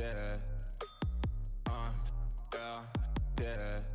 yeah, yeah, yeah.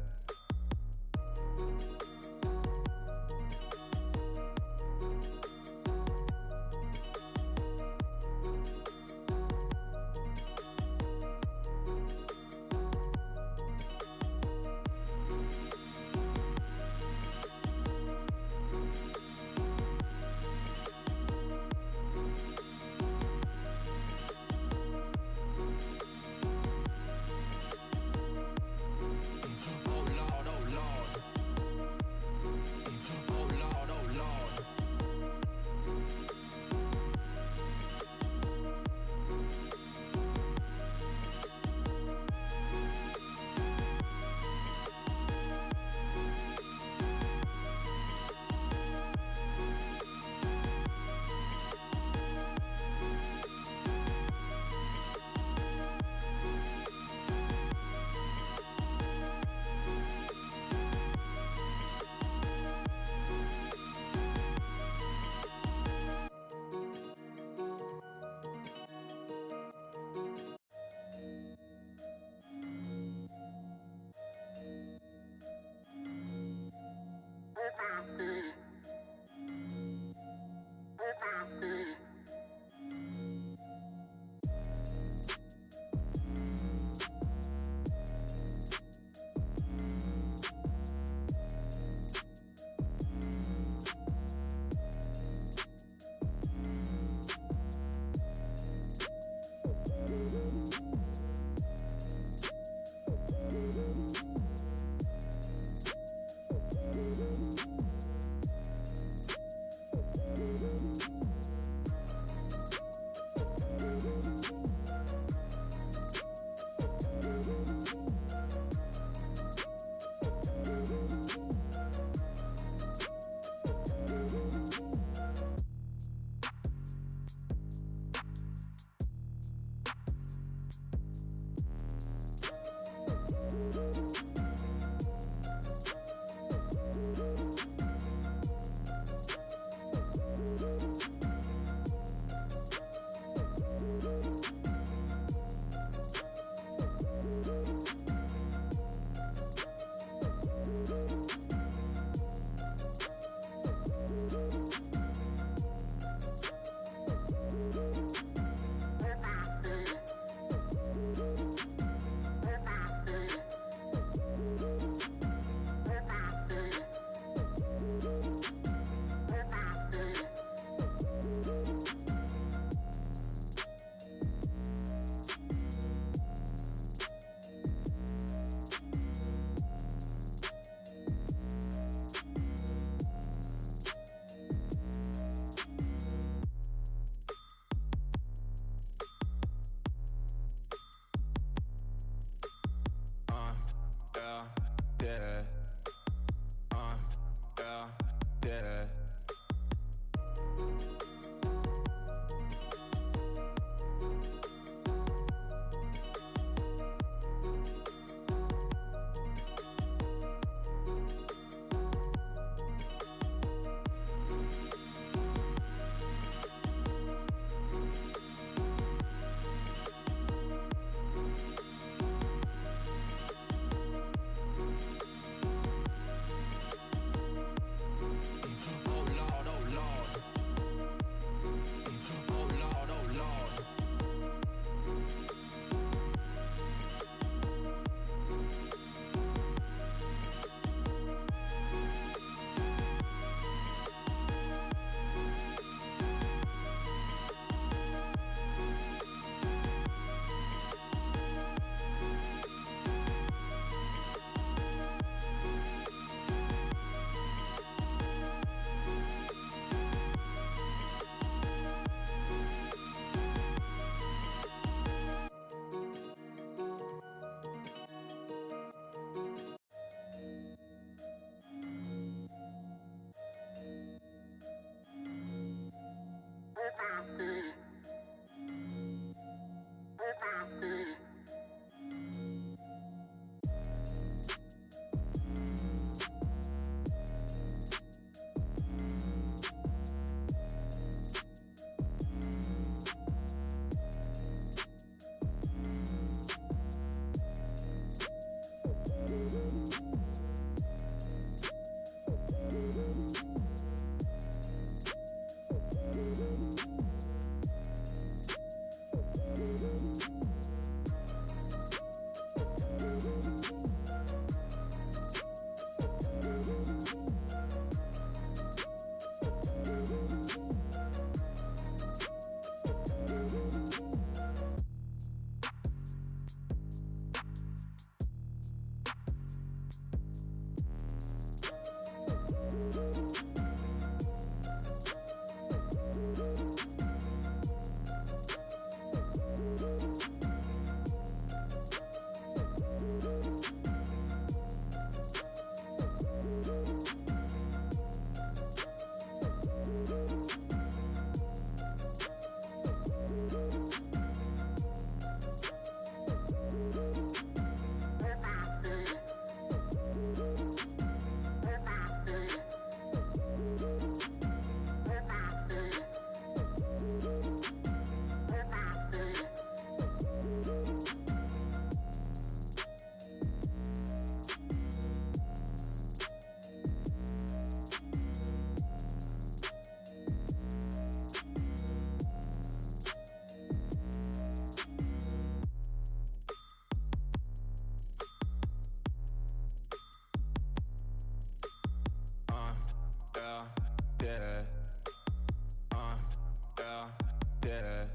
yeah.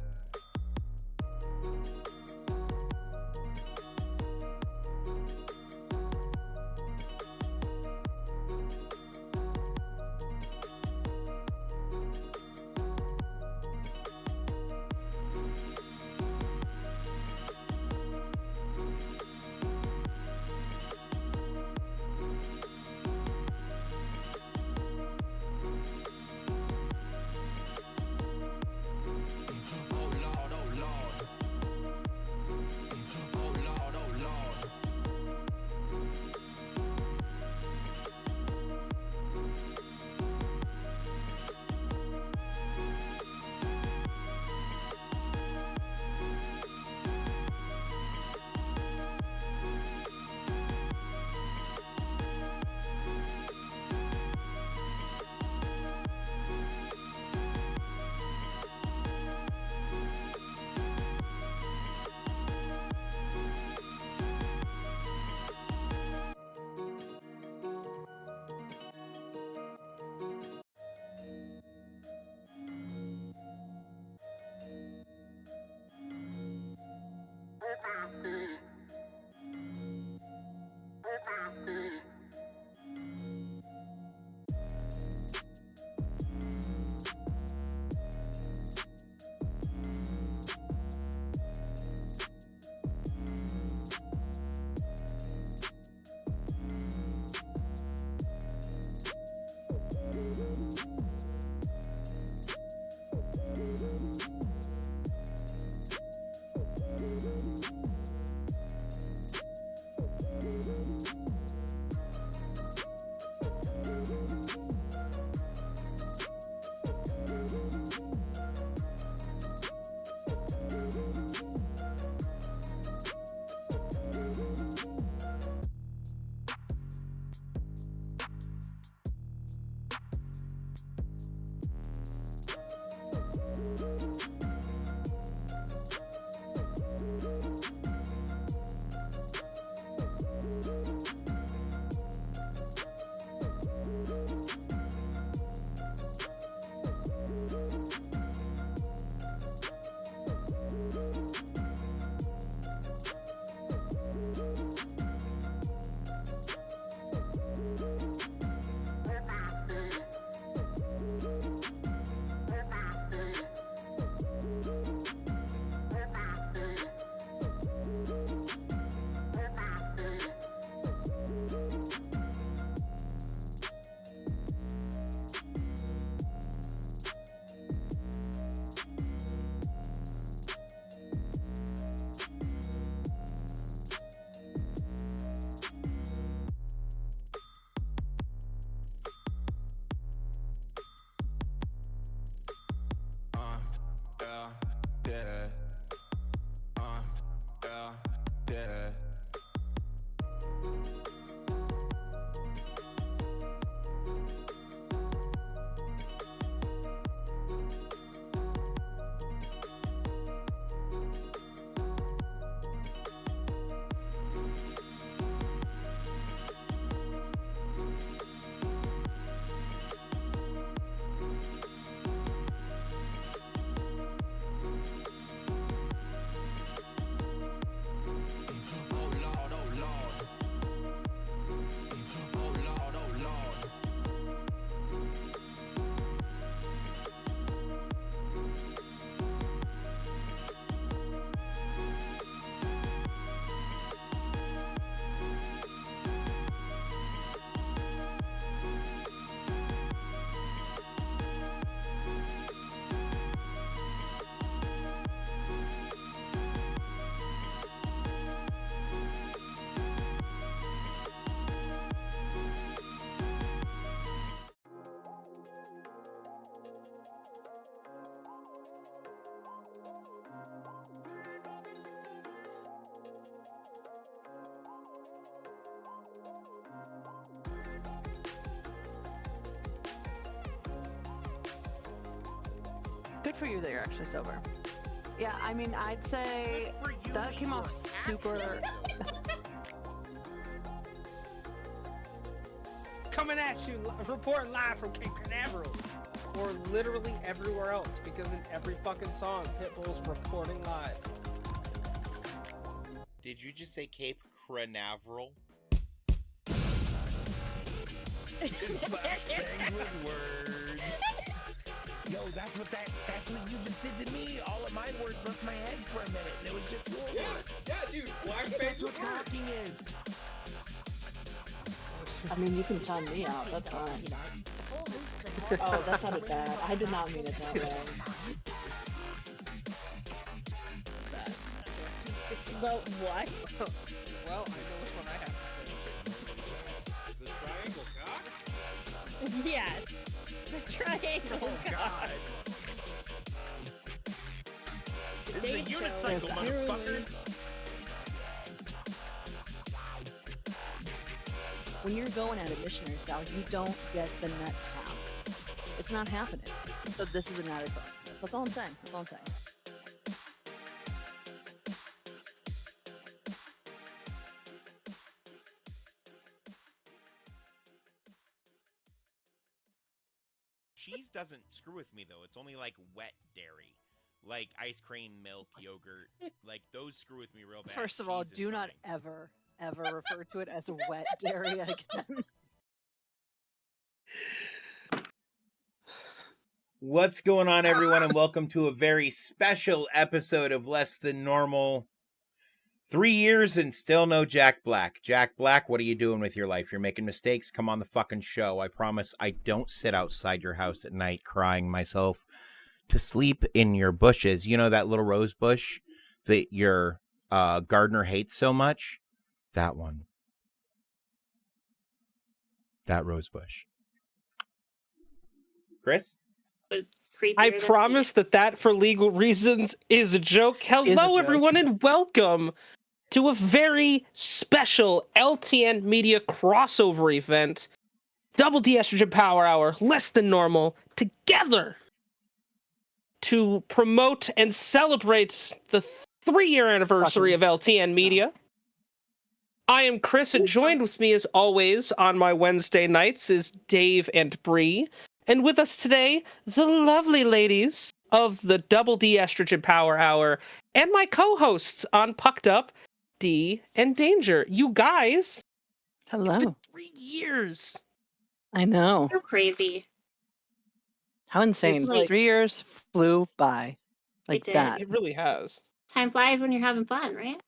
Good for you that you're actually sober. Yeah, I mean, I'd say that came off super. Coming at you, reporting live from Cape Canaveral. or literally everywhere else, because in every fucking song, Pitbull's recording live. Did you just say Cape Canaveral? with words. Yo, that's what you just did to me. All of my words left my head for a minute. It was just your words. Yeah, dude. Blackface. That's what talking is. I mean, you can time me out. That's fine. Oh, that sounded bad. I did not mean it that way. But what? Well, I know which one I have to say. The triangle cock? Yes. The triangle cock. This is a unicycle, motherfuckers. When you're going at it missionary style, you don't get the nut tap. It's not happening. So this is an added bonus. That's all I'm saying. That's all I'm saying. Cheese doesn't screw with me though. It's only like wet dairy, like ice cream, milk, yogurt. Like those screw with me real bad. First of all, Cheese is do not fine. ever refer to it as wet dairy again. What's going on, everyone, and welcome to a very special episode of Less Than Normal. 3 years and still no Jack Black. Jack Black, what are you doing with your life? You're making mistakes? Come on the fucking show. I promise I don't sit outside your house at night crying myself to sleep in your bushes. You know that little rose bush that your gardener hates so much? That one. That rose bush. Chris? Was creepier I than promise that for legal reasons is a joke. Hello, joke. everyone, and welcome to a very special LTN Media crossover event. Double D Estrogen Power Hour, Less Than Normal, together to promote and celebrate the 3-year anniversary of LTN Media. I am Chris, and joined with me, as always, on my Wednesday nights is Dave and Bree. And with us today, the lovely ladies of the Double D Estrogen Power Hour, and my co-hosts on Pucked Up, D and Danger. You guys, Hello. it's been 3 years. I know. so crazy. How insane. It's like- 3 years flew by. Like It did. that. It really has. Time flies when you're having fun, right?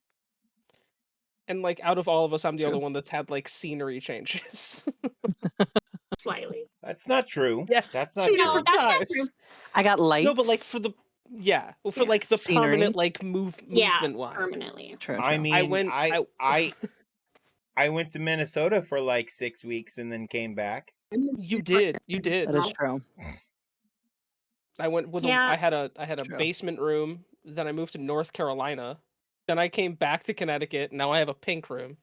And like out of all of us, I'm the True. only one that's had like scenery changes. Slightly. That's not true. Yeah, That's not two true. No, different that's not times. true. I got lights. No, but like for the for Yeah. like the Scenery. permanent like movement wise. Permanently. True. I mean, I I went to Minnesota for like 6 weeks and then came back. you did. That is true. I went with Yeah. I had a True. basement room, then I moved to North Carolina. Then I came back to Connecticut. Now I have a pink room.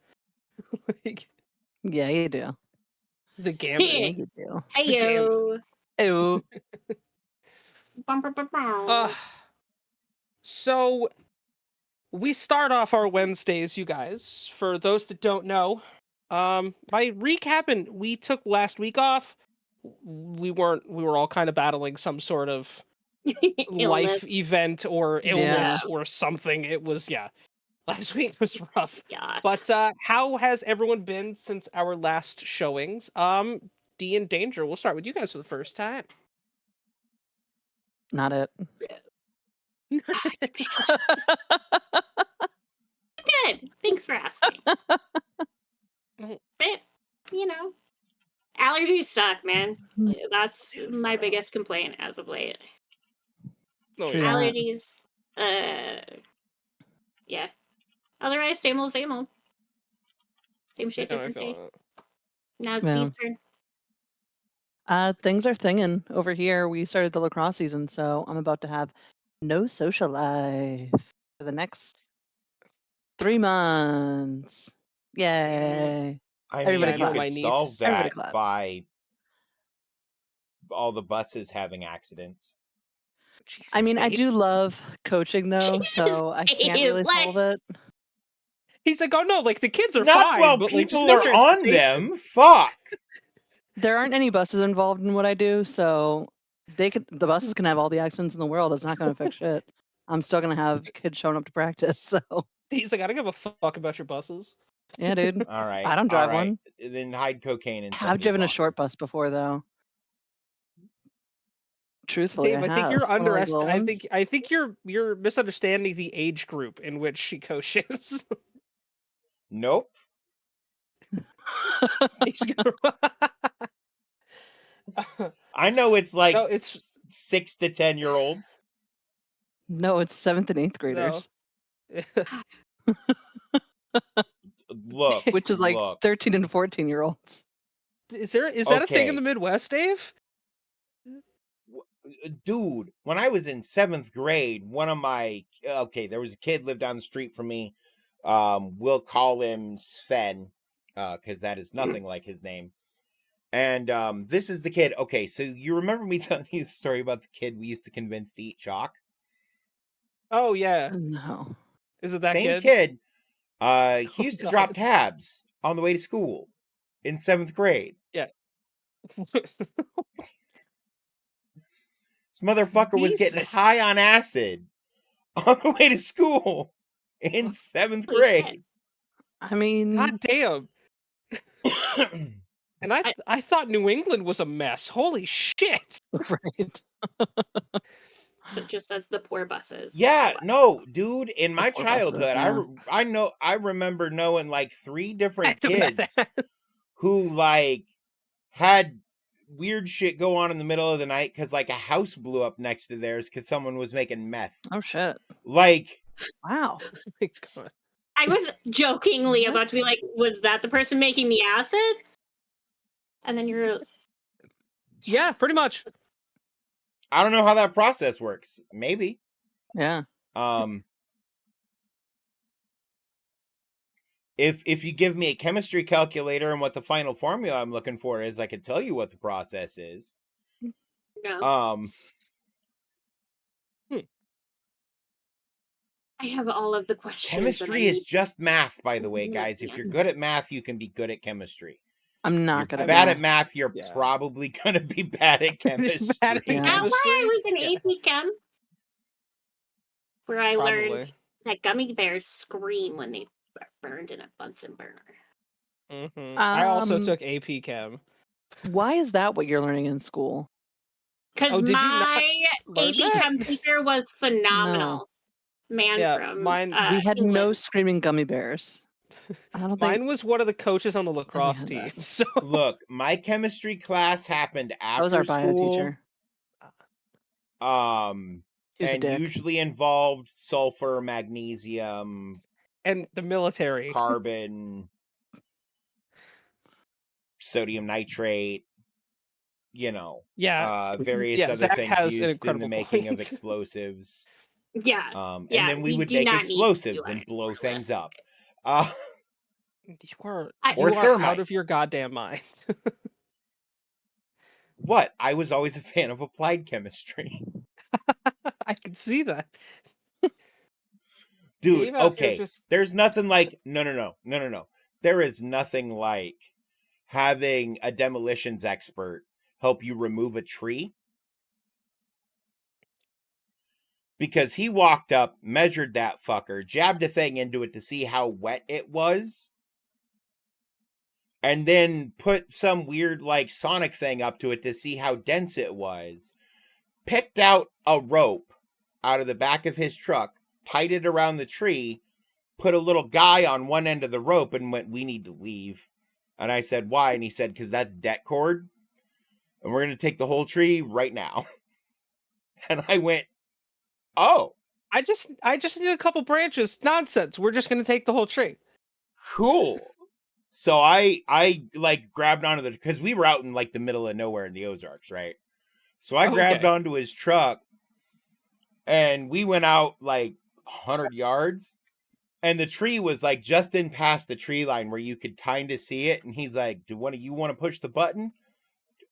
Like Yeah, you do. the gambit. Yeah, you do. Hey yo. Ew. Bum, bum, bum, bum. So we start off our Wednesdays, you guys. For those that don't know, by recapping, we took last week off. We were all kind of battling some sort of Illness. life event or Yeah. illness or something. It was last week was rough. Yeah. But how has everyone been since our last showings? D and Danger, we'll start with you guys for the first time. Not it. Good. Thanks for asking. Mhm. But, you know, allergies suck, man. That's my biggest complaint as of late. Oh, True. yeah. Allergies. Yeah. Otherwise, same old, same old. Same shit, Yeah, I different feel day. that. Now it's Yeah. Dee's turn. Things are thinging over here. We started the lacrosse season, so I'm about to have no social life for the next 3 months. Yay. I Everybody mean, clap. you My could niece- solve Everybody that clap. by all the buses having accidents. I mean, I Jesus, do love coaching though, so I can't really Jesus, solve it. He's like, oh no, like the kids are Not fine, while but like people just are no on transportation. them. Fuck. There aren't any buses involved in what I do, so The buses can have all the accents in the world. It's not going to fix shit. I'm still going to have kids showing up to practice. So He's like, I don't give a fuck about your buses. yeah, dude. All right. I don't drive all right. one. Then hide cocaine in I've somebody's driven a locker. short bus before, though. Truthfully, Dave, I think have. you're One of, like, little I ones. think you're misunderstanding the age group in which she coaches. Nope. I know it's like No, it's 6 to 10-year-olds. No, it's 7th and 8th no. graders, Look, which is like look. 13 and 14-year-olds. Is that a thing in Okay. the Midwest, Dave? Dude, when I was in 7th grade, one of my there was a kid lived down the street from me. We'll call him Sven, because that is nothing like his name. And this is the kid. Okay, so you remember me telling you the story about the kid we used to convince to eat chalk? Oh yeah. No. Is it that Same kid? He used to drop God. tabs on the way to school in 7th grade. Yeah. This motherfucker was getting Jesus. high on acid on the way to school in 7th Holy grade. shit. I mean, God damn. And I thought New England was a mess. Holy shit. right. So just as the poor buses. Yeah, no, dude, in my poor buses, childhood, yeah. I remember knowing like 3 different I know kids that. who like had weird shit go on in the middle of the night because like a house blew up next to theirs because someone was making meth. Oh shit! Like, Wow. Oh my God. I was jokingly about to be like, was that the person making the acid? And then you're Yeah, pretty much. I don't know how that process works. Maybe. Yeah. If you give me a chemistry calculator and what the final formula I'm looking for is, I could tell you what the process is. no. I have all of the questions. Chemistry is just math, by the way, guys. If you're good at math, you can be good at chemistry. I'm If not you're good at bad math. at math, you're Yeah. probably gonna be bad at chemistry. Bad at Yeah. That's why I chemistry? was in Yeah. AP Chem, where I Probably. learned that gummy bears scream when they burned in a Bunsen burner. Mm-hmm. I also Um, took AP Chem. Why is that what you're learning in school? Because Oh, did you not my learn AP that? Chem teacher was phenomenal. Man Yeah, from mine- We had no England. screaming gummy bears. I don't think. Mine was one of the coaches on the lacrosse had team. that. So Look, my chemistry class happened That was our after bio school. teacher. He was a And dick. usually involved sulfur, magnesium, and the military. carbon, sodium nitrate, Yeah. various Yeah, other Zach things has an used in the incredible making of point. explosives. Yeah. And Yeah, then we you would do make not need to do explosives and that blow for things this. up. You are Or out thermite. of your goddamn mind. What? I was always a fan of applied chemistry. I can see that. Dude, Dave out here okay. just There's nothing like no. There is nothing like having a demolitions expert help you remove a tree. Because he walked up, measured that fucker, jabbed a thing into it to see how wet it was, and then put some weird like sonic thing up to it to see how dense it was. Picked out a rope out of the back of his truck, tied it around the tree, put a little guy on one end of the rope and went, "We need to leave." And I said, "Why?" And he said, "Because that's det cord. And we're going to take the whole tree right now." And I went, "Oh, I just need a couple branches. Nonsense. We're just gonna take the whole tree. cool." So I like grabbed onto because we were out in like the middle of nowhere in the Ozarks, right? So I grabbed Okay. onto his truck and we went out like 100 yards and the tree was like just in past the tree line where you could kind of see it. And he's like, "Do one of you want to push the button?"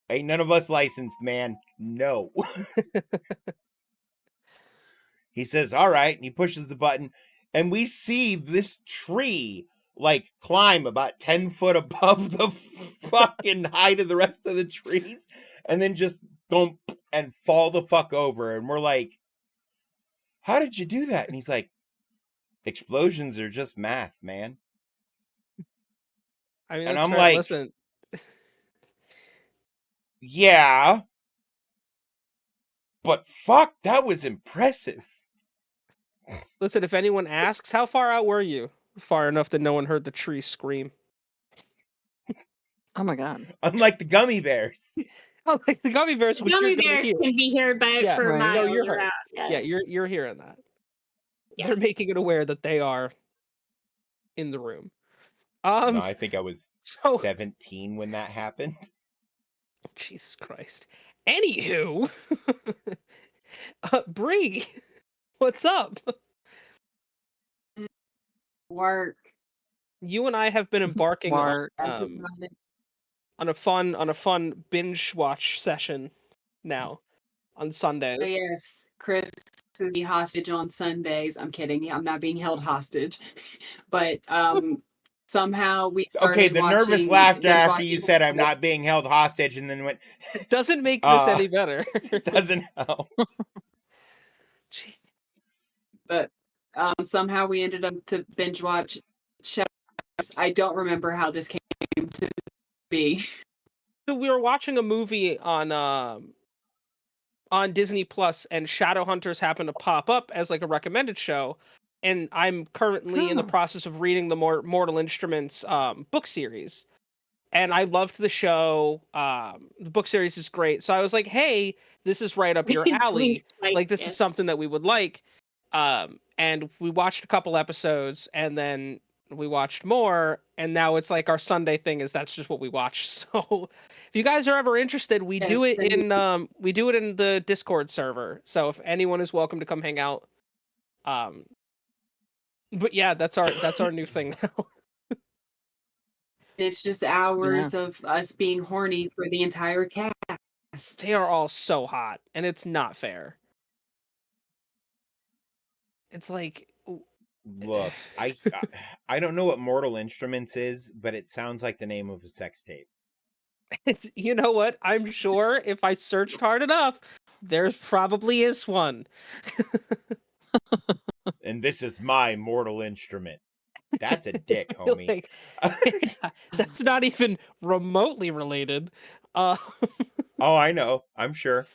"Ain't none of us licensed, man." "No." He says, "All right." And he pushes the button and we see this tree like climb about 10 foot above the fucking height of the rest of the trees and then just thump, and fall the fuck over. And we're like, how did you do that? And he's like, explosions are just math, man. I mean, And that's I'm fair. like, Listen, yeah, but fuck, that was impressive. listen. If anyone asks, how far out were you? Far enough that no one heard the tree scream. Oh my god. Unlike the gummy bears. Oh, like the gummy bears, which Gummy you're gonna bears hear. can be heard by Yeah, for right. miles no, you're heard. around. Yeah, you're hearing that. Yeah. They're making it aware that they are in the room. No, I think I was so 17 when that happened. Jesus Christ. Anywho, Bree, what's up? Work. You and I have been embarking on Work. That's about it. on a fun binge watch session now on Sundays. Oh, yes, Chris is being hostage on Sundays. I'm kidding. I'm not being held hostage, but somehow we started. Okay, the nervous watching- laughter binge after watching you said I'm the- not being held hostage, and then went, It doesn't make this any better. doesn't help. Gee, But somehow we ended up to binge watch shows. I don't remember how this came to be. So we were watching a movie on Disney Plus, and Shadowhunters happened to pop up as like a recommended show, and I'm currently in the Huh. process of reading the Mortal Instruments book series, and I loved the show. The book series is great, so I was like, "Hey, this is right up your alley. Like, this is something that we would like." And we watched a couple episodes, and then we watched more, and now it's like our Sunday thing is that's just what we watch. So if you guys are ever interested, we do it Yes, in the Discord server. So if anyone is welcome to come hang out. But yeah, that's our new thing now. It's just hours of us being horny for the entire cast. They are all so hot, and it's not fair. It's like Look, I don't know what Mortal Instruments is, but it sounds like the name of a sex tape. it's, you know what? I'm sure if I searched hard enough, there probably is one. And this is my mortal instrument. That's a dick, homie. Like, that's not even remotely related. Oh, I know. I'm sure.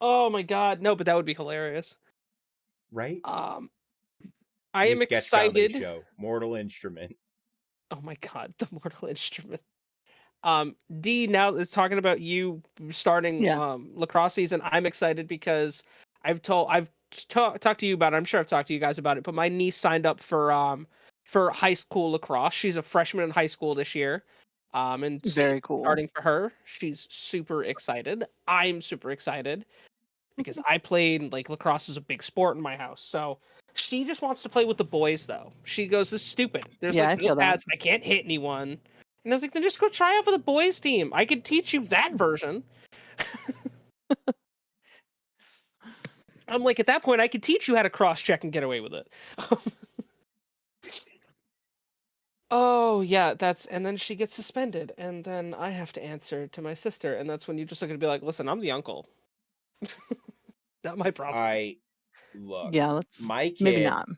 Oh my god, no, but that would be hilarious. Right? I New am sketch comedy excited. show, Mortal Instrument. Oh my god, the Mortal Instrument. D, now it's talking about you starting lacrosse season. I'm excited because I've talked to you about it. I'm sure I've talked to you guys about it, but my niece signed up for high school lacrosse. She's a freshman in high school this year. And Very cool. starting for her. She's super excited. I'm super excited because I played like lacrosse is a big sport in my house. So she just wants to play with the boys though. She goes, "This is stupid. There's Yeah, I like no feel that. pads. I can't hit anyone." And I was like, "Then just go try out for the boys team. I could teach you that version." I'm like, at that point, I could teach you how to cross check and get away with it. Oh yeah, and then she gets suspended, and then I have to answer to my sister, and that's when you just look at it and be like, "Listen, I'm the uncle. Not my problem." Look. Yeah, let's My kid maybe not.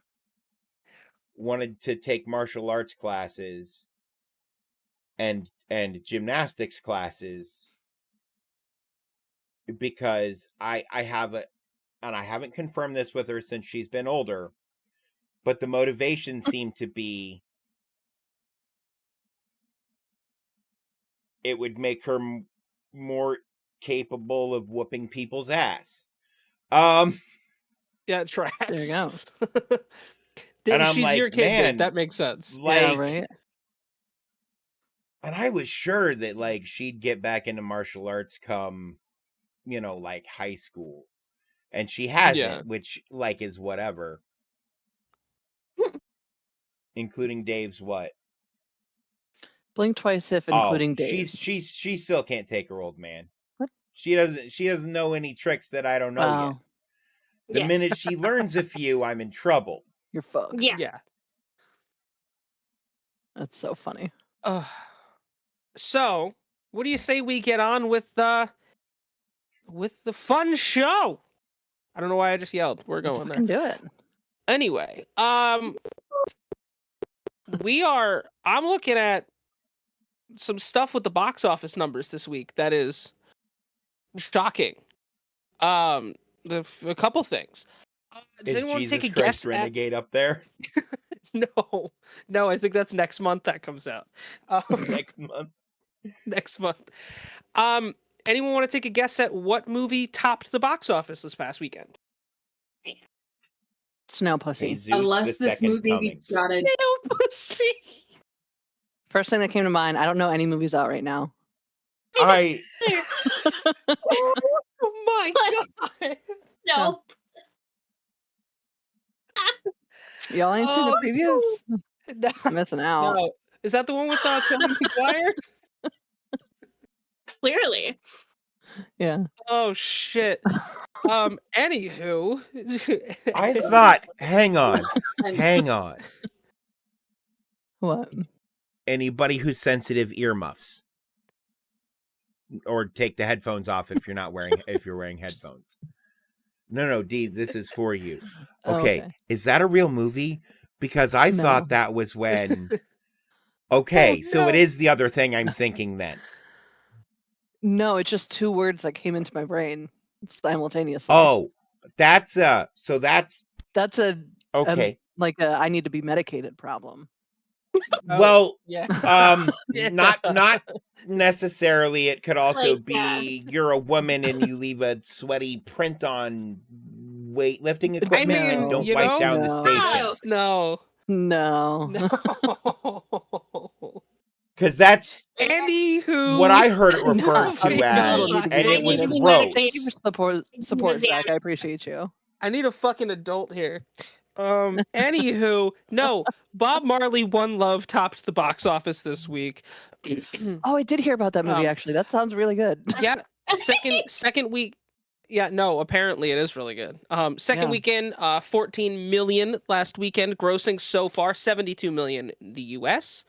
wanted to take martial arts classes and gymnastics classes because I have and I haven't confirmed this with her since she's been older, but the motivation seemed to be it would make her more capable of whooping people's ass. Yeah, tracks. There you go. And I'm She's like, your kid, man, Dave. That makes sense. like, Yeah, right. and I was sure that like she'd get back into martial arts come, like high school, and she hasn't, which like is whatever. Including Dave's what? Blink twice if including Dave's. She still can't take her old man. What? She doesn't know any tricks that I don't know yet. Wow. The minute she learns a few, I'm in trouble. You're fucked. Yeah. That's so funny. So, what do you say we get on with with the fun show. I don't know why I just yelled. We're Let's going there. fucking do it. Anyway, I'm looking at some stuff with the box office numbers this week that is shocking. A couple things. Does Is anyone take Jesus a Christ guess Renegade up there No, I think that's next month that comes out. next month? Next month. Anyone want to take a guess at what movie topped the box office this past weekend? Snail pussy. Jesus, the Unless this second movie coming. got a No pussy. First thing that came to mind. I don't know any movies out right now. I Oh my god. No. Y'all ain't seen the Oh, previews? No, You're missing out. no. Is that the one with Tobey Maguire? Clearly. Yeah. Oh shit. Anywho. I thought, hang on. What? Anybody who's sensitive, earmuffs. Or take the headphones off if you're wearing headphones. No, Dee, this is for you. Oh, Okay. Is that a real movie? Because I No. thought that was when Okay, Oh, so it no. is the other thing I'm thinking then. No, it's just two words that came into my brain simultaneously. Oh, that's That's a okay. like a I need to be medicated problem. Well, Yeah. Yeah. not necessarily. It could also Like, be you're a woman and you leave a sweaty print on weightlifting equipment and No. don't you wipe know, down the No. station. No. No. No. Because that's Anywho. what I heard it referred No. to Okay, as, no. and it was I need to be gross. Thank you for support, Enthusiastic. Zach. I appreciate you. I need a fucking adult here. Anywho, no. Bob Marley One Love topped the box office this week. Oh, I did hear about that movie Um, actually. That sounds really good. Yeah. Second week. Yeah, no, apparently it is really good. Second Yeah. weekend, 14 million last weekend, grossing so far 72 million in the US.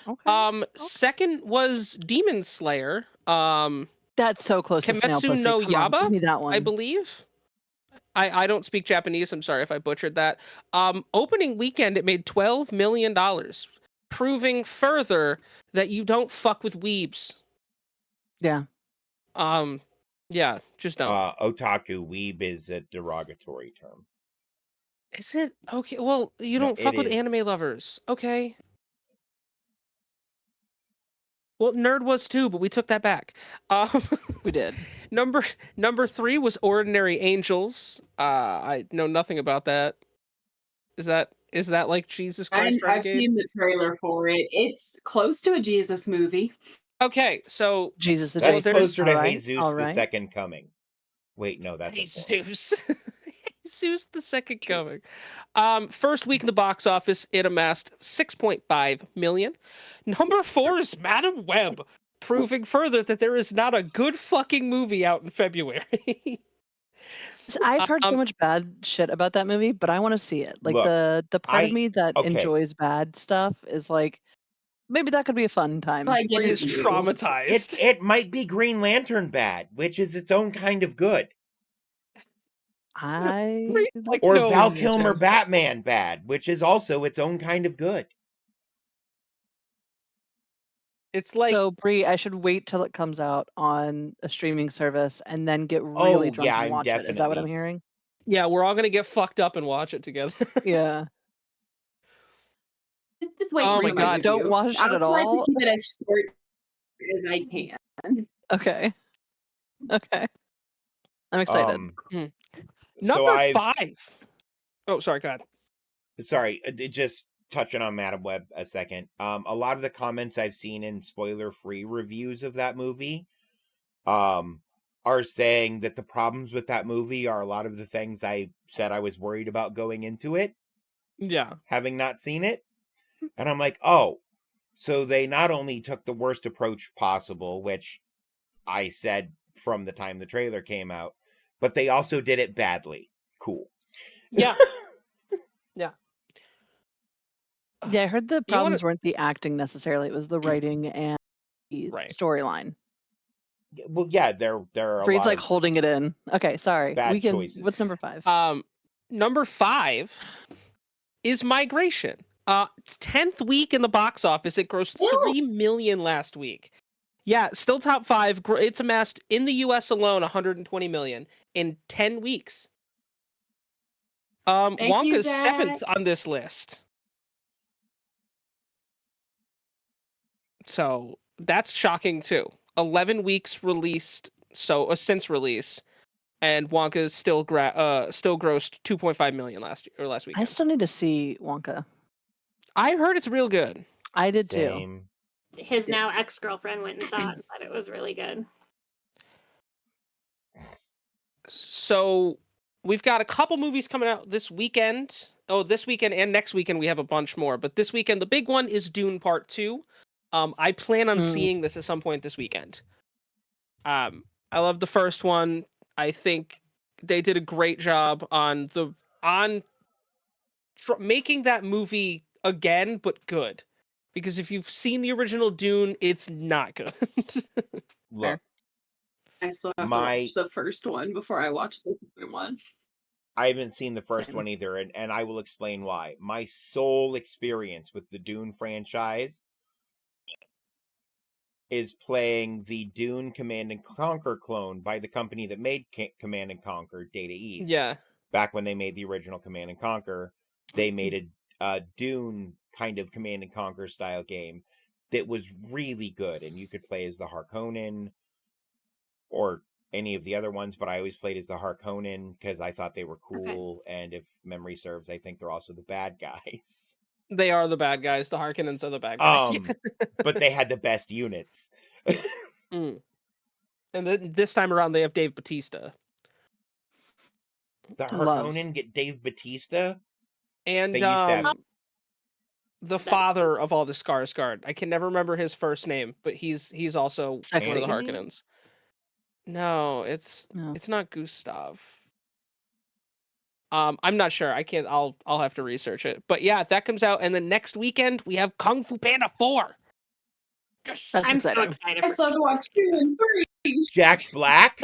Okay. Second was Demon Slayer. That's so close to Snail Kimetsu Pussy. no Come on, Yaiba, give me that one. I believe. I don't speak Japanese. I'm sorry if I butchered that. Opening weekend, it made $12 million, proving further that you don't fuck with weebs. Yeah. Yeah, just don't. Otaku weeb is a derogatory term. Is it? Okay, well, you No, don't fuck it with is. anime lovers. Okay. Well, nerd was too, but we took that back. We did. Number 3 was Ordinary Angels. I know nothing about that. Is that like Jesus Christ I've Renegade? seen the trailer for it. It's close to a Jesus movie. Okay, so Jesus the That's there's- closer to All right, Jesus all the right. Second Coming. Wait, no, that's a porn. Jesus. Jesus the Second Coming. First week in the box office, it amassed 6.5 million. Number 4 is Madam Web, proving further that there is not a good fucking movie out in February. I've heard so much bad shit about that movie, but I want to see it. Like Look, the part of I- me that okay. enjoys bad stuff is like maybe that could be a fun time. So I get Is it. traumatized. It might be Green Lantern bad, which is its own kind of good. I like Or No, Val Lantern. Kilmer Batman bad, which is also its own kind of good. It's like so Bree, I should wait till it comes out on a streaming service and then get really Oh, drunk yeah, and I'm watch it. Is that what I'm definitely- hearing? yeah, we're all gonna get fucked up and watch it together. Yeah. Just wait Oh for my my God. Don't review. watch it I'll at try all? to keep it as short as I can. Okay. Okay. I'm excited. So Number I've 5. Oh, sorry, go ahead. sorry, just touching on Madam Web a second. A lot of the comments I've seen in spoiler-free reviews of that movie, are saying that the problems with that movie are a lot of the things I said I was worried about going into it, Yeah. having not seen it. And I'm like, oh, so they not only took the worst approach possible, which I said from the time the trailer came out, but they also did it badly. Cool. Yeah. Yeah. Yeah, I heard the wanna- problems weren't the acting necessarily. It was the writing and the Right. storyline. Well, yeah, there are a Freed's lot like of holding it in. Okay, sorry. bad We can. choices. What's number 5? Number 5 is Migration. 10th week in the box office. It grossed $3 million last week. Yeah, still top 5. It's amassed in the U.S. alone $120 million in 10 weeks. Thank you, Wonka's Zach. 7th on this list. So that's shocking too. 11 weeks released, since release, and Wonka's still grossed 2.5 million last I weekend. still need to see Wonka. I heard it's real good. I did too. Same. His now ex-girlfriend went and saw it and thought it was really good. So we've got a couple movies coming out this weekend. Oh, this weekend and next weekend we have a bunch more. But this weekend, the big one is Dune Part 2. I plan on seeing this at some point this weekend. I love the first one. I think they did a great job on making that movie again, but good. Because if you've seen the original Dune, it's not good. Look, I still have to watch the first one before I watch the second one. I haven't seen the first one either, and I will explain why. My sole experience with the Dune franchise is playing the Dune Command and Conquer clone by the company that made Command and Conquer, Data East. Yeah. Back when they made the original Command and Conquer, they made a Dune kind of Command and Conquer style game that was really good, and you could play as the Harkonnen or any of the other ones, but I always played as the Harkonnen because I thought they were cool, and if memory serves, I think they're also the bad guys. They are the bad guys. The Harkonnens are the bad guys. But they had the best units. And then this time around, they have Dave Bautista. The Harkonnen get Dave Bautista? And they used to have... the father of all the Skarsgård. I can never remember his first name, but he's also one of the Harkonnens. No, it's not Gustav. I'm not sure. I can't. I'll have to research it. But yeah, that comes out, and then next weekend we have Kung Fu Panda 4. I'm so excited. I still have to watch 2 and 3. Jack Black.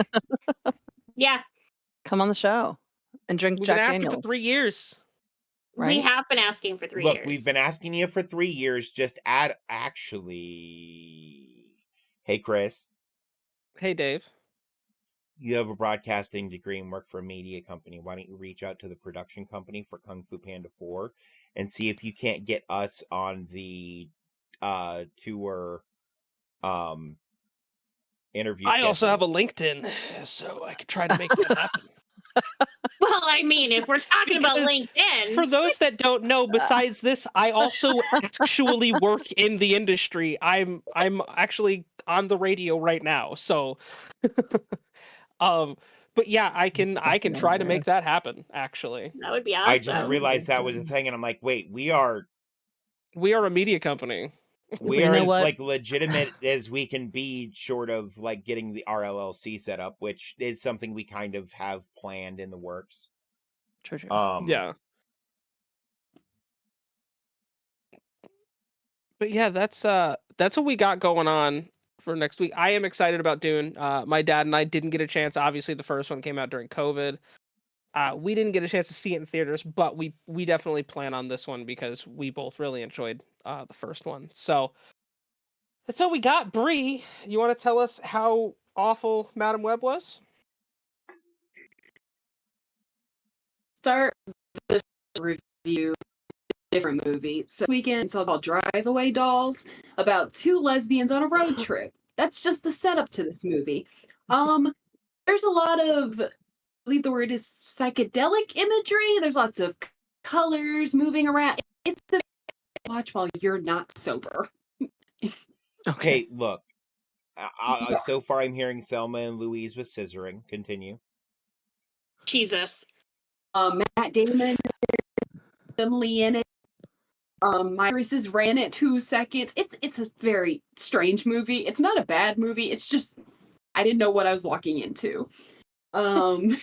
Yeah, come on the show and drink We've Jack been asking Daniels for 3 years. Right? We have been asking for 3 years. Look, we've been asking you for 3 years. Just actually. Hey, Chris. Hey, Dave. You have a broadcasting degree and work for a media company. Why don't you reach out to the production company for Kung Fu Panda 4 and see if you can't get us on the tour interview I also schedule. have a LinkedIn, so I could try to make that happen. Well, I mean, if we're talking about Because LinkedIn, for those that don't know, besides this, I also actually work in the industry. I'm actually on the radio right now, so but yeah, I can try to make that happen, actually. that would be awesome. I just realized that was a thing, and I'm like, wait, we are a media company. We are as like legitimate as we can be, short of like getting our LLC set up, which is something we kind of have planned in the works. True. Yeah. But yeah, that's what we got going on for next week. I am excited about Dune. My dad and I didn't get a chance. Obviously, the first one came out during COVID. We didn't get a chance to see it in theaters, but we definitely plan on this one because we both really enjoyed the first one. So that's all we got. Bree, you want to tell us how awful Madam Web was? Start the review different movie. So this weekend it's all called Drive Away Dolls, about 2 lesbians on a road trip. That's just the setup to this movie. There's a lot of, I believe the word is psychedelic imagery. There's lots of colors moving around. It's a watch while you're not sober. Okay, look. So far I'm hearing Thelma and Louise with scissoring. Continue. Jesus. Matt Damon Emily in it. My irises ran it 2 seconds. It's a very strange movie. It's not a bad movie. It's just I didn't know what I was walking into. Madam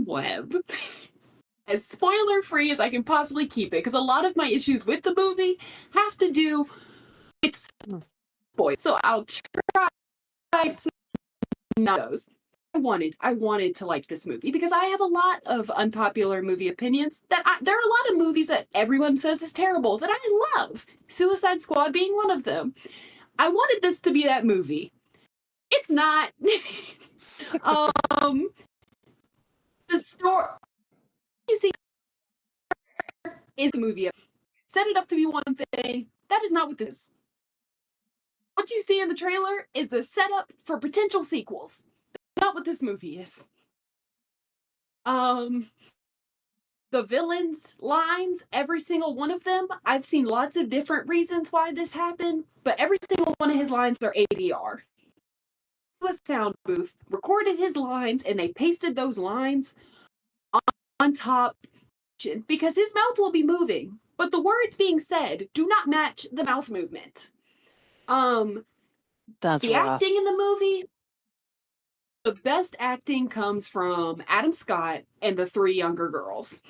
Web, as spoiler free as I can possibly keep it, because a lot of my issues with the movie have to do with spoilers. So I'll try to not those. I wanted to like this movie because I have a lot of unpopular movie opinions there are a lot of movies that everyone says is terrible that I love. Suicide Squad being one of them. I wanted this to be that movie. It's not. The story you see is the movie. Set it up to be one thing. That is not what this is. What you see in the trailer is the setup for potential sequels. That's not what this movie is. The villains' lines, every single one of them, I've seen lots of different reasons why this happened, but every single one of his lines are ADR. A sound booth, recorded his lines, and they pasted those lines on top because his mouth will be moving, but the words being said do not match the mouth movement. That's The rough. acting in the movie, the best acting comes from Adam Scott and the three younger girls.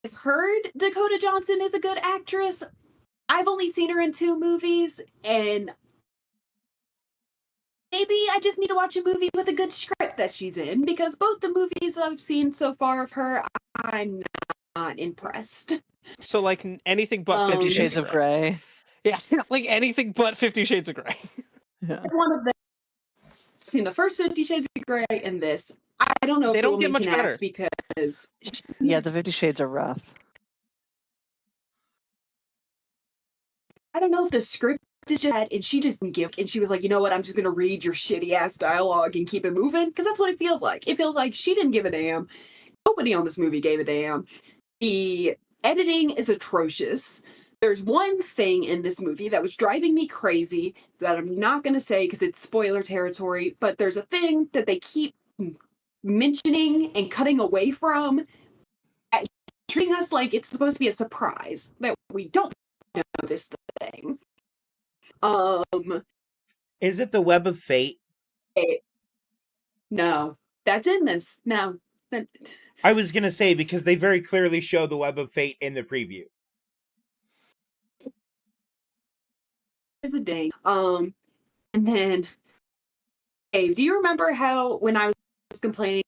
I've heard Dakota Johnson is a good actress. I've only seen her in 2 movies, and maybe I just need to watch a movie with a good script that she's in, because both the movies I've seen so far of her, I'm not impressed. So like anything but 50 50 Shades of Grey. Yeah, like anything but 50 Shades of Grey. Yeah. It's one of them. I've seen the first 50 Shades of Grey and this. I don't know They if the don't get woman much can better. act because Yeah, the 50 Shades are rough. I don't know if the script is just bad and she just didn't give, and she was like, you know what, I'm just gonna read your shitty ass dialogue and keep it moving, because that's what it feels like. It feels like she didn't give a damn. Nobody on this movie gave a damn. The editing is atrocious. There's one thing in this movie that was driving me crazy that I'm not going to say because it's spoiler territory, but there's a thing that they keep mentioning and cutting away from, treating us like it's supposed to be a surprise that we don't know this thing. Is it the Web of Fate? No, that's in this. Now, I was gonna say, because they very clearly show the Web of Fate in the preview. there's a day. And then, Dave, do you remember how when I was complaining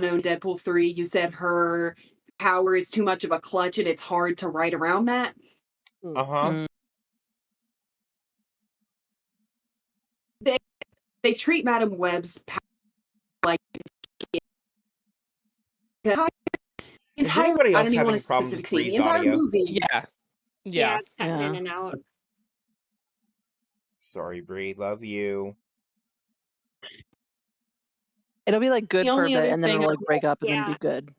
about Deadpool 3, you said her power is too much of a clutch and it's hard to write around that? Uh-huh. They treat Madam Web's power like Is anybody I else don't even want having a problems specific with scene. The Bree's entire audio? movie. Yeah. Yeah. It's cutting Yeah. in and out. Sorry, Bree. Love you. It'll be like good The for a only bit other and then thing it'll I- like break up and then be Yeah. good.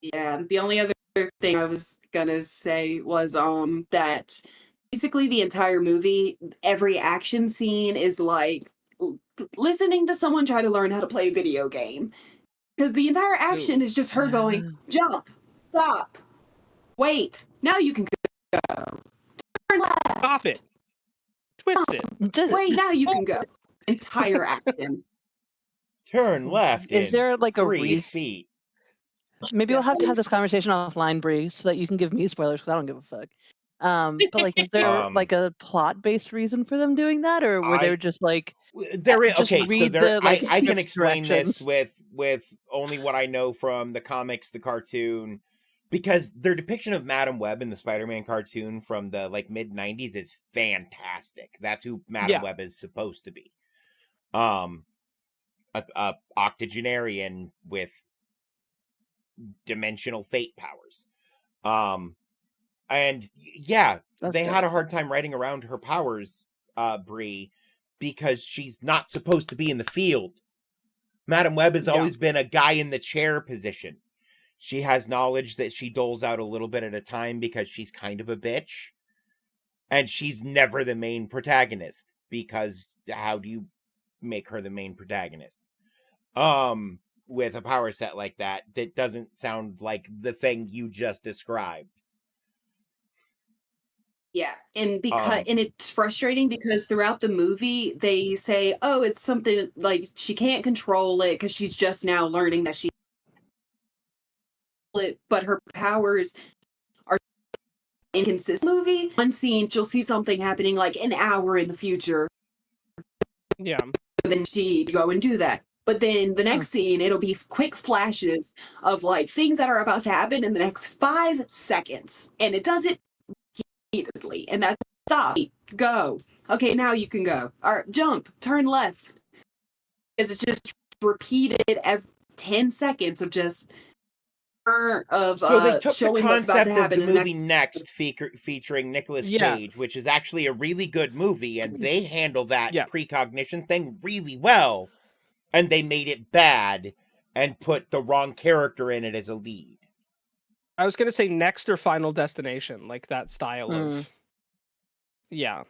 Yeah, the only other thing I was gonna say was that basically the entire movie, every action scene is like listening to someone try to learn how to play a video game. Because the entire action is just her going, jump, stop, wait, now you can go. Turn left, Pop it. Twist it. Just, wait, now you can go. Entire action. Turn left. Is in there like a 3 reason? feet. Maybe we'll have to have this conversation offline, Bree, so that you can give me spoilers because I don't give a fuck. But like, was there like a plot-based reason for them doing that, or were they just like There is just okay, so read there the like I can script's explain this directions? with only what I know from the comics, the cartoon, because their depiction of Madam Web in the Spider-Man cartoon from the like mid-90s is fantastic. That's who Madam Yeah. Web is supposed to be. A octogenarian with dimensional fate powers. And yeah, That's they dope. had a hard time writing around her powers, Bree, because she's not supposed to be in the field. Madam Web has Yeah. always been a guy in the chair position. She has knowledge that she doles out a little bit at a time because she's kind of a bitch. And she's never the main protagonist, because how do you make her the main protagonist? With a power set like that doesn't sound like the thing you just described. Yeah, and it's frustrating because throughout the movie they say, "Oh, it's something like she can't control it because she's just now learning that but her powers are inconsistent movie. One scene, she'll see something happening like an hour in the future. Yeah. Then she'd go and do that. But then the next scene, it'll be quick flashes of like things that are about to happen in the next 5 seconds. And it does it repeatedly. And that's stop, go. Okay, now you can go. All right, jump, turn left. Because it's just repeated every 10 seconds of just So they took the showing what's about concept to of happen the in the movie Next, featuring Nicolas Yeah. Cage, which is actually a really good movie, and they handle that Yeah. precognition thing really well, and they made it bad and put the wrong character in it as a lead. I was gonna say Next or Final Destination, like that style of. Yeah.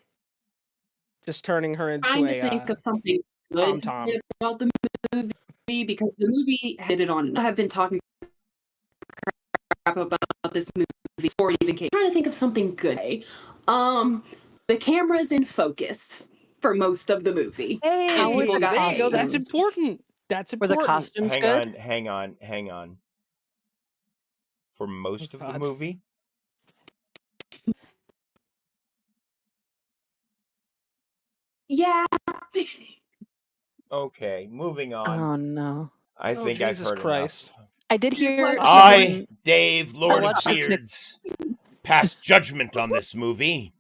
Just turning her into trying to a think of something good to tom-tom. say about the movie because the movie hit it on. I have been talking crap about this movie before it even came. I'm trying to think of something good. The camera's in focus for most of the movie. Hey, And people got there you go. That's paid. important. That's Were the important. costumes good? Hang on. For most of the God. movie? Yeah. Okay, moving on. Oh no. I Oh, think I've Jesus heard Christ. enough. I did hear I, someone. Dave, Lord of watched this Nick- Beards, pass judgment on this movie.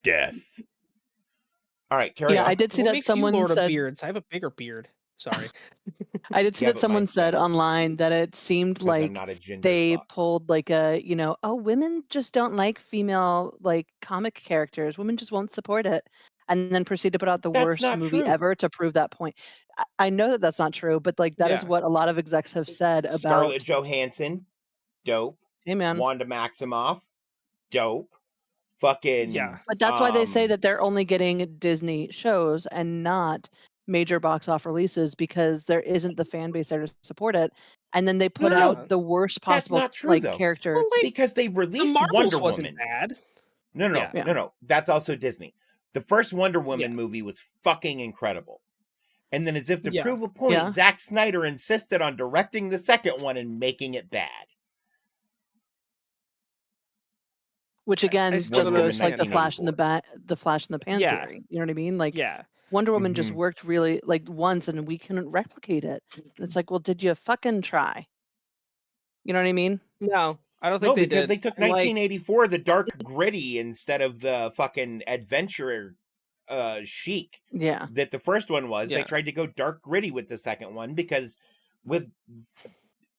Death. All right, carry Yeah, on. I did see What that makes you someone Lord of said. Beards? I have a bigger beard. Sorry. I did see Yeah, that but someone mine's said better. online that it seemed 'Cause I'm like not a ginger they fuck. pulled like a, oh, women just don't like female like comic characters. Women just won't support it. And then proceed to put out the That's worst not movie true. ever to prove that point. I know that that's not true, but like that is Yeah. what a lot of execs have said about. Scarlett Johansson, dope. Hey man. Wanda Maximoff, dope. Fucking Yeah. But that's why they say that they're only getting Disney shows and not major box off releases because there isn't the fan base there to support it. And then they put No. out the worst That's possible not true, like though. character. Well, like, because they the released Marvels Wonder wasn't Woman. bad. No. Yeah. That's also Disney. The first Wonder Woman Yeah. movie was fucking incredible. And then as if to Yeah. prove a point, Yeah. Zack Snyder insisted on directing the second one and making it bad. Which again still just don't goes to like the understand flash in the flash in the pan Yeah. theory. You know what I mean? Like Yeah. Wonder Woman just Mhm. worked really like once and we couldn't replicate it. And it's like, well, did you fucking try? You know what I mean? No, I don't think No, they because did. they took And, like, 1984, the dark gritty, instead of the fucking adventure chic Yeah. that the first one was. They Yeah. tried to go dark gritty with the second one because with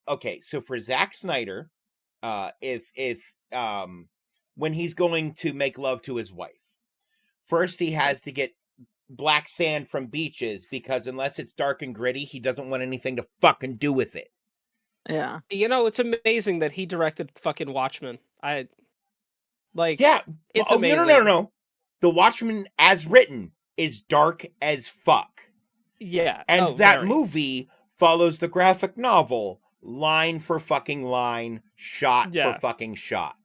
okay, so for Zack Snyder, if when he's going to make love to his wife, first he has to get black sand from beaches because unless it's dark and gritty, he doesn't want anything to fucking do with it. Yeah. You know, it's amazing that he directed fucking Watchmen. Yeah, It's oh, amazing. no. The Watchmen as written is dark as fuck. Yeah. And that very. movie follows the graphic novel line for fucking line, shot Yeah. for fucking shot.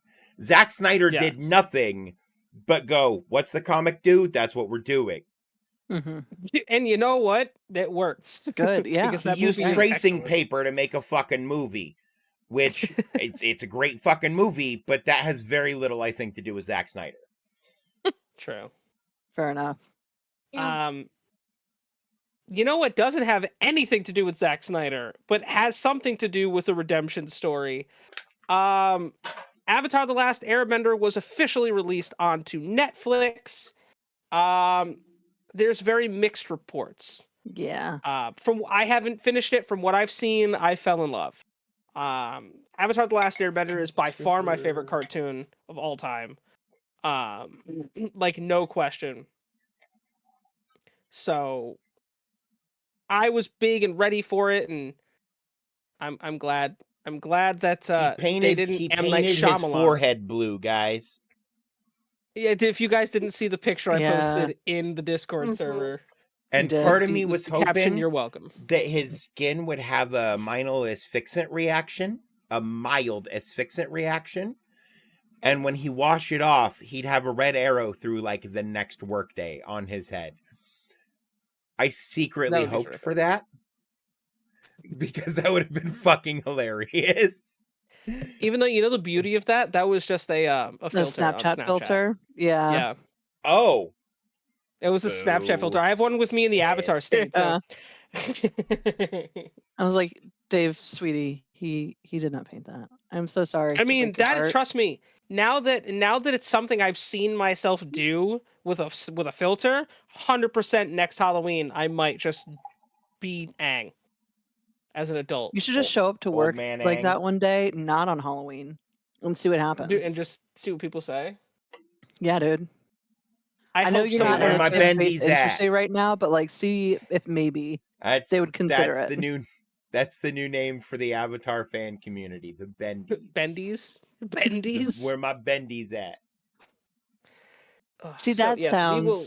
Zack Snyder Yeah. did nothing but go, what's the comic do? That's what we're doing. Mm-hmm. And you know what? It works. Good. Yeah. Because He that used movie is tracing excellent. paper to make a fucking movie, which it's a great fucking movie, but that has very little, I think, to do with Zack Snyder. True. Fair enough. Yeah. You know what doesn't have anything to do with Zack Snyder, but has something to do with a redemption story? Avatar: The Last Airbender was officially released onto Netflix. There's very mixed reports. Yeah. From I haven't finished it. From what I've seen, I fell in love. Avatar: The Last Airbender is by far my favorite cartoon of all time. Like no question. So I was big and ready for it, and I'm glad that they didn't He M. Night painted his Shyamalan. forehead blue, guys. Yeah, if you guys didn't see the picture I Yeah. posted in the Discord Mhm. server, And did. part of me was caption, hoping you're welcome. that his skin would have a mild asphyxiant reaction. And when he washed it off, he'd have a red arrow through like the next workday on his head. I secretly would be hoped terrific. for that because that would have been fucking hilarious. Even though the beauty of that was just a The filter on Snapchat Snapchat. filter. Yeah. Yeah, Oh, it was a Snapchat filter. boo. I have one with me in the avatar Pissed. state. So. I was like, Dave, sweetie, he did not paint that. I'm so sorry. I to mean, break your that heart. trust me. Now that it's something I've seen myself do with a filter, 100% next Halloween I might just be Aang as an adult. You should just show up to Old work man like Aang. that one day, not on Halloween, and see what happens. And just see what people say. Yeah, dude. I know hope you're so, not where in man. a my safe space bendies to at? interest right now, but like, see if maybe they would consider that's it. That's the new name for the Avatar fan community, the Bendies. Bendies. Where my bendies at? See, So, that yes, sounds we will.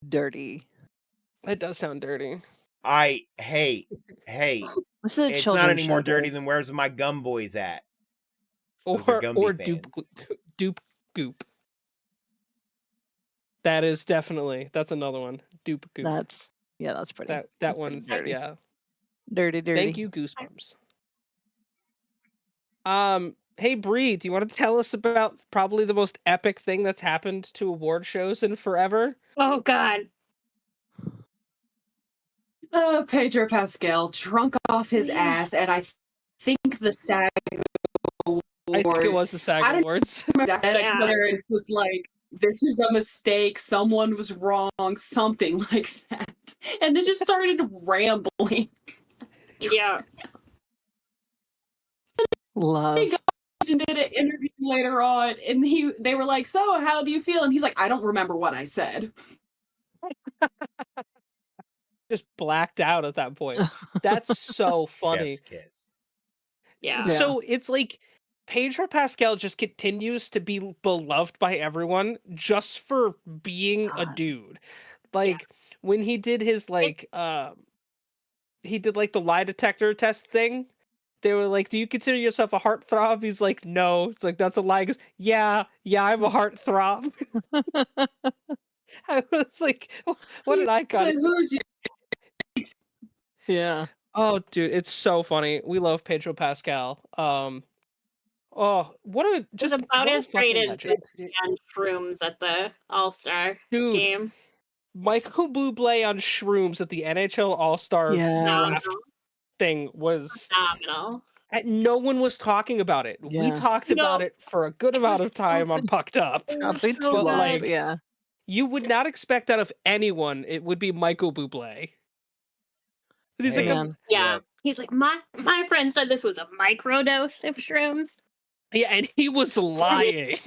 dirty. It does sound dirty. Hey, This is a it's children's not any more show, dirty Dave. than where's my gum boys at? Those are Or Gumby fans. dupe goop. That is that's another one. Dupe goop. That's pretty. That That's one. pretty dirty. Yeah. Dirty. Thank you, Goosebumps. Hey Bree, do you want to tell us about probably the most epic thing that's happened to award shows in forever? Oh God. Pedro Pascal drunk off his ass, and I think the SAG Awards. I think it was the SAG I don't Awards. That Twitter, it's just like, this is a mistake, someone was wrong, something like that. And then just started rambling. Yeah. Love. And did an interview later on, and they were like, so how do you feel? And he's like, I don't remember what I said. Just blacked out at that point. That's so funny. Chef's kiss. Yeah. So it's like Pedro Pascal just continues to be beloved by everyone just for being a God. dude. Like when he did his he did like the lie detector test thing. They were like, "Do you consider yourself a heartthrob?" He's like, "No." It's like, "That's a lie." He goes, "Yeah, I'm a heartthrob." I was like, "What an icon!" So who's you? Yeah. Oh, dude, it's so funny. We love Pedro Pascal. Oh, what a Just just about what a as great fucking as legend. and Shrooms at the All-Star Dude, game. Michael Bublé on shrooms at the NHL All-Star Yeah. draft thing was Phenomenal. no one was talking about it. We Yeah. talked about it for a good It amount was of time so on Pucked Up. Probably so too long, like- but yeah. You would not expect that of anyone. It would be Michael Bublé. He's Hey, like, Man. Yeah. look, He's like, my friend said this was a microdose of shrooms. yeah, and he was lying.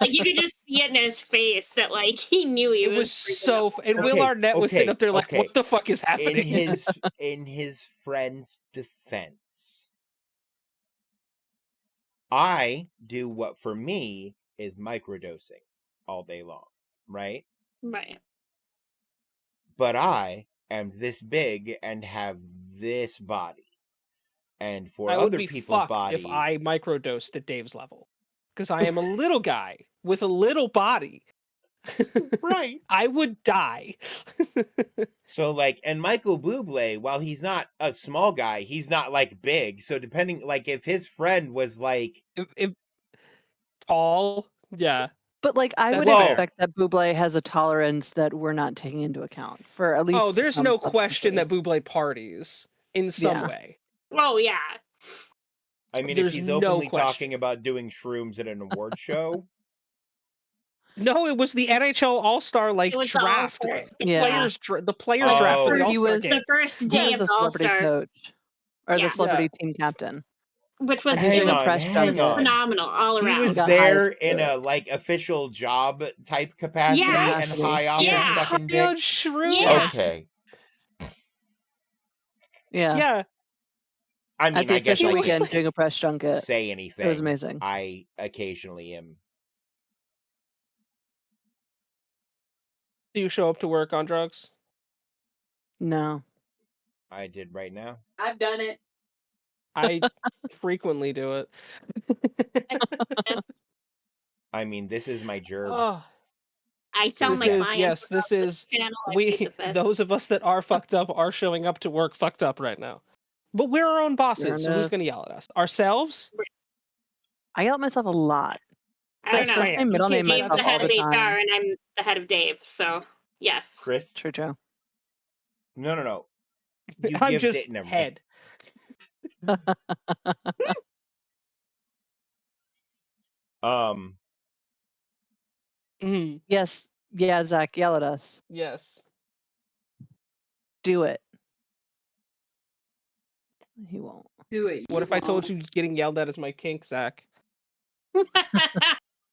Like you could just see it in his face that like he knew he It was freaking so. out. And Will Arnett was sitting up there like, okay. "What the fuck is happening?" in his friend's defense, I do what for me is microdosing all day long, right? Right. But I am this big and have this body. And for I would other be people's fucked bodies, if I microdosed at Dave's level, because I am a little guy with a little body. right. I would die. So like, and Michael Bublé, while he's not a small guy, he's not like big. So depending, like, if his friend was like, if tall, yeah. But like, I would That's fair. expect that Bublé has a tolerance that we're not taking into account for at least. Oh, there's some no question that substances. Bublé parties in some Yeah. way. Oh yeah. I mean, There's if he's no openly question. talking about doing shrooms at an award show, No, it was the NHL All-Star like It was the draft. All-Star. The Yeah. players the player Oh. draft for the He All-Star was- game. The first He day was of a the celebrity All-Star, coach or Yeah. the celebrity team captain. which was And he's Hang doing a on, press hang junket. on. phenomenal all he around. was got high there as in a fuck. like official job type capacity Yeah. and Yes. high off Yeah. his fucking High on dick. shrooms. Yeah. Okay. Yeah. Yeah. I mean, At the I guess official It I was weekend like- doing a press can junket. say anything. It was amazing. I occasionally am. Do you show up to work on drugs? No. I did right now. I've done it. I frequently do it. I mean, this is my gerb. Oh, I tell this my is clients yes. about This is channel I we. take the best. Those of us that are fucked up are showing up to work fucked up right now. But we're our own Fair bosses, so who's enough. going to yell at us? Ourselves? I yell at myself a lot. I don't I know. switch my You middle can't name do that Dave's myself the to all head of the HR, time. and I'm the head of Dave. So yes. Chris? True, Joe. No. You I'm give just never mind. head. Mhm. Yes. Yeah, Zach, yell at us. Yes. Do it. He won't. Do it. What if I told you getting yelled at is my kink, Zach?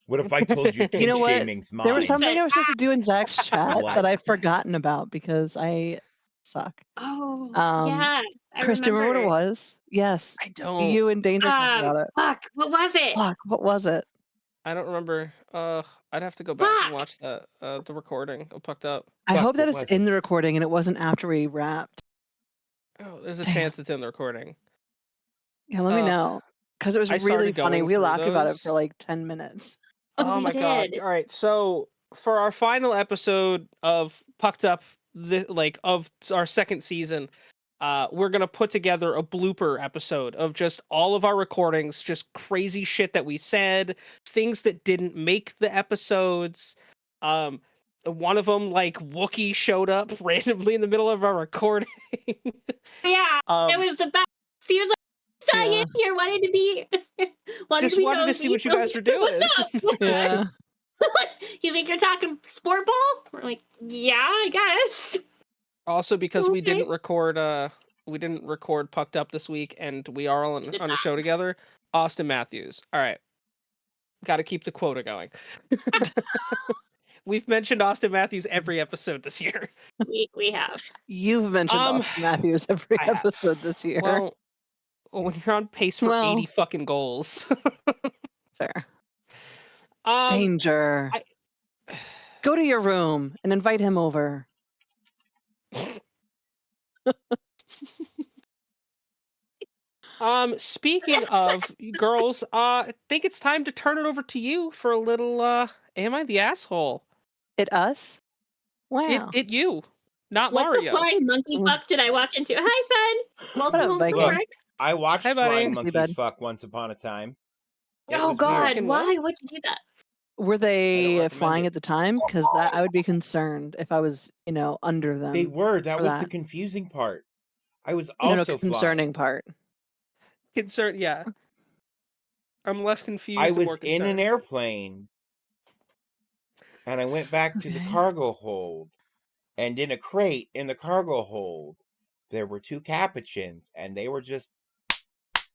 What if I told you You kink know what? shaming's mine? There was something I was supposed to do in Zach's chat What? that I've forgotten about because I suck. Oh, Um, yeah. I Chris, do you remember what it remember. was? Yes. I don't. You and Danger talked about it. Fuck. What was it? Fuck, what was it? I don't remember. I'd have to go back and Fuck. watch that the recording of Pucked Up. I Fuck, hope that what it's was in it? the recording and it wasn't after we wrapped. Oh, there's a Damn. chance it's in the recording. Yeah, let me know. Because it was I really started funny. going We through laughed about it for those. like 10 minutes. Oh We my god! did. All right, so for our final episode of Pucked Up, of our second season, we're gonna put together a blooper episode of just all of our recordings, just crazy shit that we said, things that didn't make the episodes. One of them, like Wookiee, showed up randomly in the middle of our recording. Yeah, it was the best. He was like, saw you Yeah. here, wanted to be Just be wanted to see nosy. what you guys were doing. What's up? Yeah. He's like, you're talking sport ball? We're like, yeah, I guess. Also, because we Okay. didn't record Pucked Up this week, and we are all did on a not. show together. Austin Matthews. All right, got to keep the quota going. We've mentioned Austin Matthews every episode this year. We have. You've mentioned Austin Matthews every I have. episode this year. Well, when you're on pace for 80 fucking goals. Fair. Um, Danger. Go to your room and invite him over. Speaking of girls, I think it's time to turn it over to you for a little Am I the Asshole? It us? Wow. It you, not What Mario. the flying monkey fuck did I walk into? Hi, Fun. Welcome up, home Viking? from Look, work. I watched Hi, buddy. Flying Hey, Monkeys bud. Fuck once upon a time. It Oh was God, Fucking why? what? Why'd you do that? Were don't they recommend flying it. at the time? Because that I would be concerned if I was, under them. They were. That for was the that. confusing part. I was No, also concerning part. Concerned, yeah. I'm less confused. I and was more in an concerned. airplane, and I went back to the Okay. cargo hold, and in a crate in the cargo hold, there were 2 capuchins, and they were just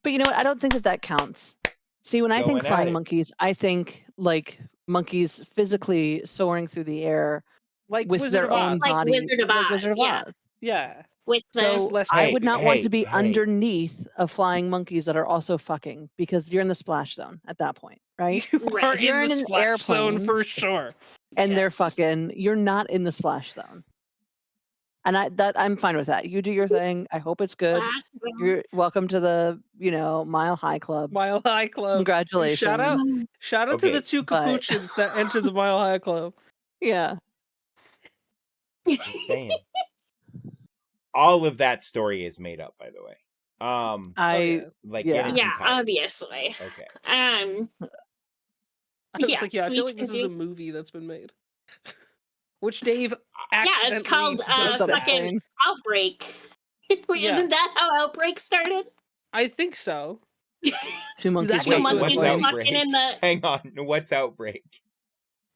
But you know what? I don't think that counts. See, when I think Going at flying it. monkeys, I think like monkeys physically soaring through the air Like with Wizard their of own Oz. Like body, Wizard of like Oz, Wizard of yeah. Oz. Yeah. With Just So less I Hey, would creepy. not want to hey, be hey. underneath of flying monkeys that are also fucking because you're in the splash zone at that point, right? You Right. are If you're in the in an splash zone airplane for sure. and they're Yes. fucking, you're not in the splash zone. And I'm fine with that. You do your thing. I hope it's good. Splash Zone. You're welcome to the, Mile High Club. Mile High Club. Congratulations. Shout out to Okay, the 2 but- capuchins that entered the Mile High Club. Yeah. just saying. All of that story is made up, by the way. I Like Yeah. in its Yeah, entirety. obviously. Okay. I was Yeah, like, I we feel like this is a continue. movie that's been made. Which Dave Yeah, accidentally it's called does that. fucking Outbreak. Wait, Yeah. Isn't that how Outbreak started? I think so. 2 monkeys actually Two Wait, fucking monkeys what's were plane. fucking in the. Hang on. What's Outbreak?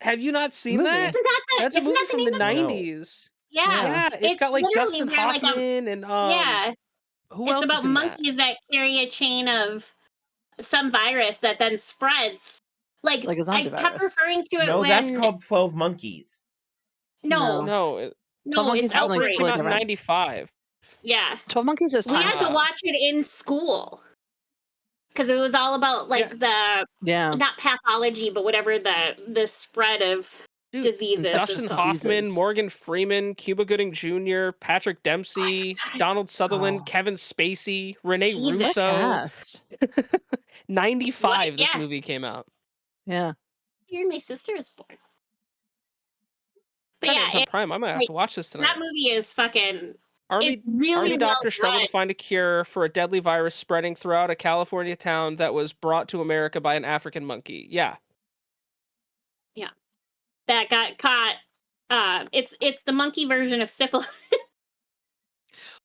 Have you not seen Movie. that? That's a Isn't movie that the from name the of No. 90s. Yeah. Yeah, it's got like literally Dustin where, like, Hoffman and yeah. who It's else about is in that? monkeys that carry a chain of some virus that then spreads. Like Like a I zombie kept virus. referring to it No, when that's called 12 Monkeys. no, No, 12 Monkeys it's is something Outbreak Outbreak. came totally out in different. 95. Yeah, 12 Monkeys is we time had to travel. watch it in school because it was all about like the Yeah. not pathology, but whatever the spread of Dude, diseases. and Dustin stuff. Hoffman, diseases. Morgan Freeman, Cuba Gooding Jr., Patrick Dempsey, Donald Sutherland, Oh. Kevin Spacey, Renee Jesus. What a Russo. cast. 95 this Yeah. movie came out. Yeah. Here, my sister is born. But God, yeah, Amazon Prime. I might have like, to watch this tonight. that movie is fucking Army really well doctors struggle done. to find a cure for a deadly virus spreading throughout a California town that was brought to America by an African monkey. Yeah. That got caught. It's the monkey version of syphilis,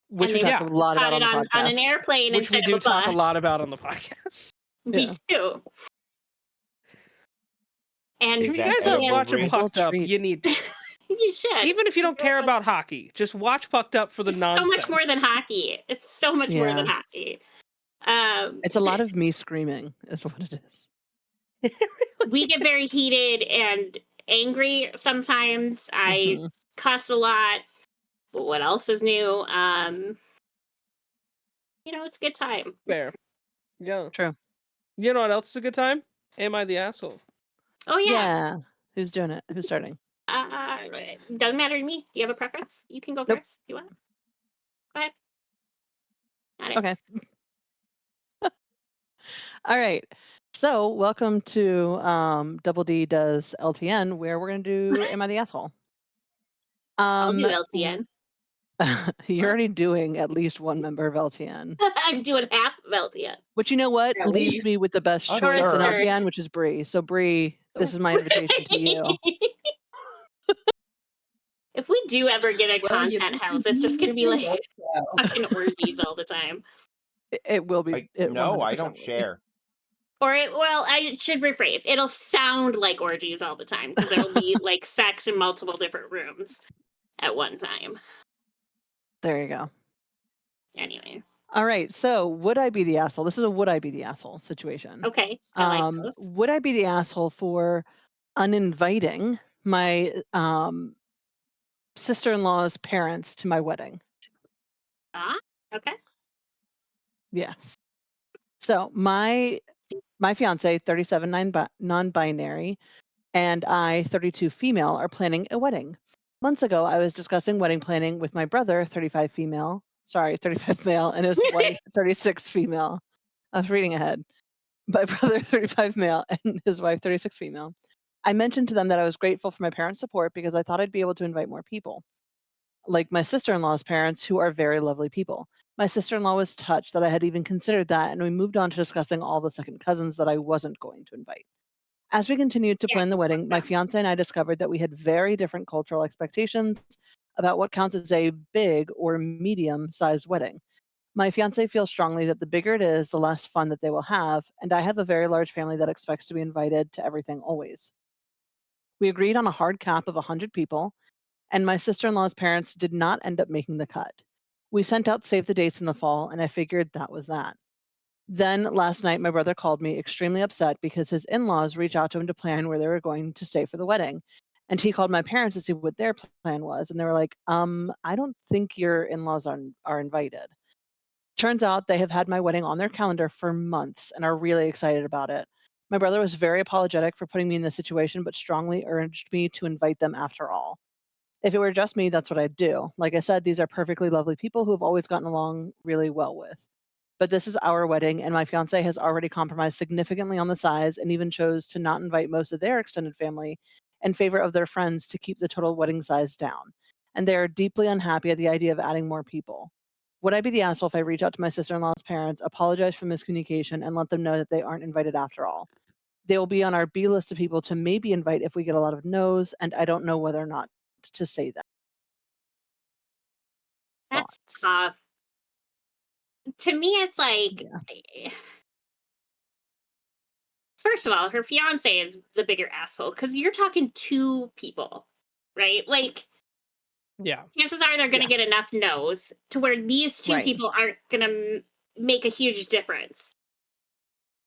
Which and we they talk a lot caught about it on the on an podcast. airplane Which we instead do of a talk a bus. lot about on the podcast. Me Yeah. too. And Is If you that guys aren't edible, watching Brie? Pucked Up, Treat. you need to. you should. Even if you don't care about hockey, just watch Pucked Up for the It's nonsense. so much more than hockey. It's so much more than Yeah. hockey. It's a lot of me screaming, is what it is. We get very heated and angry sometimes. I Mhm. cuss a lot. But what else is new? It's a good time. Fair. Yeah. True. You know what else is a good time? Am I the asshole? Oh yeah. Yeah. Who's doing it? Who's starting? Doesn't matter to me. Do you have a preference? You can go Nope. first if you want. Go ahead. Got it. Okay. All right. So, welcome to Double D Does LTN, where we're going to do Am I the Asshole? I'll do LTN. You're already doing at least one member of LTN. I'm doing half of LTN. Which, you know what, At leaves me least. with the best A choice in third. LTN, which is Bree. So, Bree, this is my invitation to you. If we do ever get a Well, you content mentioned house, it's just going to be me, like so. fucking orgies all the time. It will be. No, I 100% don't will be. share. I should rephrase. It'll sound like orgies all the time because there'll be like sex in multiple different rooms at one time. There you go. Anyway, All right. So, would I be the asshole? This is a would I be the asshole situation. okay. I like those. Would I be the asshole for uninviting my sister-in-law's parents to my wedding? Okay. Yes. So my fiance, 37 non-binary, and I, 32 female, are planning a wedding. Months ago, I was discussing wedding planning with my brother, 35 male, and his wife, 36 female. I was reading ahead. My brother, 35 male, and his wife, 36 female. I mentioned to them that I was grateful for my parents' support because I thought I'd be able to invite more people, like my sister-in-law's parents, who are very lovely people. My sister-in-law was touched that I had even considered that, and we moved on to discussing all the second cousins that I wasn't going to invite. As we continued to plan the wedding, my fiance and I discovered that we had very different cultural expectations about what counts as a big or medium-sized wedding. My fiance feels strongly that the bigger it is, the less fun that they will have, and I have a very large family that expects to be invited to everything always. We agreed on a hard cap of 100 people, and my sister-in-law's parents did not end up making the cut. We sent out save the dates in the fall, and I figured that was that. Then last night, my brother called me extremely upset because his in-laws reached out to him to plan where they were going to stay for the wedding. And he called my parents to see what their plan was. And they were like, I don't think your in-laws are invited. Turns out they have had my wedding on their calendar for months and are really excited about it. My brother was very apologetic for putting me in this situation, but strongly urged me to invite them after all. If it were just me, that's what I'd do. Like I said, these are perfectly lovely people who have always gotten along really well with. But this is our wedding, and my fiance has already compromised significantly on the size and even chose to not invite most of their extended family in favor of their friends to keep the total wedding size down. And they are deeply unhappy at the idea of adding more people. Would I be the asshole if I reach out to my sister-in-law's parents, apologize for miscommunication, and let them know that they aren't invited after all? They will be on our B list of people to maybe invite if we get a lot of no's, and I don't know whether or not to say that. That's Thoughts? tough. To me, it's like, first of all, her fiance is the bigger asshole because you're talking two people, right? Like, Yeah. chances are they're going to get enough no's to where these two Right. people aren't going to make a huge difference.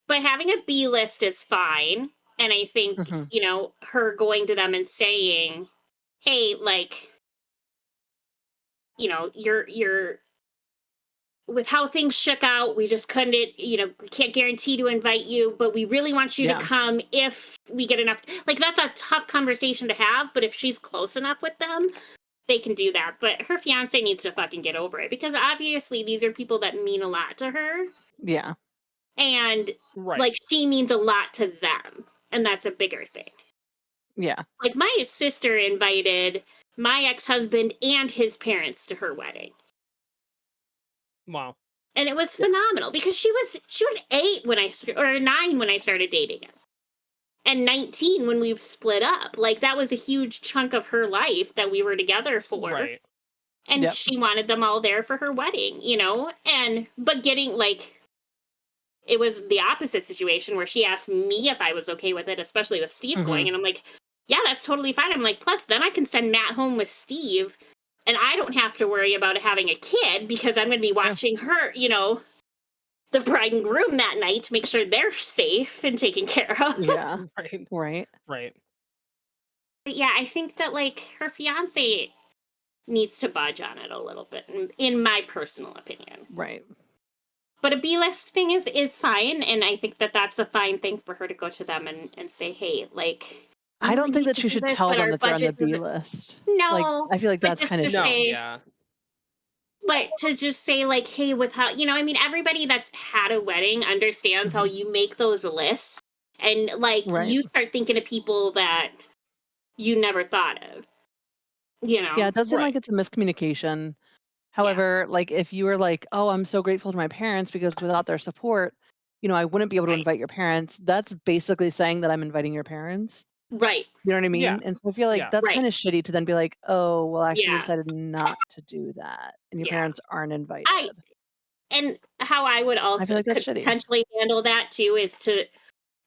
But having a B list is fine. And I think, Mhm. Her going to them and saying, hey, like, you're with how things shook out, we just couldn't, we can't guarantee to invite you, but we really want you to Yeah. come if we get enough. Like, that's a tough conversation to have, but if she's close enough with them, they can do that. But her fiance needs to fucking get over it because obviously these are people that mean a lot to her. Yeah. And Right. like, she means a lot to them. And that's a bigger thing. Yeah. Like, my sister invited my ex-husband and his parents to her wedding. Wow. And it was phenomenal because she was 8 when or 9 when I started dating him. And 19 when we split up. Like, that was a huge chunk of her life that we were together for. Right. And Yep. she wanted them all there for her wedding, you know? But getting, like, it was the opposite situation where she asked me if I was okay with it, especially with Steve going. And I'm like, yeah, that's totally fine. I'm like, plus then I can send Matt home with Steve and I don't have to worry about having a kid because I'm going to be watching her, you know, the bride and groom that night to make sure they're safe and taken care of. Yeah. Right. Right. Right. But yeah, I think that, like, her fiance needs to budge on it a little bit, in my personal opinion. Right. But a B-list thing is fine, and I think that that's a fine thing for her to go to them and say, hey, like, I don't think that she should tell them that they're on the B budget list. no, Like, I feel like but that's just kind of to No. say, Yeah. but to just say, like, hey, with how, you know, I mean, everybody that's had a wedding understands how you make those lists, and, like, Right. you start thinking of people that you never thought of, you know? Yeah, it does seem Right. like it's a miscommunication. However, like, if you were like, "Oh, I'm so grateful to my parents because without their support, you know, I wouldn't be able to Right. invite your parents," that's basically saying that I'm inviting your parents. Right. You know what I Yeah. mean? And so I feel like Yeah. that's Right. kind of shitty to then be like, "Oh, well, actually, we Yeah. decided not to do that, and your Yeah. parents aren't invited." And how I would I also feel like that's could shitty. potentially handle that too is to,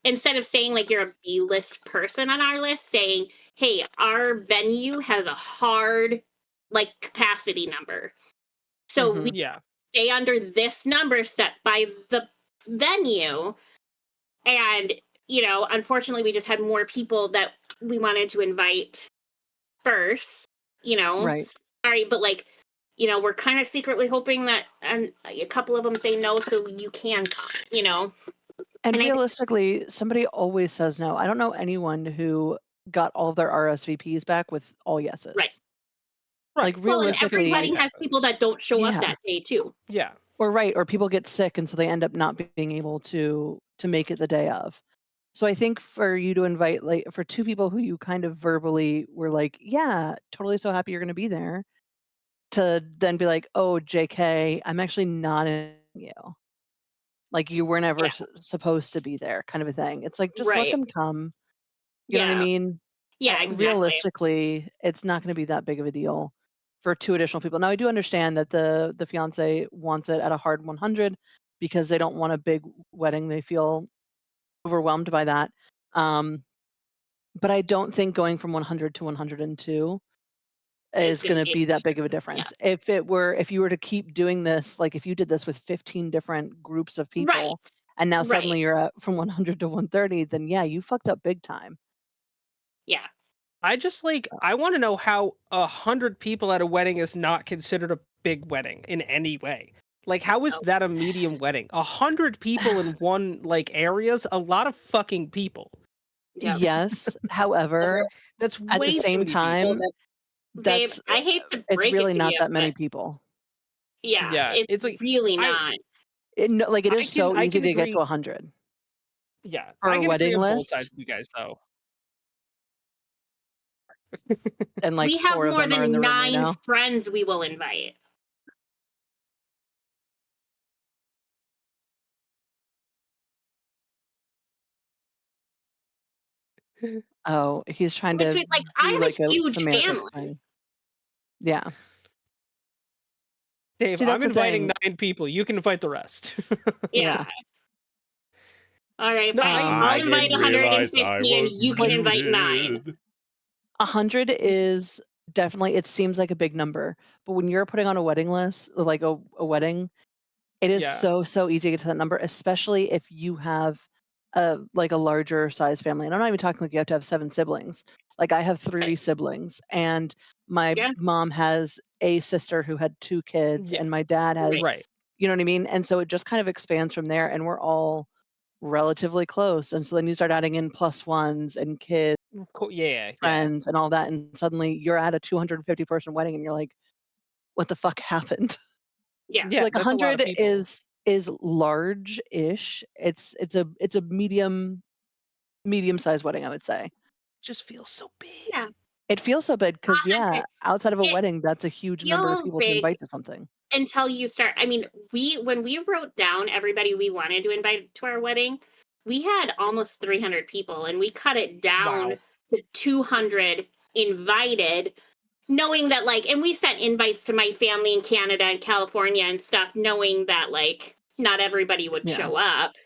instead of saying like you're a B-list person on our list, saying, hey, our venue has a hard like capacity number. So we Yeah. stay under this number set by the venue. And, you know, unfortunately we just had more people that we wanted to invite first, you know. Right. Sorry, but like, you know, we're kind of secretly hoping that a couple of them say no so you can, you know. And And I think, realistically, somebody always says no. I don't know anyone who got all of their RSVPs back with all yeses. Right. Like, Right. well, and every realistically, wedding has people that don't show up Yeah. that day too. Yeah. or people get sick, and so they end up not being able to make it the day of. So I think for you to invite, like, for 2 people who you kind of verbally were like, "Yeah, totally so happy you're gonna be there," to then be like, "Oh, JK, I'm actually not inviting you. Like, you were never Yeah. supposed to be there," kind of a thing. It's like, just let Right. them come. You know what I Yeah. mean? Yeah, exactly. Realistically, it's not gonna be that big of a deal for 2 additional people. Now, I do understand that the fiancé wants it at a hard 100 because they don't want a big wedding. They feel overwhelmed by that. But I don't think going from 100 to 102 It's is gonna gonna be be that big of a yeah. difference. If you were to keep doing this, like, if you did this with 15 different groups of Right. people, and now Right. suddenly you're at from 100 to 130, then yeah, you fucked up big time. Yeah. I just like I want to know how 100 people at a wedding is not considered a big wedding in any way. Like, how is Oh. that a medium wedding? 100 people in one like area's a lot of fucking people. Yep. Yes, however, That's at the way too same many people. time, Babe, that's I hate to it's break really it to not you, that many but people. yeah, Yeah, it's it's like really I not. Like, it I is so I easy can to get to agree. 100 Yeah, for I a can agree wedding on both list, sides of you guys though. and, like, We have 4 of more them are in than the room right 9 now. friends we will invite. Oh, he's trying Which to is like, I do, have a like, a huge semantic family. thing. Yeah. Dave, See, I'm that's the inviting thing. 9 people. You can invite the rest. Yeah. Yeah. All right, No, fine. Um, I'll I invite didn't realize 150 I and was you can invite 9. muted. 100 is definitely, it seems like a big number, but when you're putting on a wedding list, like a wedding, it is Yeah. so easy to get to that number, especially if you have like a larger size family. And I'm not even talking like you have to have 7 siblings. Like, I have 3 Right. siblings, and my Yeah. mom has a sister who had 2 kids, Yeah. and my dad has, Right. you know what I mean? And so it just kind of expands from there, and we're all relatively close. And so then you start adding in plus ones and kids, Cool. Yeah. friends, and all that, and suddenly you're at a 250 person wedding, and you're like, what the fuck happened? Yeah. So, Yeah, like, that's a lot of 100 people. is large-ish. It's a medium-sized wedding, I would say. Just feels so big. Yeah. It feels so big because, yeah, outside of a It wedding, that's a huge number of feels people to big invite to something. until you start. I mean, when we wrote down everybody we wanted to invite to our wedding, we had almost 300 people, and we cut it down Wow. to 200 invited, knowing that, like, and we sent invites to my family in Canada and California and stuff, knowing that, like, not everybody would Yeah. show up.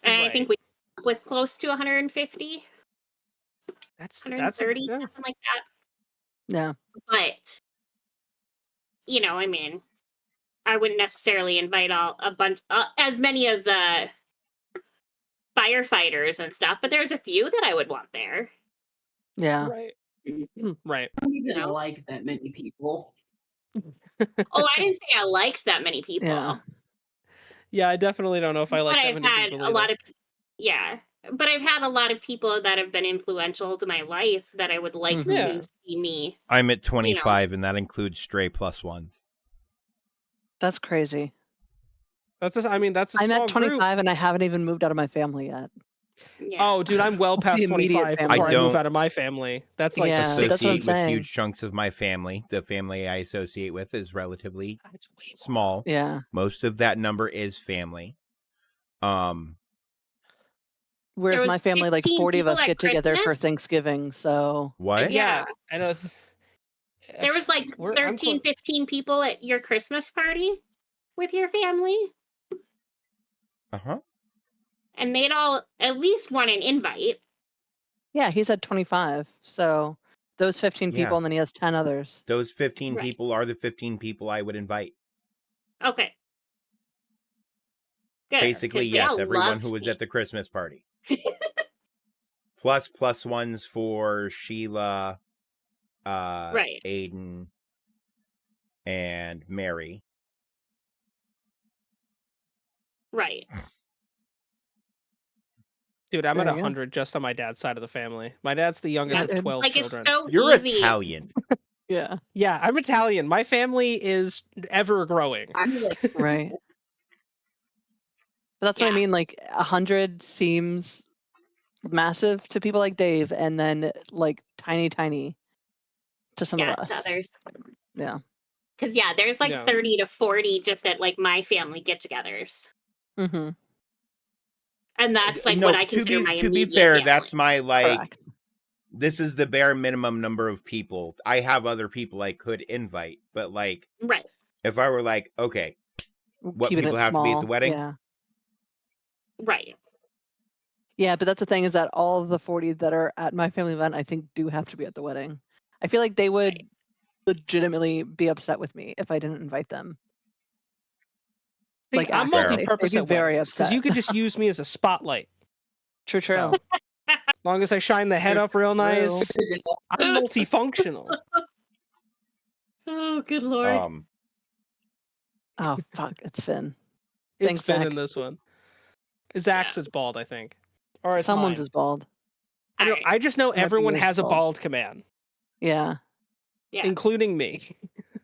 And I think Right. we with close to 150, That's 130, yeah. something like that. Yeah. But, you know, I mean, I wouldn't necessarily invite as many of the firefighters and stuff, but there's a few that I would want there. Yeah. Right. Right. I don't even No. like that many people. Oh, I didn't say I liked that many people. Yeah. Yeah, I definitely don't know if I like But that I've many had people a lot either. of yeah. But I've had a lot of people that have been influential to my life that I would like Mhm. Yeah. to see me. I'm at 25, and that includes stray plus ones. That's crazy. I mean, that's a I'm small at group. 25 and I haven't even moved out of my family yet. Yeah. Oh, dude, I'm well The past immediate 25 family. before I I move don't out of my family. That's like Yeah, the that's what I'm Associate with saying. huge chunks of my family. The family I associate with is relatively It's way more. small. Yeah. Most of that number is family. Whereas There my was family, like 15 40 of us people at get together for Christmas. Thanksgiving. So What? Yeah. I know. There was like I'm 13, 15 people at your Christmas party with your family, Uh-huh. and they'd all at least want an invite. yeah, he said 25. So those 15 Yeah. people, and then he has 10 others. Those 15 Right. people are the 15 people I would invite. Okay. Good. Basically, 'cause they yes, all everyone loved who was me. at the Christmas party. plus ones for Sheila, Right. Aiden, and Mary. Right. Dude, I'm There at you go. 100 just on my dad's side of the family. My dad's the youngest Yeah, of 12 Like, children. it's so You're easy. Italian. Yeah. Yeah, I'm Italian. My family is ever growing. I'm like, Right. But that's what I Yeah. mean. Like 100 seems massive to people like Dave, and then like tiny to some Yeah, of to us. others. Yeah. Because, yeah, there's like Yeah. 30 to 40 just at like my family get togethers. Mm-hmm. And that's like No, what I consider my to be immediate fair, family. that's my like. Correct. This is the bare minimum number of people. I have other people I could invite, but like, Right. if I were like, okay, what Keeping people it have to be at the small. wedding? Yeah. Right. Yeah, but that's the thing is that all of the 40 that are at my family event, I think, do have to be at the wedding. I feel like they would Right. legitimately be upset with me if I didn't invite them. See, Like, I'm actually, multi-purpose they'd be at very weddings because upset. you could just use me as a spotlight. True. So, as long as I shine the head True, up real nice, I'm multifunctional. Oh, good Lord. Oh, fuck. It's Finn. It's Thanks, Finn Zach. in this one. Zach's Yeah. is bald, I think, or it's Someone's mine. is bald. I don't know. Alright. I just know Might be everyone yours has a bald. bald command, Yeah. Yeah. including me.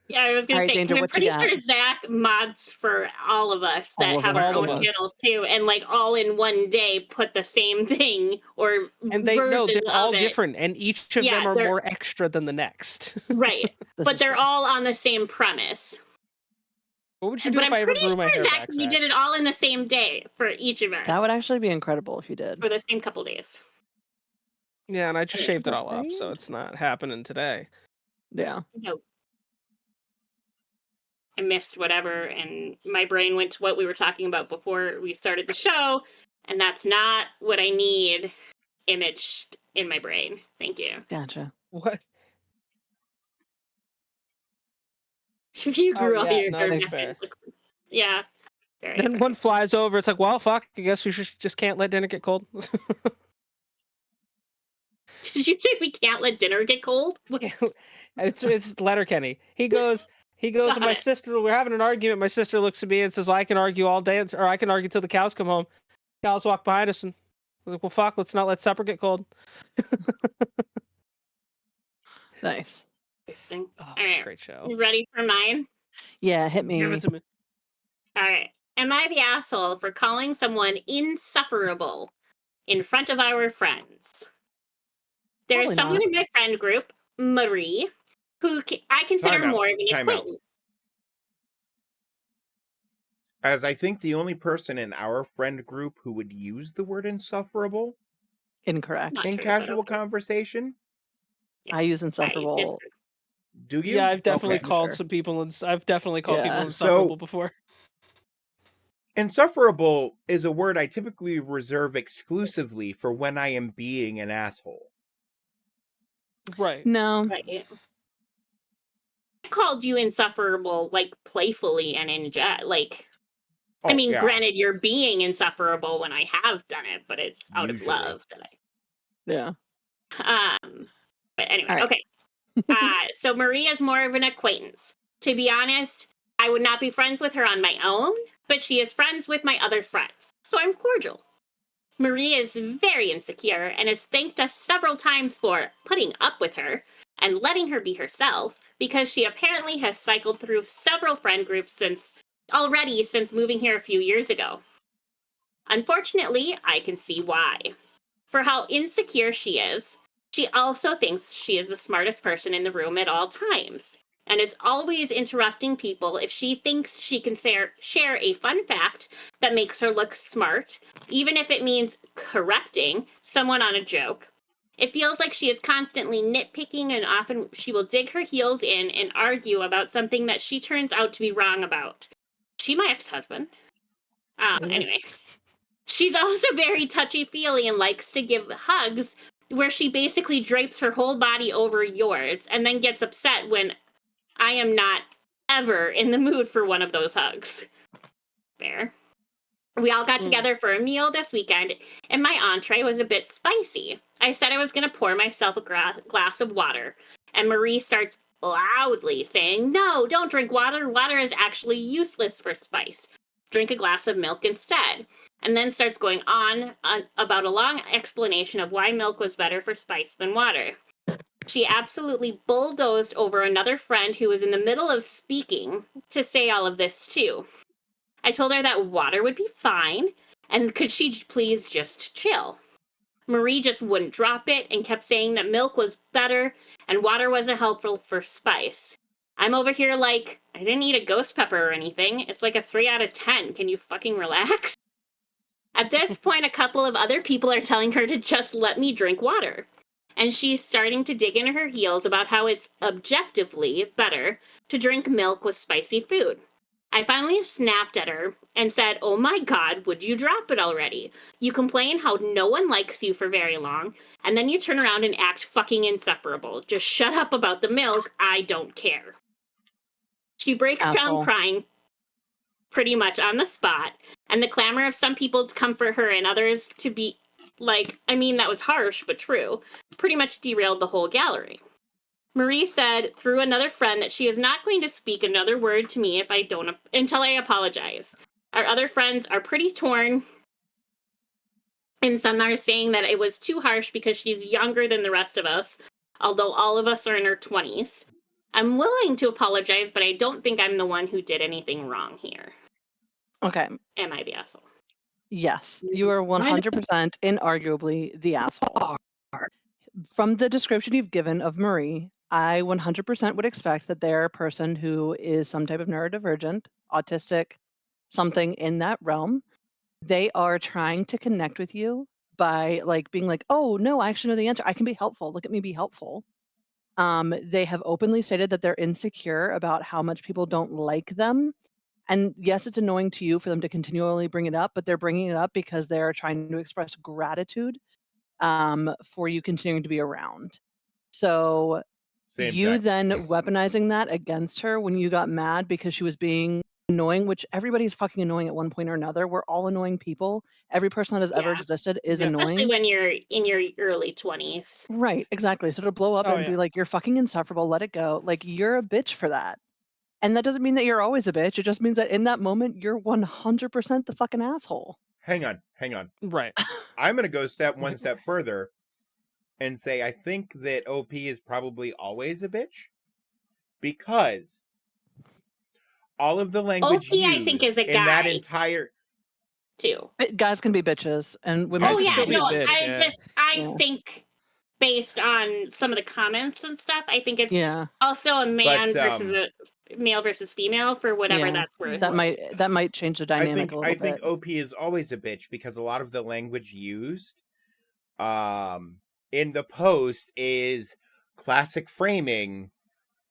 Yeah, I was going All to right, say, Danger, I'm what you pretty got? sure Zach mods for all of us that All of have us, our All own of us. channels too, and like all in one day put the same thing or And they're versions all of it. different, and each of them Yeah, are they're- more extra than the next. Right. This But is they're true. all on the same premise. What would you do But if I'm I ever pretty grew my sure, hair Zach, back, you Zach? did it all in the same day for each of us. That would actually be incredible if you did. for the same couple days. Yeah, and I just shaved it all off, so Right. it's not happening today. Yeah. No. I missed whatever, and my brain went to what we were talking about before we started the show, and that's not what I need imaged in my brain. Thank you. Gotcha. What? If you grew all yeah, your no, hair that's back, fair. yeah. Very Then fair. one flies over. It's like, well, fuck. I guess we just can't let dinner get cold. Did you say we can't let dinner get cold? it's Letterkenny. He goes, Got and my it. sister, we're having an argument. My sister looks at me and says, well, I can argue all day, or I can argue till the cows come home. Cows walk behind us, and I was like, well, fuck, let's not let supper get cold. Nice. Interesting. Oh, All right. great show. You ready for mine? Yeah, hit Give me. it to me. All right. Am I the asshole for calling someone insufferable in front of our friends? There's Probably someone not. in my friend group. Marie, who I consider Time out, more of an time out. acquaintance. As I think the only person in our friend group who would use the word insufferable Incorrect. Not in true, but casual okay. conversation. Yeah, I use I insufferable. disagree. Do you? Yeah, I've definitely Okay. called Sure. some people, and I've definitely called people Yeah. insufferable before. Insufferable is a word I typically reserve exclusively for when I am being an asshole. Right. No. Right. I called you insufferable, like playfully and in jest. Like, Oh, I mean, yeah, granted, you're being insufferable when I have done it, but it's out of usually. love that Yeah. But anyway, All right. okay. So Marie is more of an acquaintance. To be honest, I would not be friends with her on my own, but she is friends with my other friends, so I'm cordial. Marie is very insecure and has thanked us several times for putting up with her and letting her be herself, because she apparently has cycled through several friend groups since moving here a few years ago. Unfortunately, I can see why. For how insecure she is, she also thinks she is the smartest person in the room at all times, and is always interrupting people if she thinks she can share a fun fact that makes her look smart, even if it means correcting someone on a joke. It feels like she is constantly nitpicking, and often she will dig her heels in and argue about something that she turns out to be wrong about. She my ex-husband. Anyway. She's also very touchy-feely and likes to give hugs where she basically drapes her whole body over yours and then gets upset when I am not ever in the mood for one of those hugs. Fair. We all got together for a meal this weekend, and my entree was a bit spicy. I said I was going to pour myself a glass of water, and Marie starts loudly saying, "No, don't drink water. Water is actually useless for spice. Drink a glass of milk instead." And then starts going on about a long explanation of why milk was better for spice than water. She absolutely bulldozed over another friend who was in the middle of speaking to say all of this too. I told her that water would be fine, and could she please just chill? Marie just wouldn't drop it and kept saying that milk was better and water wasn't helpful for spice. I'm over here like, I didn't eat a ghost pepper or anything. It's like a 3 out of 10. Can you fucking relax? At this point, a couple of other people are telling her to just let me drink water. And she's starting to dig into her heels about how it's objectively better to drink milk with spicy food. I finally snapped at her and said, "Oh my God, would you drop it already? You complain how no one likes you for very long, and then you turn around and act fucking insufferable. Just shut up about the milk. I don't care." She breaks down Asshole. crying pretty much on the spot, and the clamor of some people to comfort her and others to be like, I mean, that was harsh, but true, pretty much derailed the whole gallery. Marie said through another friend that she is not going to speak another word to me until I apologize. Our other friends are pretty torn, and some are saying that it was too harsh because she's younger than the rest of us, although all of us are in our 20s. I'm willing to apologize, but I don't think I'm the one who did anything wrong here. Okay. Am I the asshole? Yes, you are 100% inarguably the asshole. From the description you've given of Marie, I 100% would expect that they're a person who is some type of neurodivergent, autistic, something in that realm. They are trying to connect with you by like being like, "Oh, no, I actually know the answer. I can be helpful. Look at me be helpful." They have openly stated that they're insecure about how much people don't like them. And yes, it's annoying to you for them to continually bring it up, but they're bringing it up because they're trying to express gratitude for you continuing to be around. So Same you thing. then weaponizing that against her when you got mad because she was being annoying, which everybody's fucking annoying at one point or another. We're all annoying people. Every person that has ever Yeah. existed is Yeah. Especially annoying. when you're in your early 20s. Right, exactly. So to blow up Oh, and be yeah. like, "You're fucking insufferable, let it go." Like, you're a bitch for that. And that doesn't mean that you're always a bitch. It just means that in that moment, you're 100% the fucking asshole. Hang on. Right. I'm going to go one step further and say I think that OP is probably always a bitch, because all of the language OP, I think, is used a in that guy. entire Too. Guys can be bitches and women Guys Oh can can yeah, still be be a no, bitch, bitches. yeah. I Yeah. think based on some of the comments and stuff. I think it's Yeah, also a man But, versus a male versus female for whatever yeah. that's worth. That might change the dynamic a I little think bit. OP is always a bitch because a lot of the language used in the post is classic framing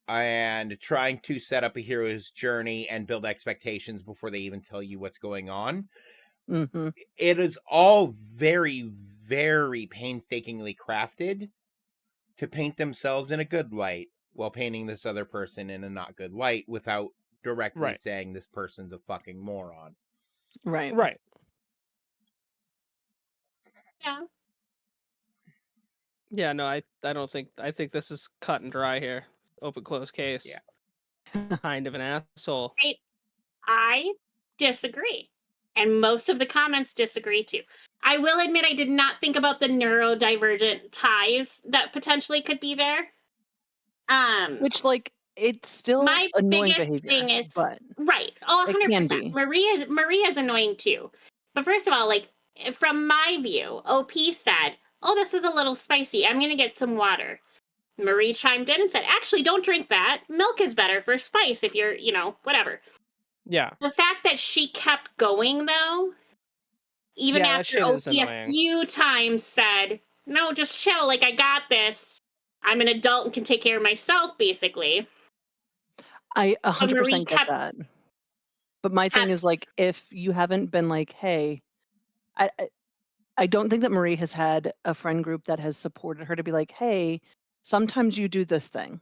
and trying to set up a hero's journey and build expectations before they even tell you what's going on. Mm-hmm. It is all very, very painstakingly crafted to paint themselves in a good light while painting this other person in a not good light without directly Right. saying this person's a fucking moron. Right. Right. Yeah. Yeah, no, I don't think I think this is cut and dry here. Open close case. Yeah. Kind of an asshole. I disagree. And most of the comments disagree too. I will admit I did not think about the neurodivergent ties that potentially could be there. Which, like, it's still My annoying biggest behavior, thing is but right. Oh, it can 100%. be. Maria's annoying too. But first of all, like from my view, OP said, "Oh, this is a little spicy. I'm going to get some water." Marie chimed in and said, "Actually, don't drink that. Milk is better for spice if you're, whatever." Yeah. The fact that she kept going though, even Yeah, that after shit OP is a annoying. few times said, "No, just chill. Like I got this. I'm an adult and can take care of myself." Basically, I but Marie 100% get that. But my thing kept is, like, if you haven't been like, hey, I don't think that Marie has had a friend group that has supported her to be like, hey, sometimes you do this thing,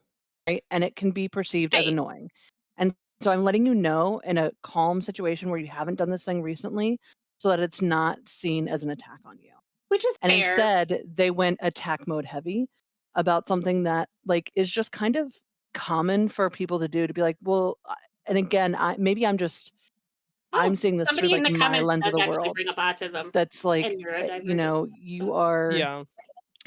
right? And it can be perceived as right, annoying. And so I'm letting you know in a calm situation where you haven't done this thing recently so that it's not seen as an attack on you. which is And fair. instead, they went attack mode heavy about something that, like, is just kind of common for people to do, to be like, well, and again, maybe I'm Oh, seeing this through somebody in like the my comments lens of does the actually world. bring up autism That's like, and you neurodivergence. know, you are. Yeah.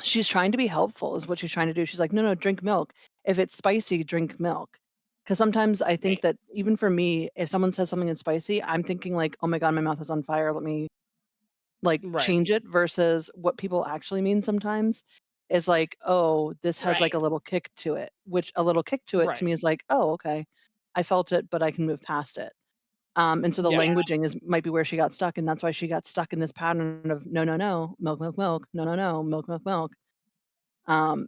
She's trying to be helpful, is what she's trying to do. She's like, no, drink milk. If it's spicy, drink milk. Because sometimes I think Right. that even for me, if someone says something is spicy, I'm thinking like, oh my god, my mouth is on fire. Let me like Right. change it. Versus what people actually mean sometimes is like, oh, this has like Right. a little kick to it. Which a little kick to it to Right. me is like, oh, okay, I felt it, but I can move past it. And so the Yeah. languaging might be where she got stuck, and that's why she got stuck in this pattern of no, milk, milk, milk, no, milk, milk, milk.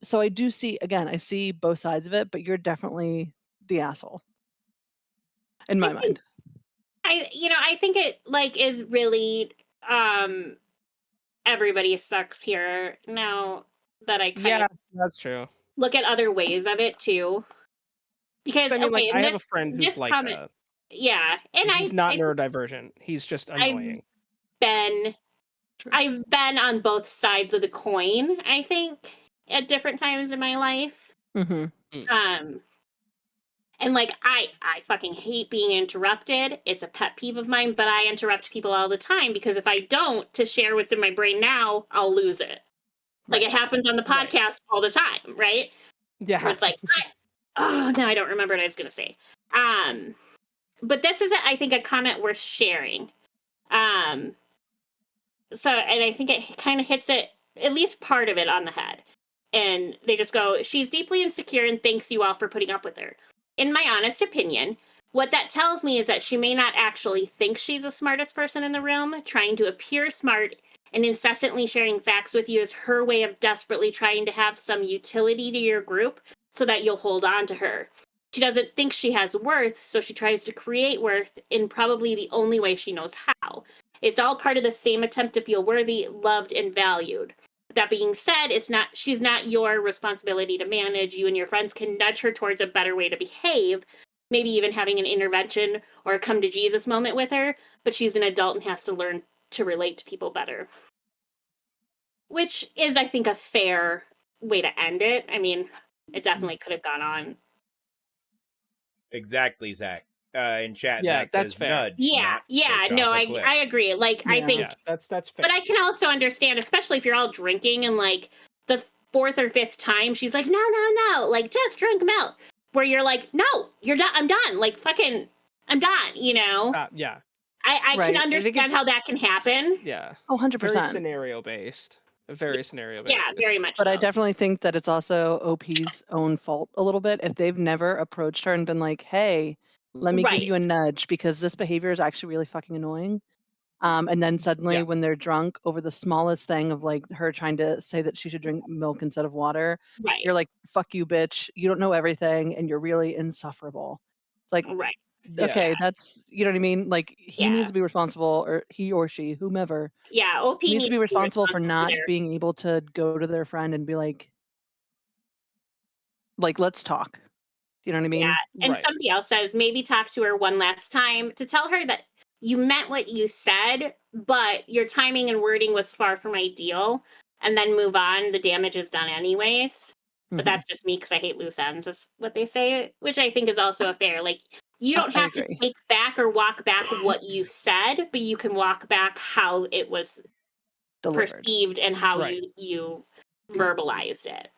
So I do see, again, I see both sides of it, but you're definitely the asshole in my I mind. think I think it like is really everybody sucks here now that I kind Yeah, of that's true. look at other ways of it too. Because I mean, like, okay, I in have a friend who's this like comment, that. yeah, and He's not I neurodivergent. He's just I've annoying. been True. I've been on both sides of the coin, I think, at different times in my life. Mm-hmm. And like I fucking hate being interrupted. It's a pet peeve of mine, but I interrupt people all the time because if I don't to share what's in my brain now, I'll lose it. Like it happens on the Right. podcast all the time, right? Where Yeah. it's like, oh no, I don't remember what I was gonna say. But this is I think a comment worth sharing. So and I think it kind of hits it, at least part of it, on the head. And they just go, she's deeply insecure and thanks you all for putting up with her. In my honest opinion, what that tells me is that she may not actually think she's the smartest person in the room. Trying to appear smart and incessantly sharing facts with you is her way of desperately trying to have some utility to your group so that you'll hold on to her. She doesn't think she has worth, so she tries to create worth in probably the only way she knows how. It's all part of the same attempt to feel worthy, loved, and valued. That being said, she's not your responsibility to manage. You and your friends can nudge her towards a better way to behave, maybe even having an intervention or a come to Jesus moment with her, but she's an adult and has to learn to relate to people better. Which is, I think, a fair way to end it. I mean, it definitely could have gone on. Exactly, Zach. In chat, Yeah, Zach that's says fair. nudge. Yeah, no, I agree. Like, I Yeah. think Yeah, that's fair. but I can also understand, especially if you're all drinking and like the fourth or fifth time, she's like, no, like just drink milk. Where you're like, no, you're done. I'm done. Like fucking, I'm done. Yeah. I Right. can I think understand it's- how that can happen. Yeah. Oh, Very 100%. scenario based. very scenario based. Yeah, very much But I so. definitely think that it's also OP's own fault a little bit if they've never approached her and been like, "Hey, let me give you a Right. nudge because this behavior is actually really fucking annoying." And then suddenly, Yeah. when they're drunk over the smallest thing of like her trying to say that she should drink milk instead of water, Right. you're like, "Fuck you, bitch! You don't know everything, and you're really insufferable." It's like, Right. Yeah. okay, that's you know what I mean. Like he needs Yeah. to be responsible, or he or she, whomever, Yeah. OP needs to be responsible for not their being able to go to their friend and be like, let's talk. You know what I Yeah. mean? And Right. somebody else says maybe talk to her one last time to tell her that you meant what you said, but your timing and wording was far from ideal. And then move on. The damage is done anyways. But Mhm. that's just me because I hate loose ends, is what they say, which I think is also a fair. Like, you don't I have to agree. take back or walk back what you said, but you can walk back how it was Delivered. perceived and how Right. you verbalized it.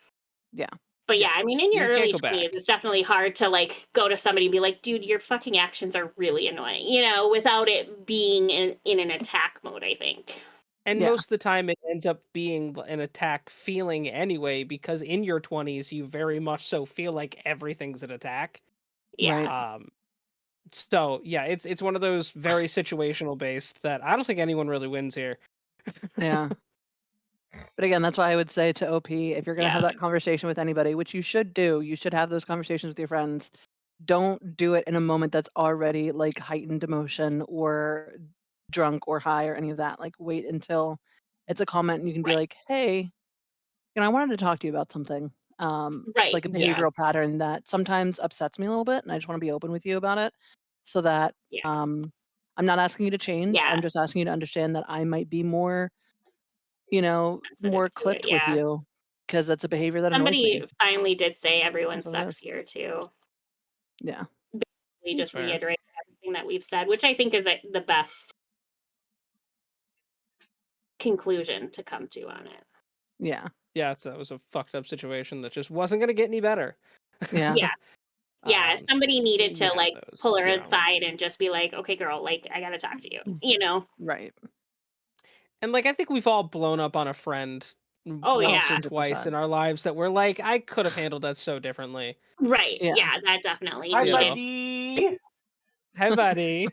Yeah. But yeah, I mean, in your You can't early go back. 20s, it's definitely hard to like go to somebody and be like, dude, your fucking actions are really annoying, without it being in an attack mode, I think. And Yeah. most of the time, it ends up being an attack feeling anyway, because in your 20s, you very much so feel like everything's an attack. Yeah. Right. So yeah, it's one of those very situational based that I don't think anyone really wins here. Yeah. But again, that's why I would say to OP, if you're going to have Yeah. that conversation with anybody, which you should do, you should have those conversations with your friends. Don't do it in a moment that's already like heightened emotion or drunk or high or any of that. Like wait until it's a comment and you can be Right. like, "Hey, I wanted to talk to you about something." Right. Like a Yeah. behavioral pattern that sometimes upsets me a little bit, and I just want to be open with you about it so that Yeah. I'm not asking you to change. Yeah. I'm just asking you to understand that I might be more, more Sensitive to it. clipped with Yeah. you because that's a behavior that annoys Somebody me. finally did say everyone That's what it sucks is. here too. Yeah. We That's just fair. reiterate everything that we've said, which I think is the best conclusion to come to on it. Yeah. Yeah, that was a fucked up situation that just wasn't gonna get any better. Yeah. Yeah. Yeah. Somebody needed we to have like those, pull her you know. aside and just be like, okay, girl, like I gotta talk to you, Right. And like I think we've all blown up on a friend Oh, once yeah. or twice 100%. in our lives that we're like, I could have handled that so differently. Right. Yeah. Yeah, that definitely Hi, You needed. know. buddy. Hey buddy.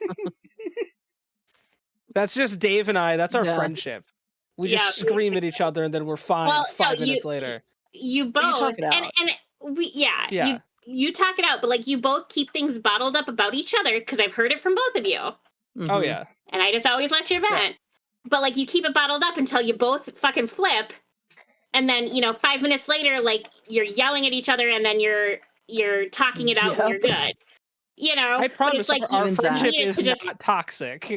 That's just Dave and I. That's our Yeah. friendship. We Yeah. just scream at each other and then we're fine Well, no, 5 minutes later. you But you talk both it out. and we Yeah. you talk it out, but like you both keep things bottled up about each other because I've heard it from both of you. Oh Mhm. yeah. And I just always let you vent. But like you keep it bottled up until you both fucking flip. And then, 5 minutes later, like you're yelling at each other and then you're talking it out when you're Yep. good. I But it's promise like our Evens out. friendship need it is to just not toxic.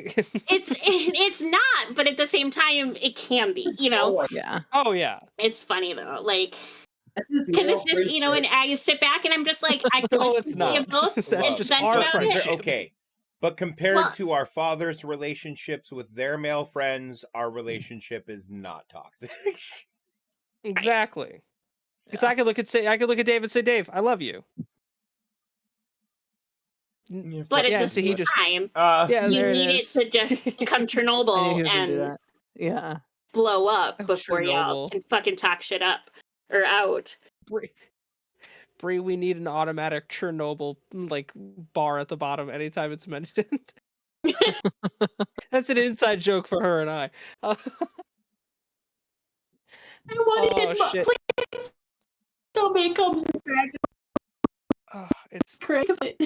it's not, but at the same time it can be. Yeah. Oh yeah. It's funny though. Like That's just because male it's just, friendship. and I sit back and I'm just like, I can No, listen it's to you not. both That's and just vent our about friendship. it. Okay. But compared Well- to our father's relationships with their male friends, our relationship is not toxic. Exactly. Because I could look at Dave and say, Dave, I love you. But at Yeah, the so he same just time, yeah, you there it need it is. to just become I knew Chernobyl he was gonna do and that. Yeah. blow up Oh, before y'all Chernobyl. can fucking talk shit up or out. Bree, we need an automatic Chernobyl like bar at the bottom anytime it's mentioned. That's an inside joke for her and I. I wanted Oh shit! please somebody comes back Oh, it's crazy.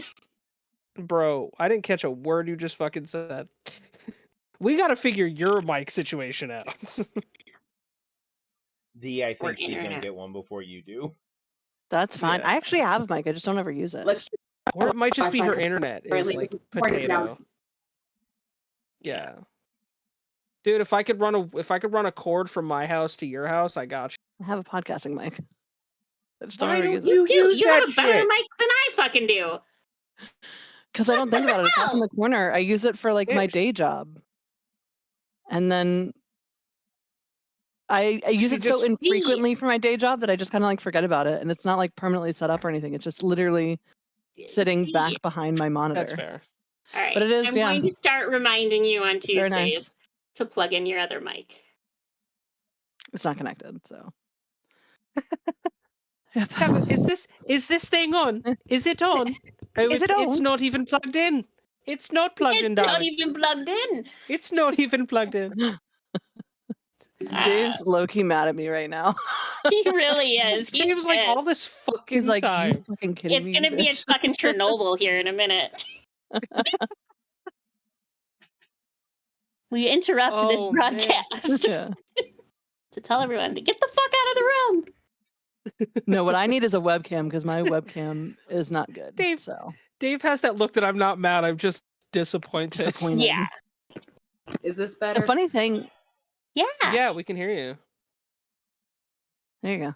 bro. I didn't catch a word you just fucking said. We got to figure your mic situation out. D, I Or think she's gonna internet. get one before you do. That's fine. Yeah. I actually have a mic. I just don't ever use it. Let's Or it might just be her Wi-Fi internet is currently like this is part of it now. potato. Yeah. Dude, if I could run a cord from my house to your house, I got you. I have a podcasting mic. I just don't Why ever don't use you it. use You that have a better shit? mic than I fucking do. Because I don't think about it. It's off in hell? the corner. I use it for like my Yes. day job. And then I use She it so just- infrequently for my day job that I just kind of like forget about it. And it's not like permanently set up or anything. It's just literally sitting See? back behind my monitor. That's fair. All right. But it is, I'm yeah. going to start reminding you on Very Tuesdays nice. to plug in your other mic. It's not connected, so. Yep. Is this thing on? Is it on? Oh, Is it it's on? not even plugged in. It's not plugged in, It's not darling. even plugged in. It's not even plugged in. Dave's low-key mad at me right now. He really is. He's Dave's like all pissed. this fucking He's like, time. you fucking kidding It's me? gonna be a bitch?" fucking Chernobyl here in a minute. We interrupt this Oh, man. broadcast Yeah. to tell everyone to get the fuck out of the room. No, what I need is a webcam because my webcam is not good. Dave- So Dave has that look that I'm not mad. I'm just disappointed. disappointed. Yeah. Is this better? The funny thing, Yeah. Yeah, we can hear you. there you go.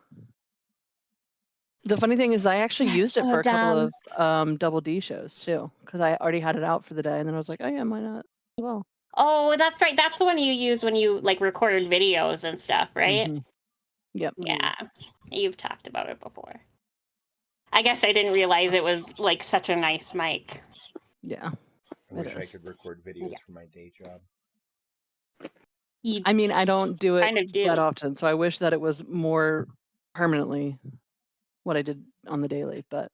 The funny thing is, I actually used it So for a couple dumb. of Double D shows too, because I already had it out for the day, and then I was like, oh yeah, why not? As well. Oh, that's right. That's the one you use when you like recorded videos and stuff, right? Mhm. Yep. Yeah. You've talked about it before. I guess I didn't realize it was like such a nice mic. Yeah. I wish It I is. could record videos Yeah. for my day job. You I mean, I don't do it kind of do. that often, so I wish that it was more permanently what I did on the daily. But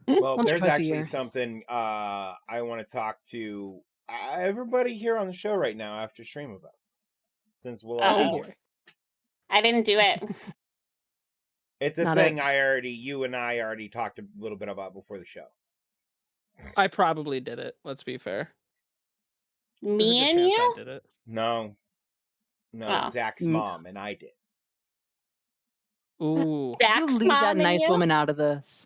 Well, Once or there's twice a actually year. something I want to talk to everybody here on the show right now after stream about, since we'll all Oh, be boy. here. I didn't do it. It's a Not thing you and I already talked a little bit about before the show. I probably did it. Let's be fair. There's a Me good and chance you? I did it. No, Oh. Zach's Mm. mom and I did. Ooh. you Zach's leave that mom and nice you? woman out of this.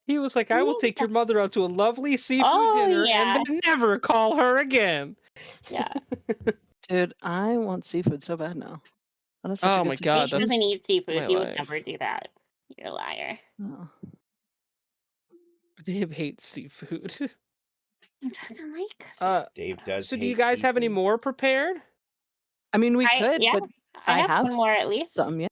He was like, I will take your mother out to a lovely seafood Oh, dinner yeah. and then never call her again. Yeah. Dude, I want seafood so bad now. That is such a Oh good my God, He doesn't suggestion. eat seafood. my He would life. never do that. You're a liar. Oh. Dave hates seafood. He doesn't like Dave does. So do you hate guys have any seafood. more prepared? I mean, we could, yeah, but I have have one more at least. some. Yeah.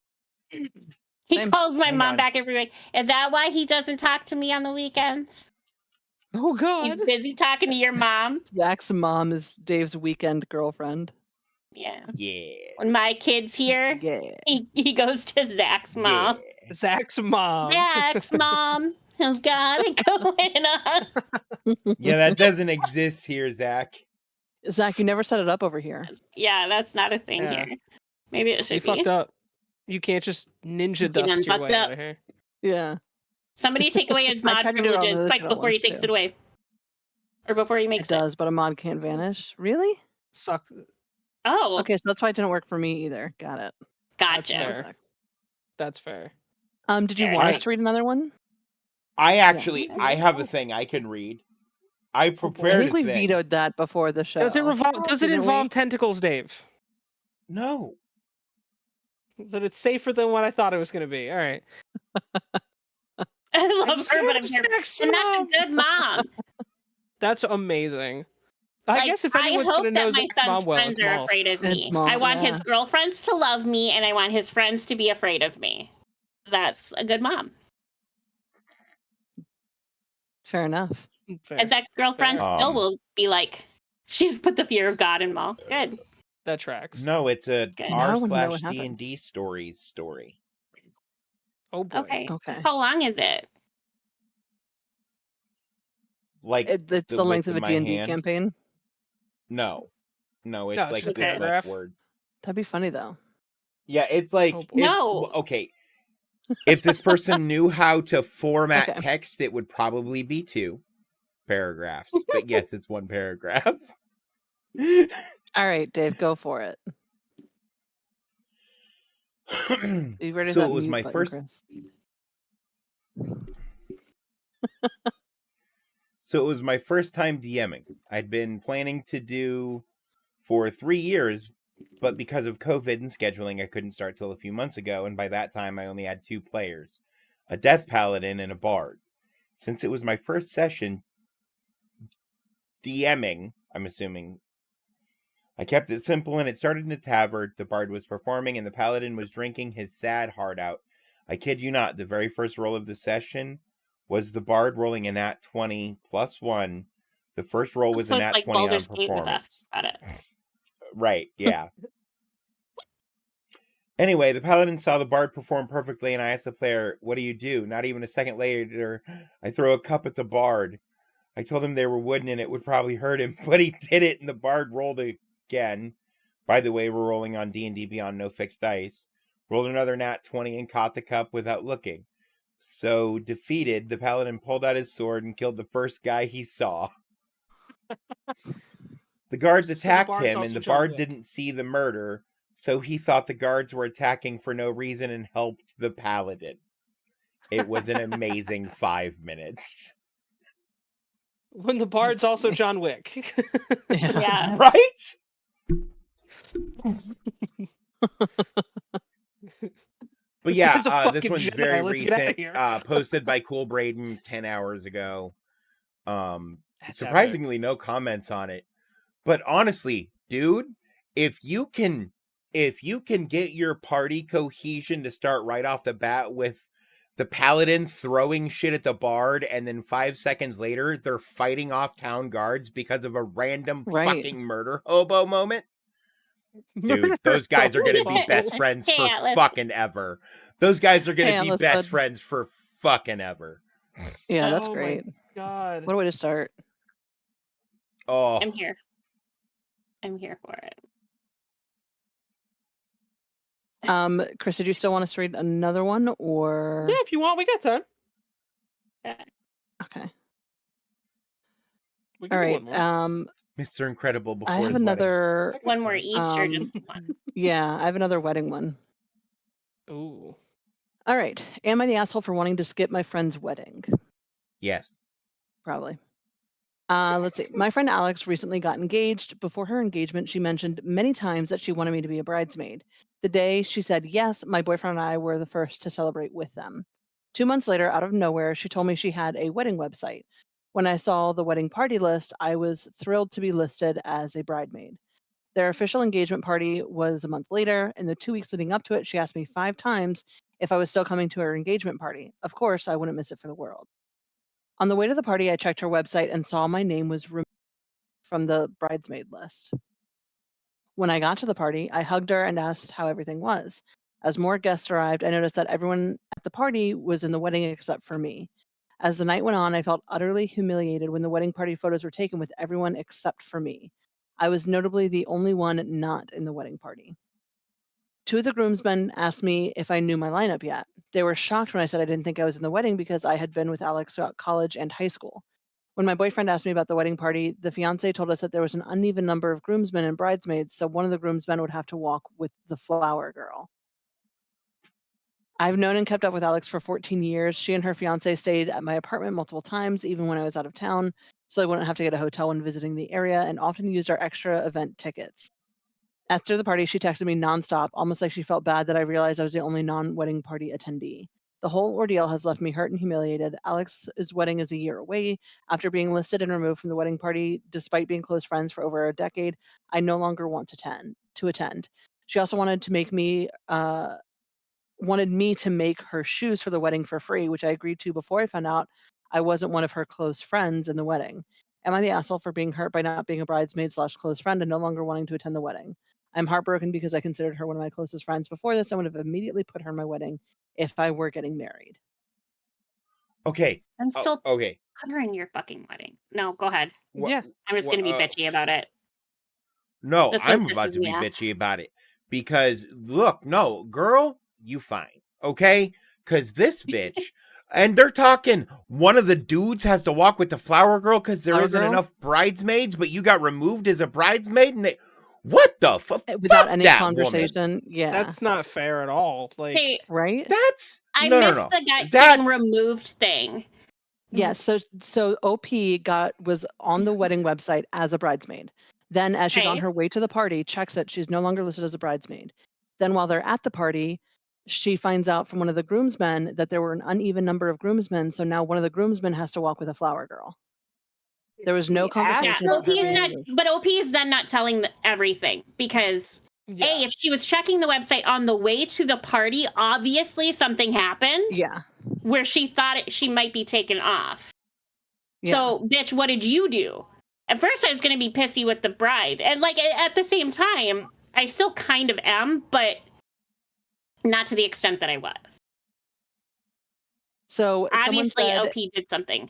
He Same. calls my Hang mom on. back every week. Is that why he doesn't talk to me on the weekends? Oh God. He's busy talking to your mom. Zach's mom is Dave's weekend girlfriend. Yeah. Yeah. When my kid's here, Yeah. he goes to Zach's mom. Yeah. Zach's mom. Zach's mom has got it going on. Yeah, that doesn't exist here, Zach. Zach, you never set it up over here. Yeah, that's not a thing Yeah. here. Maybe it You should be. fucked up. You can't just ninja You done dust your fucked way up. out of here. Yeah. Somebody take away his I mod tried to do it on privileges the quick show before he once, takes too. it away. Or before he It makes it. does, but a mod can't vanish. Really? Suck. Oh, Okay, so that's why it didn't work for me either. Got it. That's gotcha. fair. Perfect. That's fair. Did you Fair want enough. us to read another one? I actually, Yeah. I have a thing I can read. I I prepared think a we thing. vetoed that before the show. Does it revolve? Does it Didn't we? involve tentacles, Dave? No. But it's safer than what I thought it was going to be. All right. I love I'm her, scared but of I'm scared. sex, And that's a Mom. good mom. That's amazing. I Like, guess if I anyone's hope going to know that my Zach's son's mom well, friends it's are Maul. afraid of It's me. Maul, I want his yeah. girlfriends to love me, and I want his friends to be afraid of me. That's a good mom. Fair enough. Fair. And Zach's girlfriend Fair. still will be like, she's put the fear of God in Maul. Good. That tracks. No, it's a Good. Now I r wanna know what slash D happened. and D stories story. Oh boy. Okay. Okay. How long is it? Like It's the length of a my D&D hand. campaign. No, it's No, it's like just a this much paragraph. words. That'd be funny though. Yeah, it's like Oh, boy. it's No. okay. If this person knew how to format Okay. text, it would probably be 2 paragraphs. But yes, it's 1 paragraph. All right, Dave, go for it. You ready So that it was mute my button, first. Chris? So it was my first time DMing. I'd been planning to do for 3 years, but because of COVID and scheduling, I couldn't start till a few months ago, and by that time I only had 2 players, a Death Paladin and a Bard. Since it was my first session DMing, I'm assuming, I kept it simple, and it started in a tavern. The Bard was performing, and the Paladin was drinking his sad heart out. I kid you not, the very first roll of the session was the Bard rolling a nat 20 +1 The first roll was So a it's nat like 20 on Baldur's Gate with us performance. about it. Right, yeah. Anyway, the paladin saw the bard perform perfectly, and I asked the player, what do you do? Not even a second later, I throw a cup at the bard. I told him they were wooden and it would probably hurt him, but he did it, and the bard rolled again. By the way, we're rolling on D&D Beyond No Fixed Dice. Rolled another nat 20 and caught the cup without looking. So, defeated, the paladin pulled out his sword and killed the first guy he saw. The guards attacked bard's him, also and the John bard Wick. didn't see the murder, so he thought the guards were attacking for no reason and helped the paladin. It was an amazing 5 minutes. When the bard's also John Wick. Yeah. Yeah. Right? But This yeah, guy's a this fucking one's Jedi. very Let's get outta recent. here. Posted by Cool Braden 10 hours ago. That's Surprisingly, no comments on it. But honestly, dude, if you can get your party cohesion to start right off the bat with the paladin throwing shit at the bard, and then 5 seconds later they're fighting off town guards because of a random Right. fucking murder hobo moment. Dude, Murder those guys are gonna be hobo. best friends Hey, for Atlas. fucking ever. Those guys are gonna Hey, be Atlas, best bud. friends for fucking ever. Yeah, that's Oh my great. God. What a way to start. Oh, I'm here. I'm here for it. Chris, did you still want us to read another one, or Yeah, if you want, we got time. okay? We can All do right. one more. Mr. Incredible before I have his wedding. another. I got One more time. each or just one? Yeah, I have another wedding one. Ooh. All right. Am I the asshole for wanting to skip my friend's wedding? Yes. Probably. Let's see. My friend Alex recently got engaged. Before her engagement, she mentioned many times that she wanted me to be a bridesmaid. The day she said yes, my boyfriend and I were the first to celebrate with them. 2 months later, out of nowhere, she told me she had a wedding website. When I saw the wedding party list, I was thrilled to be listed as a bridesmaid. Their official engagement party was a month later. In the 2 weeks leading up to it, she asked me 5 times if I was still coming to her engagement party. Of course, I wouldn't miss it for the world. On the way to the party, I checked her website and saw my name was removed from the bridesmaid list. When I got to the party, I hugged her and asked how everything was. As more guests arrived, I noticed that everyone at the party was in the wedding except for me. As the night went on, I felt utterly humiliated when the wedding party photos were taken with everyone except for me. I was notably the only one not in the wedding party. 2 of the groomsmen asked me if I knew my lineup yet. They were shocked when I said I didn't think I was in the wedding because I had been with Alex throughout college and high school. When my boyfriend asked me about the wedding party, the fiancé told us that there was an uneven number of groomsmen and bridesmaids, so one of the groomsmen would have to walk with the flower girl. I've known and kept up with Alex for 14 years. She and her fiancé stayed at my apartment multiple times, even when I was out of town, so I wouldn't have to get a hotel when visiting the area, and often used our extra event tickets. After the party, she texted me nonstop, almost like she felt bad that I realized I was the only non-wedding party attendee. The whole ordeal has left me hurt and humiliated. Alex's wedding is a year away. After being listed and removed from the wedding party, despite being close friends for over a decade, I no longer want to attend. She also wanted me to make her shoes for the wedding for free, which I agreed to before I found out I wasn't one of her close friends in the wedding. Am I the asshole for being hurt by not being a bridesmaid/close friend and no longer wanting to attend the wedding? I'm heartbroken because I considered her one of my closest friends before this. I would have immediately put her in my wedding if I were getting married. Okay. I'm still Okay. put her in your fucking wedding. No, go ahead. Yeah. I'm just gonna be bitchy about it. No, This one I'm about pisses to me be off. bitchy about it. Because, look, no, girl, you fine. Okay? Because this bitch, and they're talking, one of the dudes has to walk with the flower girl because there Flower isn't girl? enough bridesmaids, but you got removed as a bridesmaid? And they, what the fuck? Without any that woman. conversation. Yeah. That's not fair at all. Like, Hey, right? That's, I no, missed no. the guy That, getting removed thing. Yeah, so OP was on the wedding website as a bridesmaid. Then as she's on Okay. her way to the party, checks it, she's no longer listed as a bridesmaid. Then while they're at the party, she finds out from one of the groomsmen that there were an uneven number of groomsmen, so now one of the groomsmen has to walk with a flower girl. There was no The conversation ass- about her OP is being not, removed. but OP is then not telling everything because yeah. A, if she was checking the website on the way to the party, obviously something happened Yeah. where she thought she might be taken off. Yeah. So, bitch, what did you do? at first I was going to be pissy with the bride. And, like, at the same time, I still kind of am, but not to the extent that I was. So Obviously, OP did something.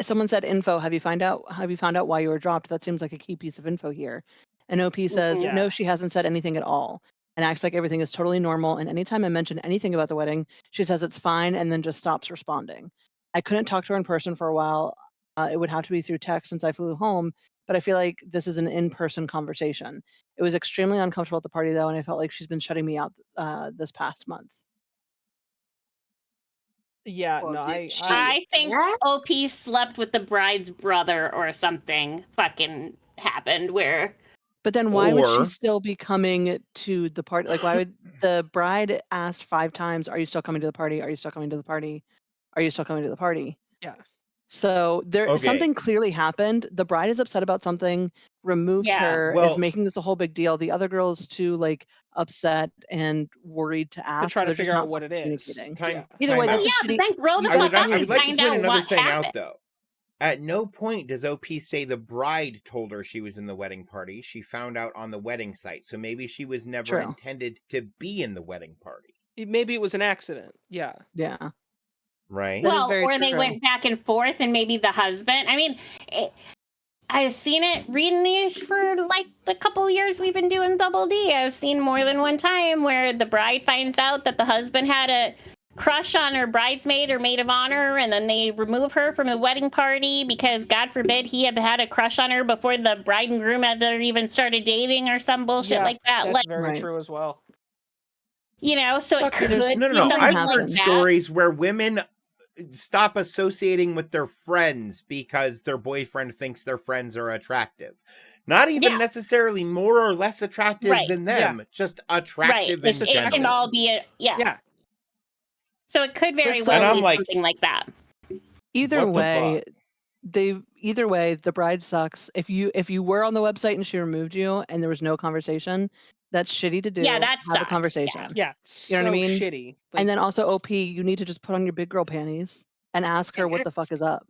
someone said info. Have you found out why you were dropped? That seems like a key piece of info here. And OP says, Mhm. no, she hasn't said anything at all and acts like everything is totally normal. And anytime I mention anything about the wedding, she says it's fine and then just stops responding. I couldn't talk to her in person for a while. It would have to be through text since I flew home, but I feel like this is an in-person conversation. It was extremely uncomfortable at the party though, and I felt like she's been shutting me out this past month. Yeah, Well, no, did she- I think What? OP slept with the bride's brother or something fucking happened where But then why would she Or- still be coming to the party? Like, why would the bride asked 5 times, "Are you still coming to the party? Are you still coming to the party? Are you still coming to the party?" yeah. So there Okay. something clearly happened. The bride is upset about something, removed Yeah. her, is Well- making this a whole big deal. The other girl's too like upset and worried to ask. try so to they're just figure out not what it is. communicating. Time, Either time way, out. that's yeah, a but shitty. then grow the I fuck would- up I I and would like to find point out another what thing out, happened. though. At no point does OP say the bride told her she was in the wedding party. She found out on the wedding site, so maybe she was never True. intended to be in the wedding party, Maybe it was an accident. Yeah. Yeah. right? That is Well, very or they true. went back and forth, and maybe the husband. I mean, I've seen it reading these for like the couple years we've been doing Double D. I've seen more than one time where the bride finds out that the husband had a crush on her bridesmaid or maid of honor, and then they remove her from the wedding party because, God forbid, he had a crush on her before the bride and groom ever even started dating or some bullshit Yeah, like that. That's Like, very Right. true as well. you know, so it Fucking- could There's- be no. something I've happen. heard like that. stories where women stop associating with their friends because their boyfriend thinks their friends are attractive. Not even Yeah. necessarily more or less attractive Right. than them, just Right. attractive It's in It can general. all be Yeah. So it could very But well And I'm be like, something like that. Either what the way, fuck? either way, the bride sucks. If you were on the website and she removed you and there was no conversation, that's shitty to do. Yeah, that Have a sucks, conversation. Yeah. You know what I So mean? shitty. And then also OP, you need to just put on your big girl panties and ask her And what the fuck ask. is up.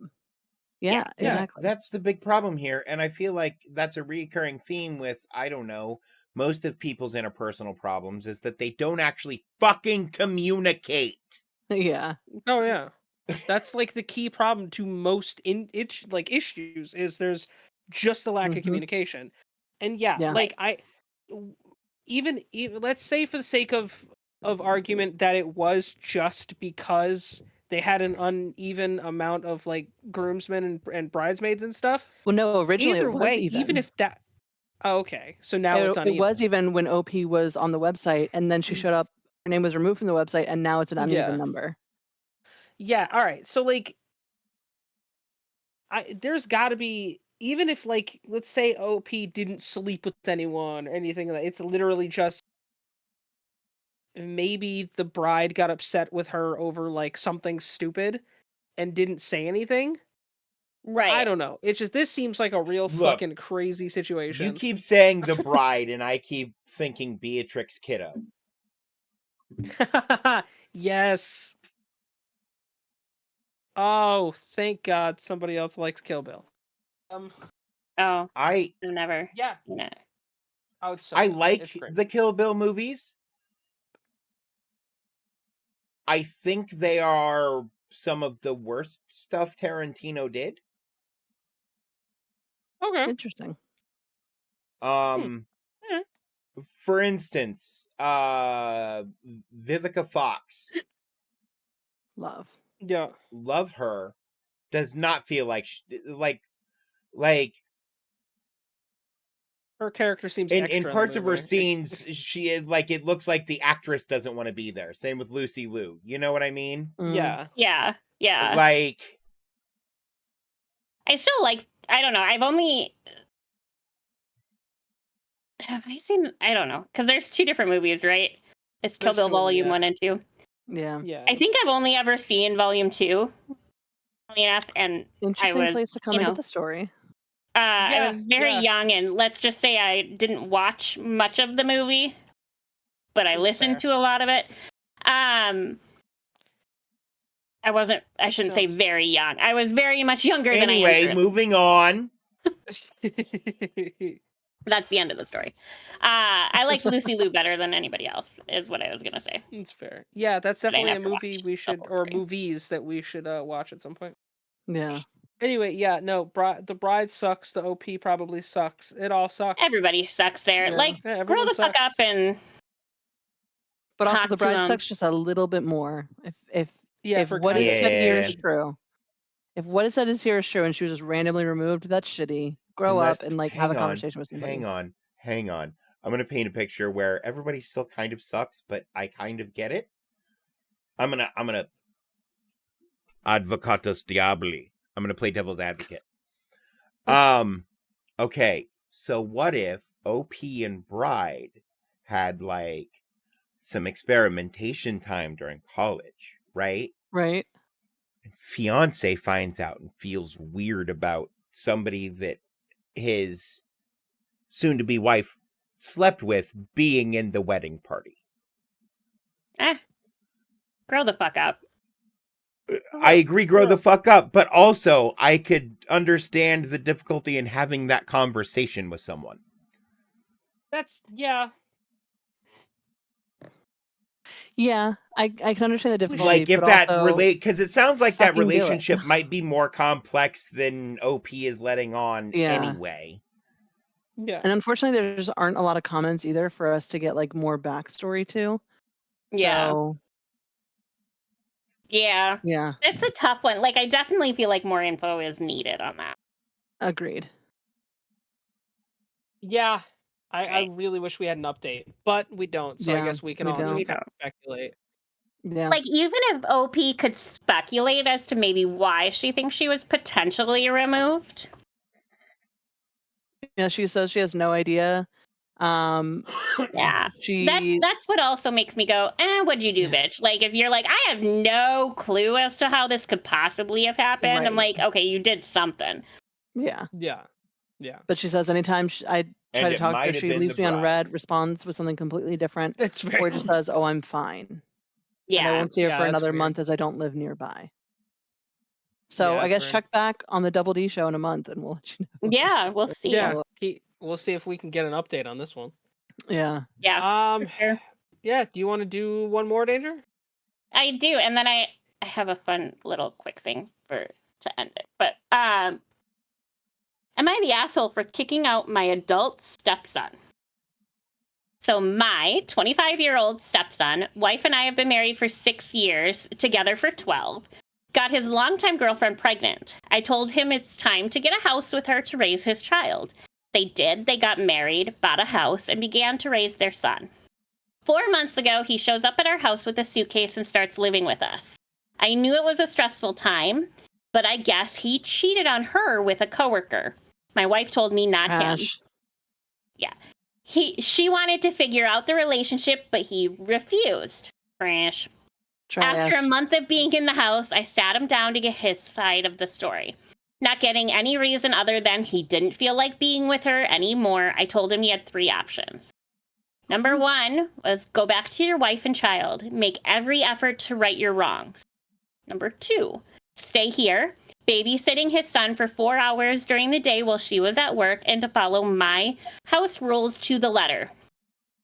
Yeah, Yeah. Yeah, exactly. that's the big problem here. And I feel like that's a recurring theme with, I don't know, most of people's interpersonal problems is that they don't actually fucking communicate. Yeah. Oh yeah. That's like the key problem to most issues is there's just the lack Mhm. of communication. And yeah, Yeah. like even let's say for the sake of argument that it was just because they had an uneven amount of like groomsmen and bridesmaids and stuff. Well, no, originally Either it was way, even. even if that okay, so now it's it uneven. was even when OP was on the website and then she showed up, her name was removed from the website and now it's an uneven Yeah. number. Yeah, all right. So like there's got to be, even if like let's say OP didn't sleep with anyone or anything like that, it's literally just maybe the bride got upset with her over like something stupid and didn't say anything. Right. I don't know. It's just this seems like a real Look, fucking crazy You situation. keep saying the bride, and I keep thinking Beatrix Kiddo. Yes. Oh, thank God somebody else likes Kill Bill. Oh, I I've never. Yeah. No. Oh, it's so I good. like It's great. the Kill Bill movies. I think they are some of the worst stuff Tarantino did. Okay. Interesting. Um, Yeah. for instance, Vivica Fox, Love. Yeah. love her, does not feel like like Her character seems in extra the parts of her movie. scenes, she is like, it looks like the actress doesn't want to be there. Same with Lucy Liu. You know what I mean? Mm. Yeah. Yeah. Yeah. Like, I still like. I don't know. I've only. Have I seen? I don't know, because there's 2 different movies, right? It's Kill There's Bill 2 of them, Volume yeah. 1 and 2. Yeah. Yeah. I think I've only ever seen Volume 2. Funny enough, and Interesting was, place to come you into know, the story. I Yeah, was very yeah. young, and let's just say I didn't watch much of the movie, but I That's listened fair. to a lot of it. I wasn't. I shouldn't say Sounds- very young. I was very much younger than I am. anyway, currently. moving on. That's the end of the story. I liked Lucy Liu better than anybody else, is what I was gonna say. It's fair. Yeah, that's But I definitely a never movie watched we the should, whole or story. movies that we should watch at some point. Yeah. Anyway, yeah, no, the bride sucks. The OP probably sucks. It all sucks. Everybody sucks there. Yeah. Like, Yeah, grow everyone the fuck sucks. up and But also talk the to bride them. sucks just a little bit more. Yeah, If for what kind is of- said here is Yeah. true, if what is said is here is true, and she was just randomly removed, that's shitty. Grow Unless- up and like have hang a on, conversation with somebody. Hang on. I'm gonna paint a picture where everybody still kind of sucks, but I kind of get it. I'm gonna advocatus diaboli. I'm gonna play devil's advocate. Okay, so what if OP and Bride had like some experimentation time during college, right? Right. And fiance finds out and feels weird about somebody that his soon-to-be wife slept with being in the wedding party. Grow the fuck up. I agree, grow the fuck up, but also I could understand the difficulty in having that conversation with someone. That's yeah. Yeah, I can understand the difficulty. Like if but that also, relate, because it sounds like that fucking do it. relationship might be more complex than OP is letting on Yeah. anyway. Yeah. And unfortunately, there just aren't a lot of comments either for us to get like more backstory to. Yeah. So, Yeah. yeah, It's a tough one. Like, I definitely feel like more info is needed on that. agreed. Yeah. I Right. really wish we had an update, but we don't. So I Yeah, guess we can we all don't. just We kind of don't. speculate. Yeah. Like, even if OP could speculate as to maybe why she thinks she was potentially removed. Yeah, she says she has no idea. Yeah. She That's what also makes me go, what'd you do, Yeah. bitch? Like, if you're like, I have no clue as to how this could possibly have happened, I'm Right. like, okay, you did something. yeah. Yeah. Yeah. But she says anytime I try And to it talk to might her, have she been leaves the me on bride. red, responds with something completely different, It's very or just says, "Oh, I'm fine," and I Yeah. won't see her Yeah, for that's another weird. month as I don't live nearby. So Yeah, I that's guess weird. check back on the Double D show in a month, and we'll let you know. Yeah, we'll see. Yeah. We'll see if we can get an update on this one. Yeah. Yeah. For sure. Yeah, do you want to do one more, Danger? I do, and then I have a fun little quick thing to end it. But am I the asshole for kicking out my adult stepson? So my 25-year-old stepson, wife and I have been married for 6 years, together for 12, got his longtime girlfriend pregnant. I told him it's time to get a house with her to raise his child. They did. They got married, bought a house, and began to raise their son. 4 months ago, he shows up at our house with a suitcase and starts living with us. I knew it was a stressful time, but I guess he cheated on her with a coworker. My wife told me not him. Trash. She wanted to figure out the relationship, but he refused. Trash. Trash. After a month of being in the house, I sat him down to get his side of the story. Not getting any reason other than he didn't feel like being with her anymore, I told him he had 3 options. Number 1 was go back to your wife and child. Make every effort to right your wrongs. Number 2, stay here, babysitting his son for 4 hours during the day while she was at work, and to follow my house rules to the letter,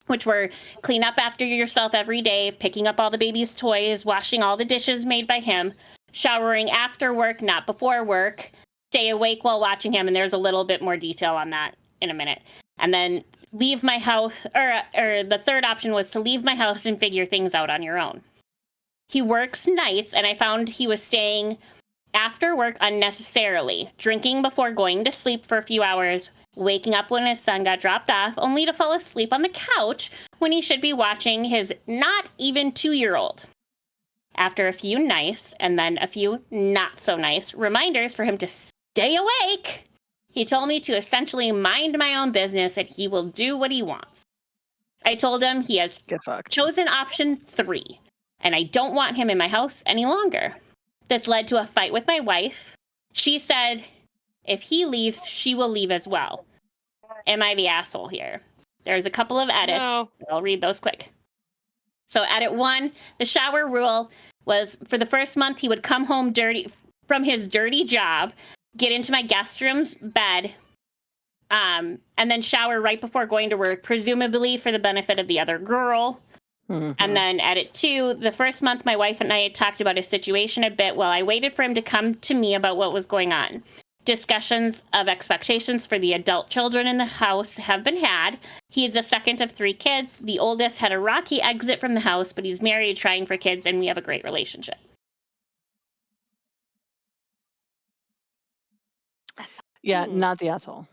which were clean up after yourself every day, picking up all the baby's toys, washing all the dishes made by him, showering after work, not before work, stay awake while watching him, and there's a little bit more detail on that in a minute. And then leave my house, or the third option was to leave my house and figure things out on your own. He works nights, and I found he was staying after work unnecessarily, drinking before going to sleep for a few hours, waking up when his son got dropped off, only to fall asleep on the couch when he should be watching his not even 2-year-old. After a few nice, and then a few not so nice reminders for him to stay awake, he told me to essentially mind my own business and he will do what he wants. I told him he has Get fucked. chosen option 3, and I don't want him in my house any longer. This led to a fight with my wife. She said if he leaves, she will leave as well. Am I the asshole here? There's a couple of edits. No. I'll read those quick. So edit 1, the shower rule was for the first month he would come home dirty from his dirty job, get into my guest room's bed, and then shower right before going to work, presumably for the benefit of the other girl. Mhm. And then edit 2, the first month my wife and I had talked about his situation a bit while I waited for him to come to me about what was going on. Discussions of expectations for the adult children in the house have been had. He is the second of 3 kids. The oldest had a rocky exit from the house, but he's married, trying for kids, and we have a great relationship. Yeah, Hmm. not the asshole.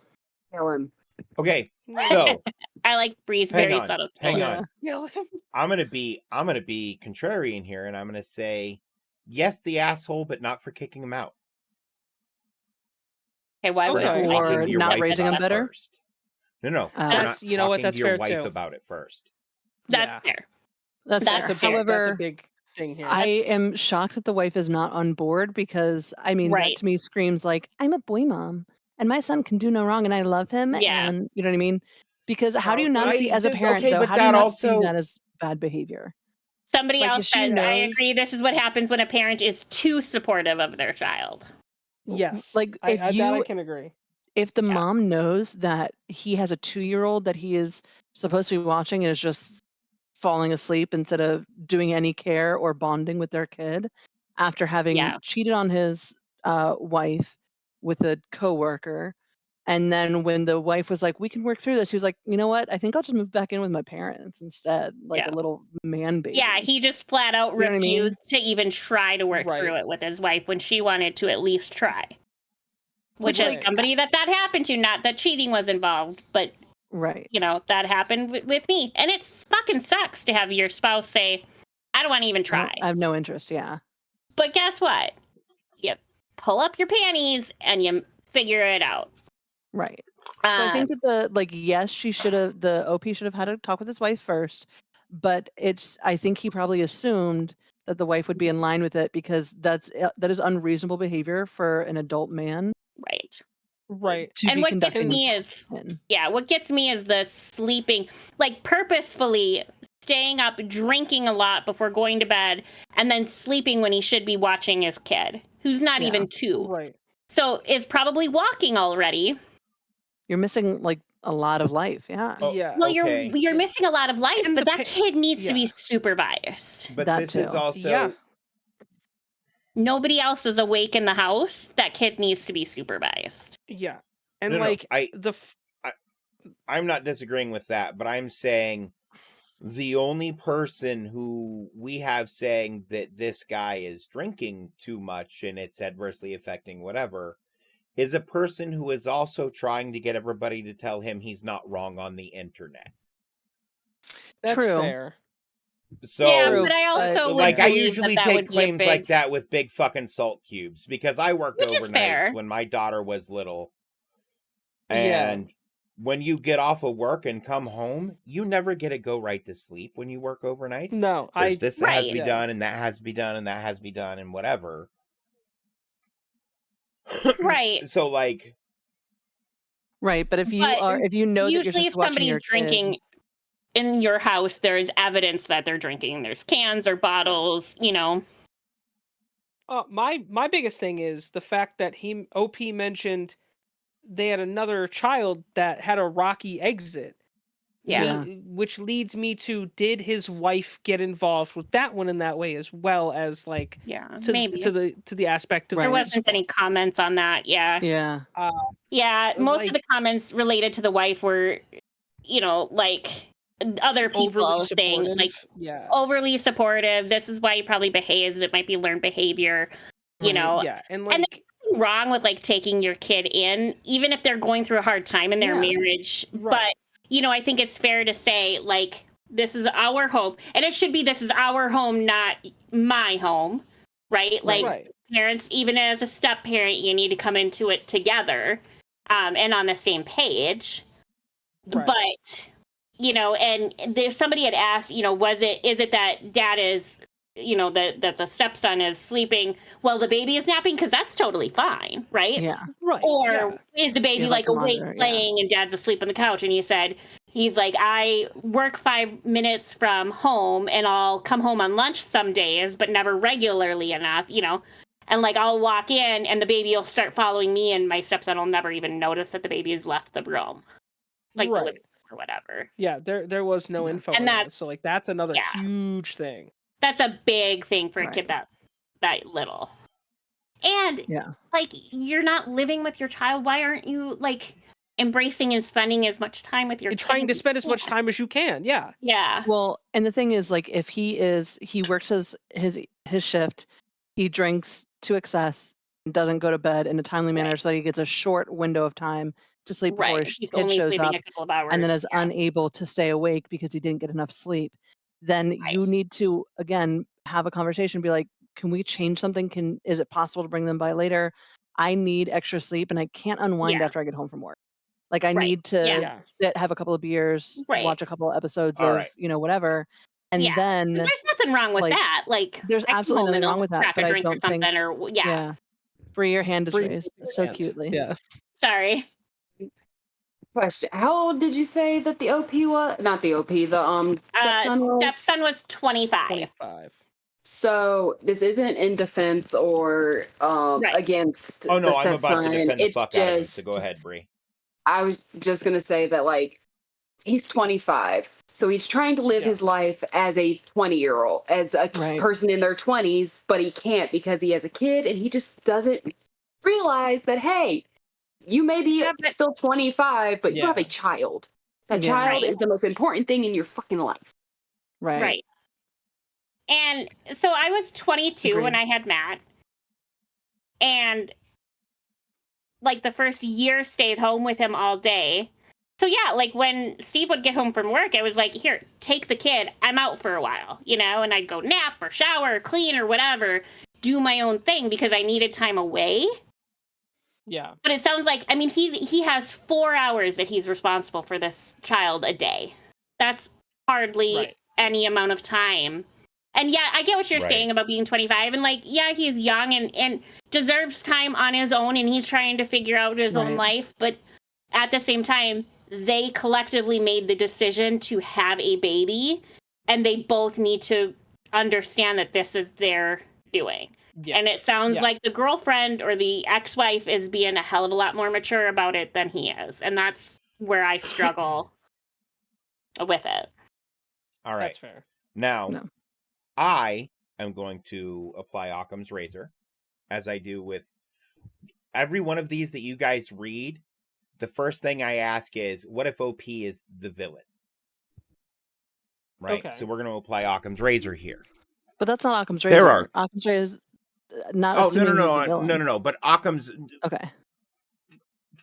Kill him. Okay, so I like Bree's hang very on, subtle. hang Yeah. on. Kill him. I'm gonna be contrarian here, and I'm gonna say yes, the asshole, but not for kicking him out. Okay, why would Okay. it For Talking to your not wife raising him about it better? first. No, for That's- not you know what, talking that's to your fair wife too. about it first. That's Yeah. fair. That's That's fair. fair. That's a However, big thing here. I am shocked that the wife is not on board because, I mean, that Right. to me screams like, I'm a boy mom and my son can do no wrong and I love him. Yeah. And you know what I mean? Because how do you not see, as a parent, okay, though, but how do you that not see also that as bad behavior? Somebody Like, if else she says, I knows- agree, this is what happens when a parent is too supportive of their child. Yes. Like, I, if that I you, can agree. if the Yeah. mom knows that he has a 2-year-old that he is supposed to be watching and is just falling asleep instead of doing any care or bonding with their kid after having Yeah. cheated on his wife with a coworker, and then when the wife was like, we can work through this, he was like, you know what, I think I'll just move back in with my parents instead, like Yeah. a little man baby. Yeah, he just flat out You know what I mean? refused to even try to work Right. through it with his wife when she wanted to at least try. Which Which, is like, somebody that happened to, not that cheating was involved, but, right. you know, that happened with me. And it fucking sucks to have your spouse say, I don't want to even try. I have no interest. Yeah. But guess what? You pull up your panties and you figure it out. Right. So I think that yes, the OP should have had a talk with his wife first, but I think he probably assumed that the wife would be in line with it because that is unreasonable behavior for an adult man Right. Right. to And be what gets conducting me himself is, in. yeah, what gets me is the sleeping, like purposefully staying up, drinking a lot before going to bed, and then sleeping when he should be watching his kid, who's not Yeah. even 2. Right. So is probably walking already. You're missing like a lot of life. Yeah. Oh, Yeah. Well, okay. you're missing a lot of life, And but the that kid needs to be yeah. supervised. But That this is too. also Yeah. Nobody else is awake in the house. That kid needs to be supervised. Yeah. And No, like no, I'm not disagreeing with that, but I'm saying the only person who we have saying that this guy is drinking too much and it's adversely affecting whatever is a person who is also trying to get everybody to tell him he's not wrong on the internet. that's True. fair. So, yeah, True, but I also would like, I believe usually that take would be a claims big, like that with big fucking salt cubes because I worked Which is fair. overnights when my daughter was little. Yeah. And when you get off of work and come home, you never get to go right to sleep when you work overnights. No, There's this that has to Right. be Yeah. done, and that has to be done, and that has to be done, and whatever. right. So, like, Right. But if you But if you know that you're usually just if watching somebody's your drinking kid, in your house, there's evidence that they're drinking. There's cans or bottles, you know. My biggest thing is the fact that OP mentioned they had another child that had a rocky exit. Yeah. Which leads me to, did his wife get involved with that one in that way as well as like Yeah, to maybe. to the aspect of Right. There the wasn't any comments on that. Yeah. yeah. Yeah, most of the like- comments related to the wife were, you know, like other overly people saying like supportive. Yeah. overly supportive. This is why he probably behaves. It might be learned behavior, you Right. know. Yeah. And And like nothing wrong with like taking your kid in, even if they're going through a hard time in their Yeah. marriage. Right. But you know, I think it's fair to say like this is our home, and it should be this is our home, not my home, right? Like right. parents, even as a step parent, you need to come into it together, and on the same page. Right. But you know, and there's somebody had asked, you know, is it that dad is, you know, that the stepson is sleeping while the baby is napping, because that's totally fine, right? Yeah. Right. Or yeah. is the baby Feels like like a awake monitor, yeah. playing and dad's asleep on the couch? And he said, he's like, I work 5 minutes from home and I'll come home on lunch some days, but never regularly enough, you know. And like I'll walk in and the baby will start following me, and my stepson will never even notice that the baby has left the room, like the living room or whatever. Yeah, there was no info And on that. that's- So like that's another yeah. huge thing. That's a big thing for a Right. kid that little. And Yeah. like you're not living with your child. Why aren't you like embracing and spending as much time with your You're kid trying to as you spend as much can? time as you can. Yeah. Yeah. Well, and the thing is, like, if he works his shift, he drinks to excess, doesn't go to bed in a timely manner, Right. so that he gets a short window of time to sleep before Right. his He's kid only shows sleeping up, a couple of hours. and then is Yeah. unable to stay awake because he didn't get enough sleep. Then you need to again have a conversation, be like, can we change something? Is it possible to bring them by later? I need extra sleep, and I can't unwind Yeah. after I get home from work. Like I Right. need to Yeah. sit, have a couple of beers, Right. watch a couple of episodes All of right. whatever, and Yeah. then There's nothing wrong with like, that. Like there's I come absolutely home nothing and wrong they'll with that, crack but a I drink or don't think something, or yeah. free your hand is Free raised so hand. cutely. Yeah. Sorry. Question: how old did you say that the OP was? Not the OP. The stepson was. Stepson was 25. 25. So this isn't in defense or Right. against Oh no, the I'm about to stepson. defend the It's fuck out of him. So just go ahead, Bree. I was just gonna say that like he's 25, so he's trying to live Yeah. his life as a 20-year-old, as a Right. person in their 20s, but he can't because he has a kid, and he just doesn't realize that hey, you may be Yeah, but- still 25, but you have a Yeah. child. That Yeah. child Right. is the most important thing in your fucking life. Right. And so I was 22 when Agreed. I had Matt. And like the first year stayed home with him all day. So yeah, like when Steve would get home from work, I was like, here, take the kid. I'm out for a while, and I'd go nap or shower or clean or whatever, do my own thing because I needed time away. Yeah. But it sounds like, I mean, he has 4 hours that he's responsible for this child a day. That's hardly any amount of time. And yeah, I get what you're saying about being 25. And like, yeah, he's young and deserves time on his own. And he's trying to figure out his own life. But at the same time, they collectively made the decision to have a baby. And they both need to understand that this is their doing. Yeah. And it sounds like the girlfriend or the ex-wife is being a hell of a lot more mature about it than he is. And that's where I struggle with it. All right. That's fair. Now, I am going to apply Occam's razor, as I do with every one of these that you guys read. The first thing I ask is, what if OP is the villain? Right? Okay. So we're going to apply Occam's razor here. But that's not Occam's razor. There are. Occam's razor is not Oh, assuming he's a villain. no. But Occam's Okay.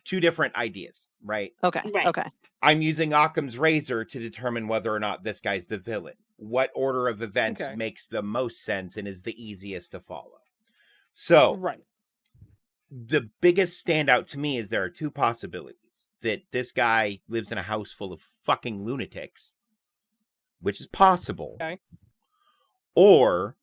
two different ideas, right? Okay. Right. Okay. I'm using Occam's razor to determine whether or not this guy's the villain. What order of events makes the most sense and is the easiest to follow? So, the biggest standout to me is there are two possibilities. That this guy lives in a house full of fucking lunatics, which is possible. Okay. Or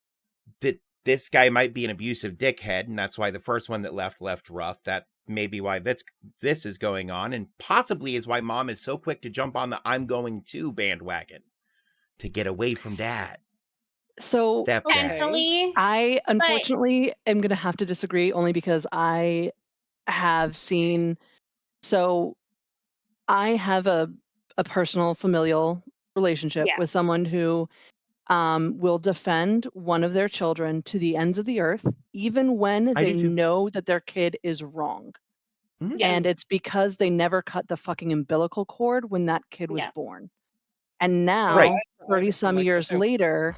that this guy might be an abusive dickhead, and that's why the first one that left rough. That may be why this is going on, and possibly is why mom is so quick to jump on the I'm going to bandwagon to get away from dad. So Potentially, I unfortunately am going to have to disagree only because I have seen. So I have a personal familial relationship with someone who will defend one of their children to the ends of the earth, even when they know that their kid is wrong. Mm-hmm. And it's because they never cut the fucking umbilical cord when that kid was born. And now, 30 some years later,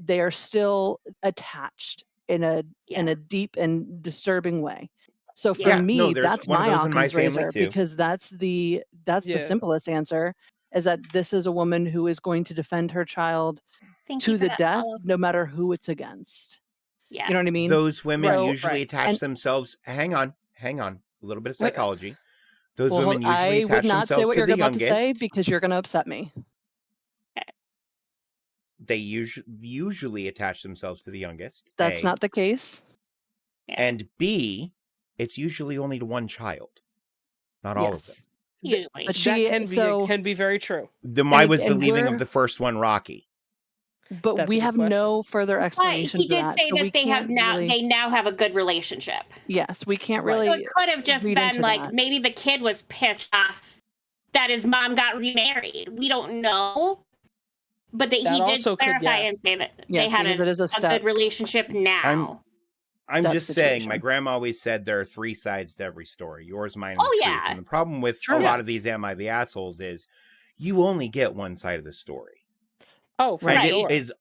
they are still attached in a deep and disturbing way. So for me, that's my Occam's razor because that's the simplest answer is that this is a woman who is going to defend her child to the death, no matter who it's against. Yeah. You know what I mean? Those women usually attach themselves. Hang on. A little bit of psychology. Those women usually attach themselves to the youngest. I would not say what you're about to say because you're going to upset me. They usually attach themselves to the youngest. That's not the case. And B, it's usually only to one child, not all of them. Usually, but that can be very true. Then why was the leaving of the first one rocky? But That's we a good have question. no further But explanation he for did that. say So we that they have can't now really, they now have a good relationship. yes, we can't Right. So really it could have just read been into like that. maybe the kid was pissed off that his mom got remarried. We don't know. But That he did also could, clarify yeah. and say that they Yes, had because it is a a step good relationship now. I'm step just saying, my situation. grandma always said there are 3 sides to every story: yours, mine, and Oh, the truth. yeah. And the problem with True. a lot of these "Am I the Assholes" is you only get one side of the story. Oh, for Right. And sure. it is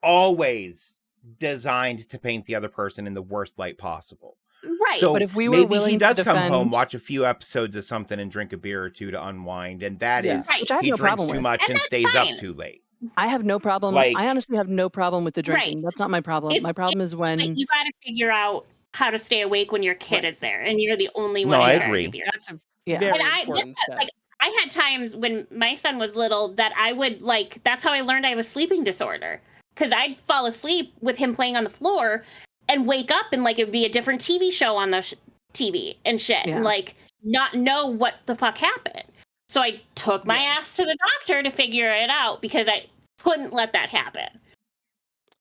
always designed to paint the other person in the worst light possible. Right. So But if we were maybe willing he to does come home, defend, watch a few episodes of something, and drink a beer or two to unwind, and that Yeah. is Right. which I have he no drinks problem too with. much And and that's stays fine. up too late. I have no problem. Like, I honestly have no problem with the Right. drinking. That's not my problem. My It's problem is but when, you got to figure out how to stay awake when your kid right. is there, and you're the only No, one I in charge agree. of your. That's a Yeah. very And I important step. like I had times when my son was little that I would like. That's how I learned I have a sleeping disorder, because I'd fall asleep with him playing on the floor, and wake up and like it'd be a different TV show on the TV and shit, Yeah. and like not know what the fuck happened. So I took my Yeah. ass to the doctor to figure it out because I couldn't let that happen.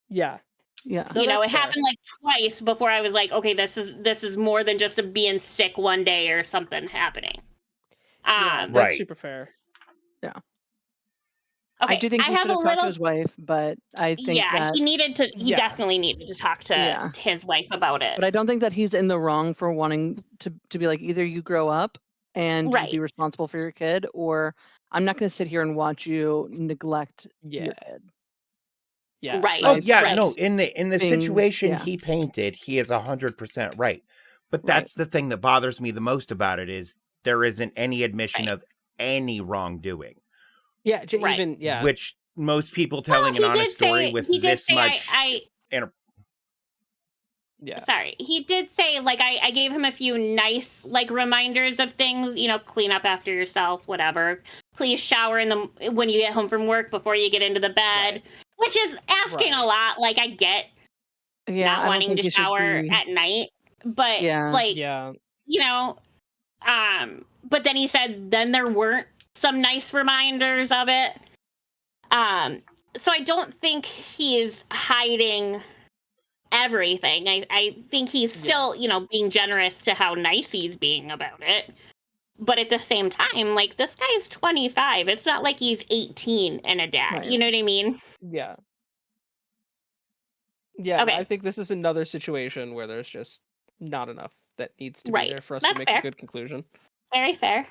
Yeah. Yeah. No, You know, it that's fair. happened like twice before I was like, okay, this is more than just a being sick one day or something happening. Yeah, that's Right. super fair. Okay, I do think I he have should a have talked to little. his wife, but I think Yeah, that, he Yeah. definitely needed to talk to Yeah. his wife about it. but I don't think that he's in the wrong for wanting to be like, either you grow up and you Right. be responsible for your kid, or I'm not going to sit here and watch you neglect Yeah. your kid. Yeah. Right. Oh Like, yeah, right. no, in the being- situation yeah. he painted, he is 100% right. But Right. that's the thing that bothers me the most about it is there isn't any admission Right. of any wrongdoing. Yeah. Right. Even, yeah. Which most people telling Well, an honest story with he did this say much Yeah. sorry. He did say like I gave him a few nice like reminders of things, you know, clean up after yourself, whatever. Please shower when you get home from work before you get into the bed, Right. which is asking a Right. lot. Like I get Yeah, not I don't wanting think to you should shower be. at night, but Yeah. like Yeah. you know, but then he said then there weren't some nice reminders of it. So I don't think he is hiding everything. I think he's still, you know, being generous to how nice he's being about it. But at the same time, like this guy's 25. It's not like he's 18 and a dad. Right. You know what I mean? Yeah. Yeah. Okay. I think this is another situation where there's just not enough that needs to Right. be there for us That's to make fair. a good conclusion. Very fair.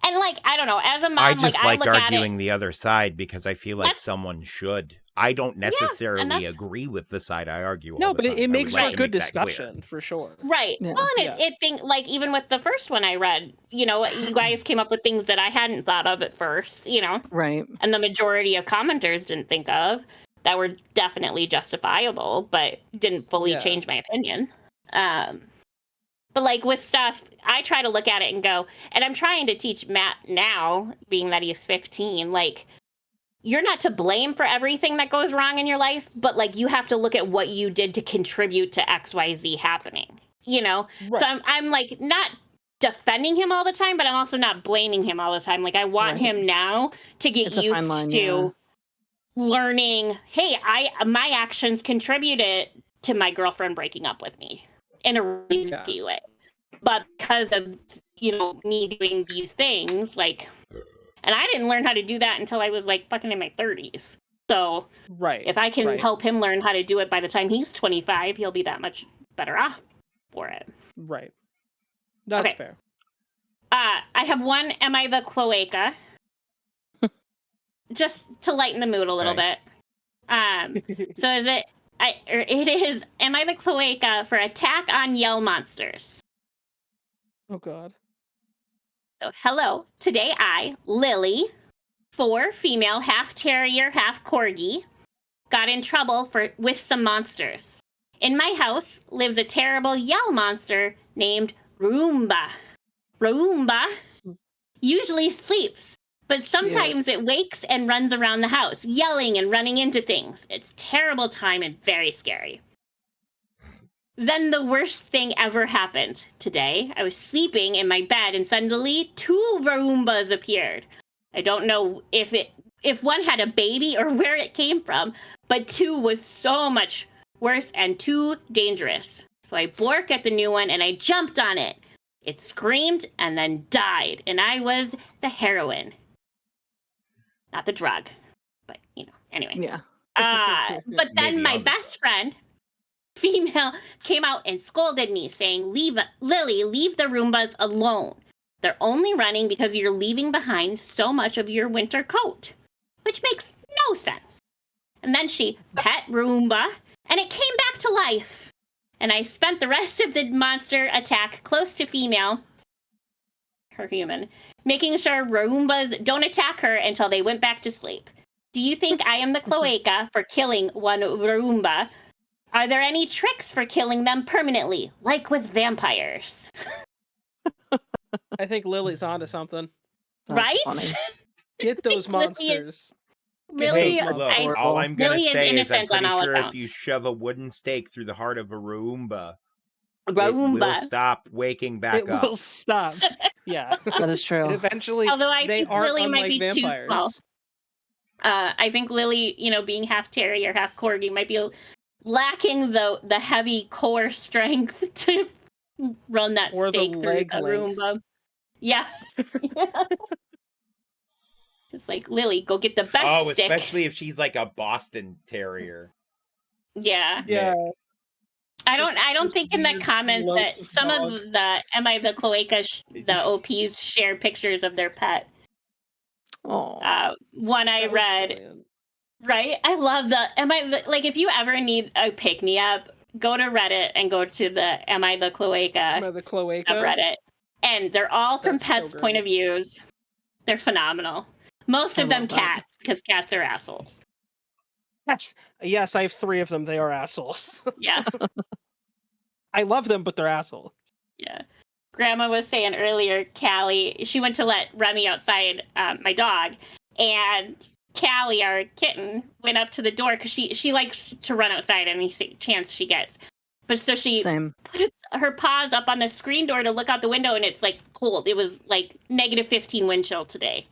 And like, I don't know, as a mom, I just I like look at arguing it. the other side because I feel like That's- someone should. I don't necessarily that's- agree with the side I argue all No, the but time. it I would makes like for a to good make that clear. discussion for sure. Right. Yeah. Well, and Yeah. it think like even with the first one I read, you know, you guys came up with things that I hadn't thought of at first, you know, Right. and the majority of commenters didn't think of that were definitely justifiable, but didn't fully Yeah. change my opinion. But like with stuff, I try to look at it and go, and I'm trying to teach Matt now, being that he's 15, like you're not to blame for everything that goes wrong in your life, but like you have to look at what you did to contribute to XYZ happening, you know? Right. So I'm like not defending him all the time, but I'm also not blaming him all the time. Like I want Right. him now to get It's a fine used line, to yeah. learning, hey, my actions contributed to my girlfriend breaking up with me in a really Yeah. sucky way. But because of, you know, me doing these things, like, and I didn't learn how to do that until I was like fucking in my 30s. So Right. if I can right. help him learn how to do it by the time he's 25, he'll be that much better off for it. Right. That's Okay. fair. I have one, am I the cloaca? Just to lighten the mood a little Okay. bit. So it is, am I the cloaca for attack on Yell Monsters? Oh God. So hello, today I, Lily, 4 female, half terrier, half corgi, got in trouble with some monsters. In my house lives a terrible yell monster named Roomba. Roomba usually sleeps, but sometimes it wakes and runs around the house, yelling and running into things. It's a terrible time and very scary. Then the worst thing ever happened. Today, I was sleeping in my bed and suddenly 2 Roombas appeared. I don't know if if one had a baby or where it came from, but 2 was so much worse and too dangerous. So I borked at the new one and I jumped on it. It screamed and then died, and I was the heroine. Not the drug, but anyway. Yeah. But then Maybe my on the best friend, female, came out and scolded me, saying, Lily, leave the Roombas alone. They're only running because you're leaving behind so much of your winter coat, which makes no sense. And then she pet Roomba, and it came back to life. And I spent the rest of the monster attack close to female, her human, making sure Roombas don't attack her until they went back to sleep. Do you think I am the cloaca for killing one Roomba? Are there any tricks for killing them permanently, like with vampires? I think Lily's onto something. That's Right? funny. Get those Lily is- monsters. Lily, Hey, those look, I, all I'm gonna Lily is say is I'm innocent on pretty all sure if accounts. you shove a wooden stake through the heart of a Roomba, it Roomba. will stop waking back It up. will stop. Yeah. That is true. Eventually, Although I they think aren't Lily might unlike be too vampires. small. I think Lily, being half terrier, half corgi, might be lacking the heavy core strength to run that Or the stake through leg the length. Roomba. Yeah. It's like, Lily, go get the best Oh, stick. especially if she's like a Boston Terrier Yeah. Yeah. mix. I don't Just think in the weird, comments that loathsome some dog. of the Am I the Cloaca the OPs share pictures of their pet. Oh. One I That was read, brilliant. right? I love like if you ever need a pick me up, go to Reddit and go to the Am I the Cloaca Am I the cloaca? subreddit, and they're all from That's so pets' point of great. views. They're phenomenal. Most I of them love that. cats, because cats are assholes. Yes, I have 3 of them. They are assholes. Yeah, I love them, but they're assholes. yeah. Grandma was saying earlier, Callie, she went to let Remy outside, my dog, and Callie, our kitten, went up to the door because she likes to run outside any chance she gets. But so she Same. put her paws up on the screen door to look out the window, and it's like cold. It was like -15 wind chill today.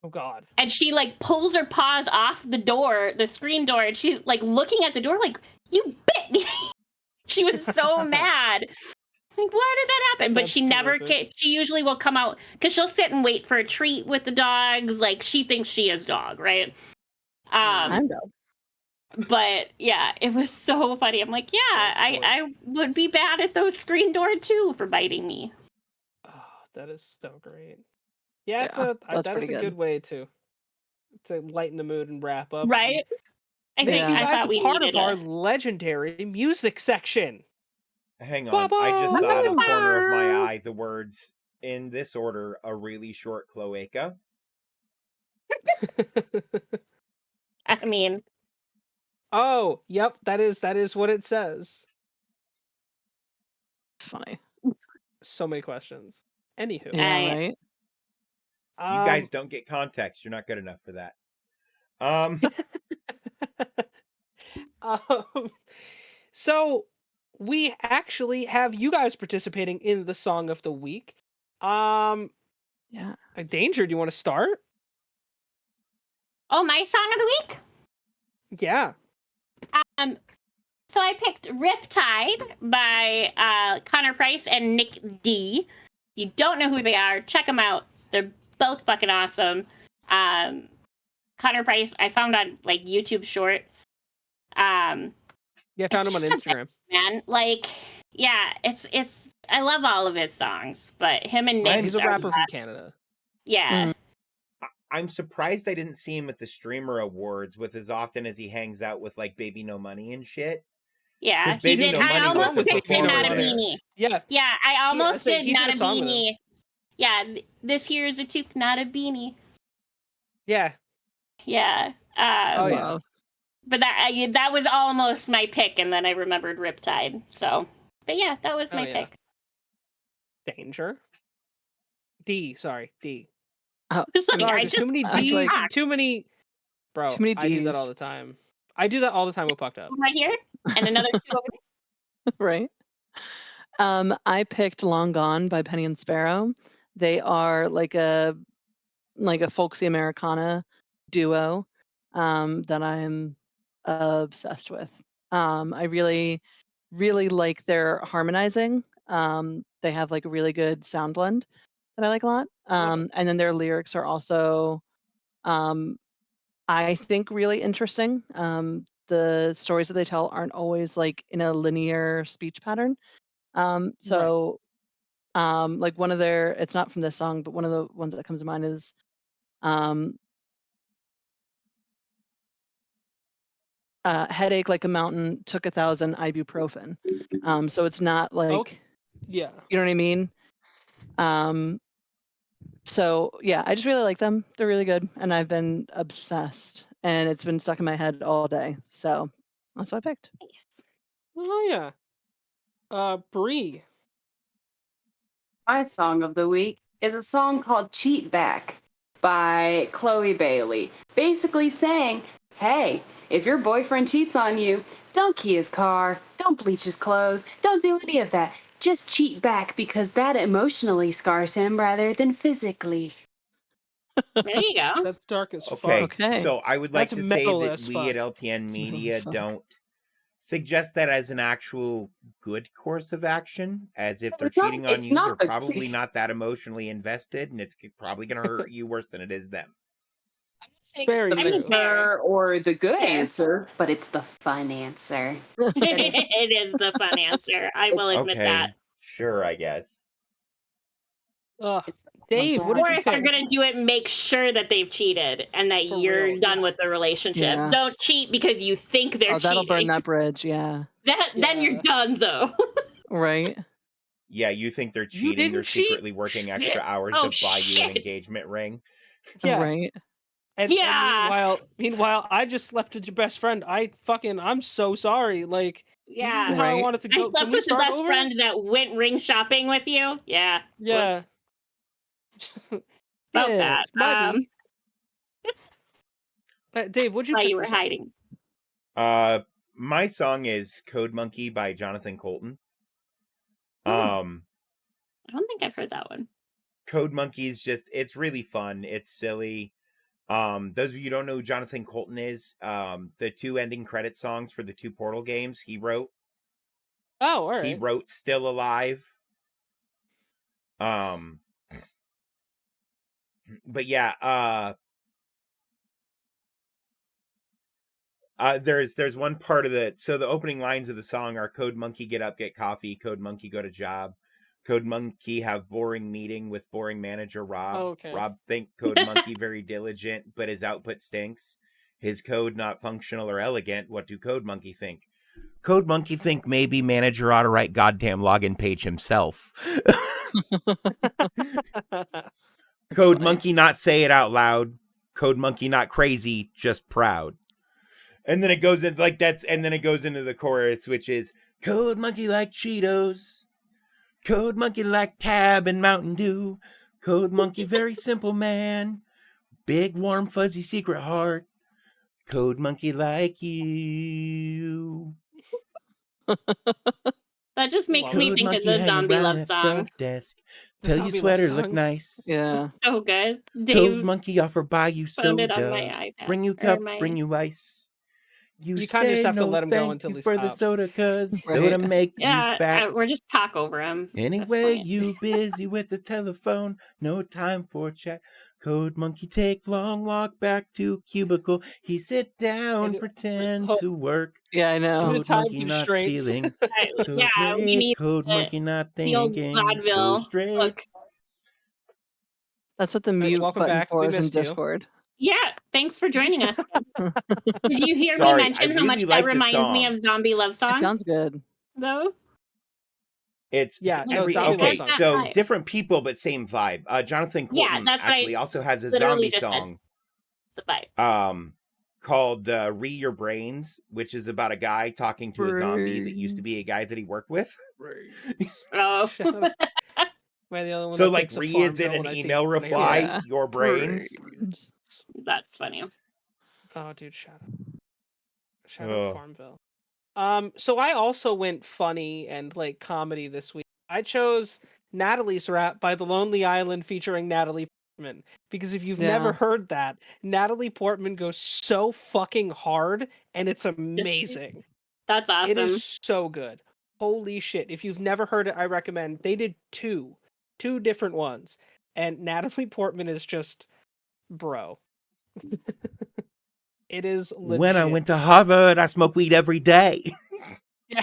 Oh God. And she like pulls her paws off the door, the screen door, and she's like looking at the door like, you bit me. She was so mad. Like, why did that happen? But That's she never terrific. she usually will come out because she'll sit and wait for a treat with the dogs. Like, she thinks she is dog, right? I'm dog. But yeah, it was so funny. I'm like, yeah, Oh, boy. I would be bad at the screen door too for biting me. Oh, that is so great. Yeah, it's Yeah, a that's that is pretty a good. good way to lighten the mood and wrap up. Right? I Make think you Yeah. I guys thought a we part needed of our a legendary music section. Hang on, I just Baba! saw out of the corner of my eye the words in this order: a really short cloaca. I mean, Oh, yep, that is what it says. It's funny. So many questions. Anywho, Yeah, I- right? You guys don't get context. You're not good enough for that. Um, um, so we actually have you guys participating in the song of the week. Yeah. Danger, do you want to start? oh, my song of the week? Yeah. So I picked Riptide by Connor Price and Nick D. If you don't know who they are, check them out. They're both fucking awesome. Connor Price, I found on like YouTube Shorts. Yeah, I found It's him on just a Instagram. Man, like, yeah, it's. I love all of his songs, but him and Nick. He's a rapper from Canada. Yeah. I'm surprised I didn't see him at the Streamer Awards with as often as he hangs out with like Baby No Money and shit. Yeah, 'Cause he Baby did. No I Money almost was a picked performer Not a there. Beanie. Yeah. Yeah, I almost so did he Not did a a song with him. Beanie. Yeah, this here is a toque, not a beanie. Yeah. Yeah. Oh, yeah. Love. But that was almost my pick, and then I remembered Riptide. So, but yeah, that was Oh, my yeah. pick. Danger. Sorry, D. It's like, Sorry, I there's just too many I was D's like- and too many. Bro, Too many I do that all Ds. the time. I do that all the time with Pucked Up. right here, and another two over there. Right? I picked Long Gone by Penny and Sparrow. They are like a folksy Americana duo that I'm obsessed with. I really, really like their harmonizing. They have like a really good sound blend that I like a lot. And then their lyrics are also, I think, really interesting. The stories that they tell aren't always like in a linear speech pattern. So like one of their, it's not from this song, but one of the ones that comes to mind is headache like a mountain, took 1,000 ibuprofen. So it's not like, Yeah. you know what I mean? So yeah, I just really like them. They're really good, and I've been obsessed, and it's been stuck in my head all day. So that's what I picked. Yes. Oh yeah. Bree. My song of the week is a song called Cheat Back by Chloe Bailey. Basically saying, hey, if your boyfriend cheats on you, don't key his car, don't bleach his clothes, don't do any of that. Just cheat back because that emotionally scars him rather than physically. There you go. That's dark as Okay, fuck. Okay. so I would like That's to say metal that as we at fuck. LTN It's metal Media as fuck. don't suggest that as an actual good course of action, as if they're It's not- cheating on it's you, not they're a- probably not that emotionally invested, and it's probably going to hurt you worse than it is them. I'm not saying Very it's I mean, the true. better or the good Fair. answer, but it's the fun answer. It is the fun answer. I will admit that. Okay, sure, I guess. It's Dave, what did Or you if they're pick? gonna do it, make sure that they've cheated and that For you're real, done yeah. with the relationship. Yeah. Don't cheat because you think they're Oh, that'll burn cheating. that bridge. Yeah. Then you're Yeah. donezo. Right. Yeah, you think they're You cheating, didn't they're cheat? secretly working extra Shit. hours Oh, to buy you an shit. engagement ring. Yeah. Right. And Yeah. meanwhile, I just slept with your best friend. I'm so sorry. Like, this Yeah. isn't how I Right. wanted to I go. slept Can we with the start best over? friend that went ring shopping with you. Yeah. Yeah. Whoops. About that. Shit, my B. Dave, what'd you While pick you for were song? hiding. My song is Code Monkey by Jonathan Colton. I don't think I've heard that one. Code Monkey is just, it's really fun. It's silly. Those of you who don't know who Jonathan Colton is, the 2 ending credit songs for the 2 Portal games he wrote. Oh, all He right. wrote Still Alive. But yeah, there's one part of the opening lines of the song are Code Monkey get up, get coffee, Code Monkey go to job, Code Monkey have boring meeting with boring manager Rob. Oh, okay. Rob think Code Monkey very diligent, but his output stinks. His code not functional or elegant. What do Code Monkey think? Code Monkey think maybe manager ought to write goddamn login page himself. Code funny. Monkey not say it out loud. Code Monkey not crazy, just proud. And then it goes in like that's, and then it goes into the chorus, which is Code Monkey like Cheetos. Code Monkey like Tab and Mountain Dew. Code Monkey very simple man. Big warm fuzzy secret heart. Code Monkey like you. That just makes Love me Code think of Monkey the hanging zombie around love that song. front desk. The Tell your zombie love sweater look song. nice. Yeah. So good. Code Dave Monkey offer buy you found it on soda. my iPad. Bring you or cup, my bring you ice. You You kinda just say have to no let him go thank until you he for the stops. soda, cause Right. soda make you Yeah, fat. we're just talk over him. That's Anyway, fine. you busy with the telephone, no time for chat. Code Monkey take long walk back to cubicle. He sit down, And- pretend oh. to work. Yeah, I know. Due to Code time Monkey not constraints. feeling so Yeah, we great. need Code the- Monkey not the old thinking so vaudeville straight. hook. That's what the Alright, mute welcome button back. for We is in missed you. Discord. Yeah, thanks for joining us. Did you hear Sorry, me mention I how much really that like the reminds me song. of Zombie Love It Song? sounds good. Though? It's Yeah, no, every Zombie Love okay, Song. so Vibe. different people but same vibe. Jonathan Yeah, Colton that's what I actually also has a literally zombie just said. song The vibe. called Re Your Brains, which is about a guy talking to a zombie that used to be a guy that he worked with. Oh. Shout out. Am I the only one So that like thinks of Re is in Farmville an when I see- email when I hear reply, Yeah. your brains. Brains. That's funny. Oh, dude, shout out. Shout Ugh. out Farmville. So I also went funny and like comedy this week. I chose Natalie's Rap by The Lonely Island featuring Natalie Portman. Because if you've Yeah. never heard that, Natalie Portman goes so fucking hard, and it's amazing. That's awesome. It is so good. Holy shit. If you've never heard it, I recommend. They did two different ones. And Natalie Portman is just, bro. It is legit. When I went to Harvard, I smoked weed every day. Yeah.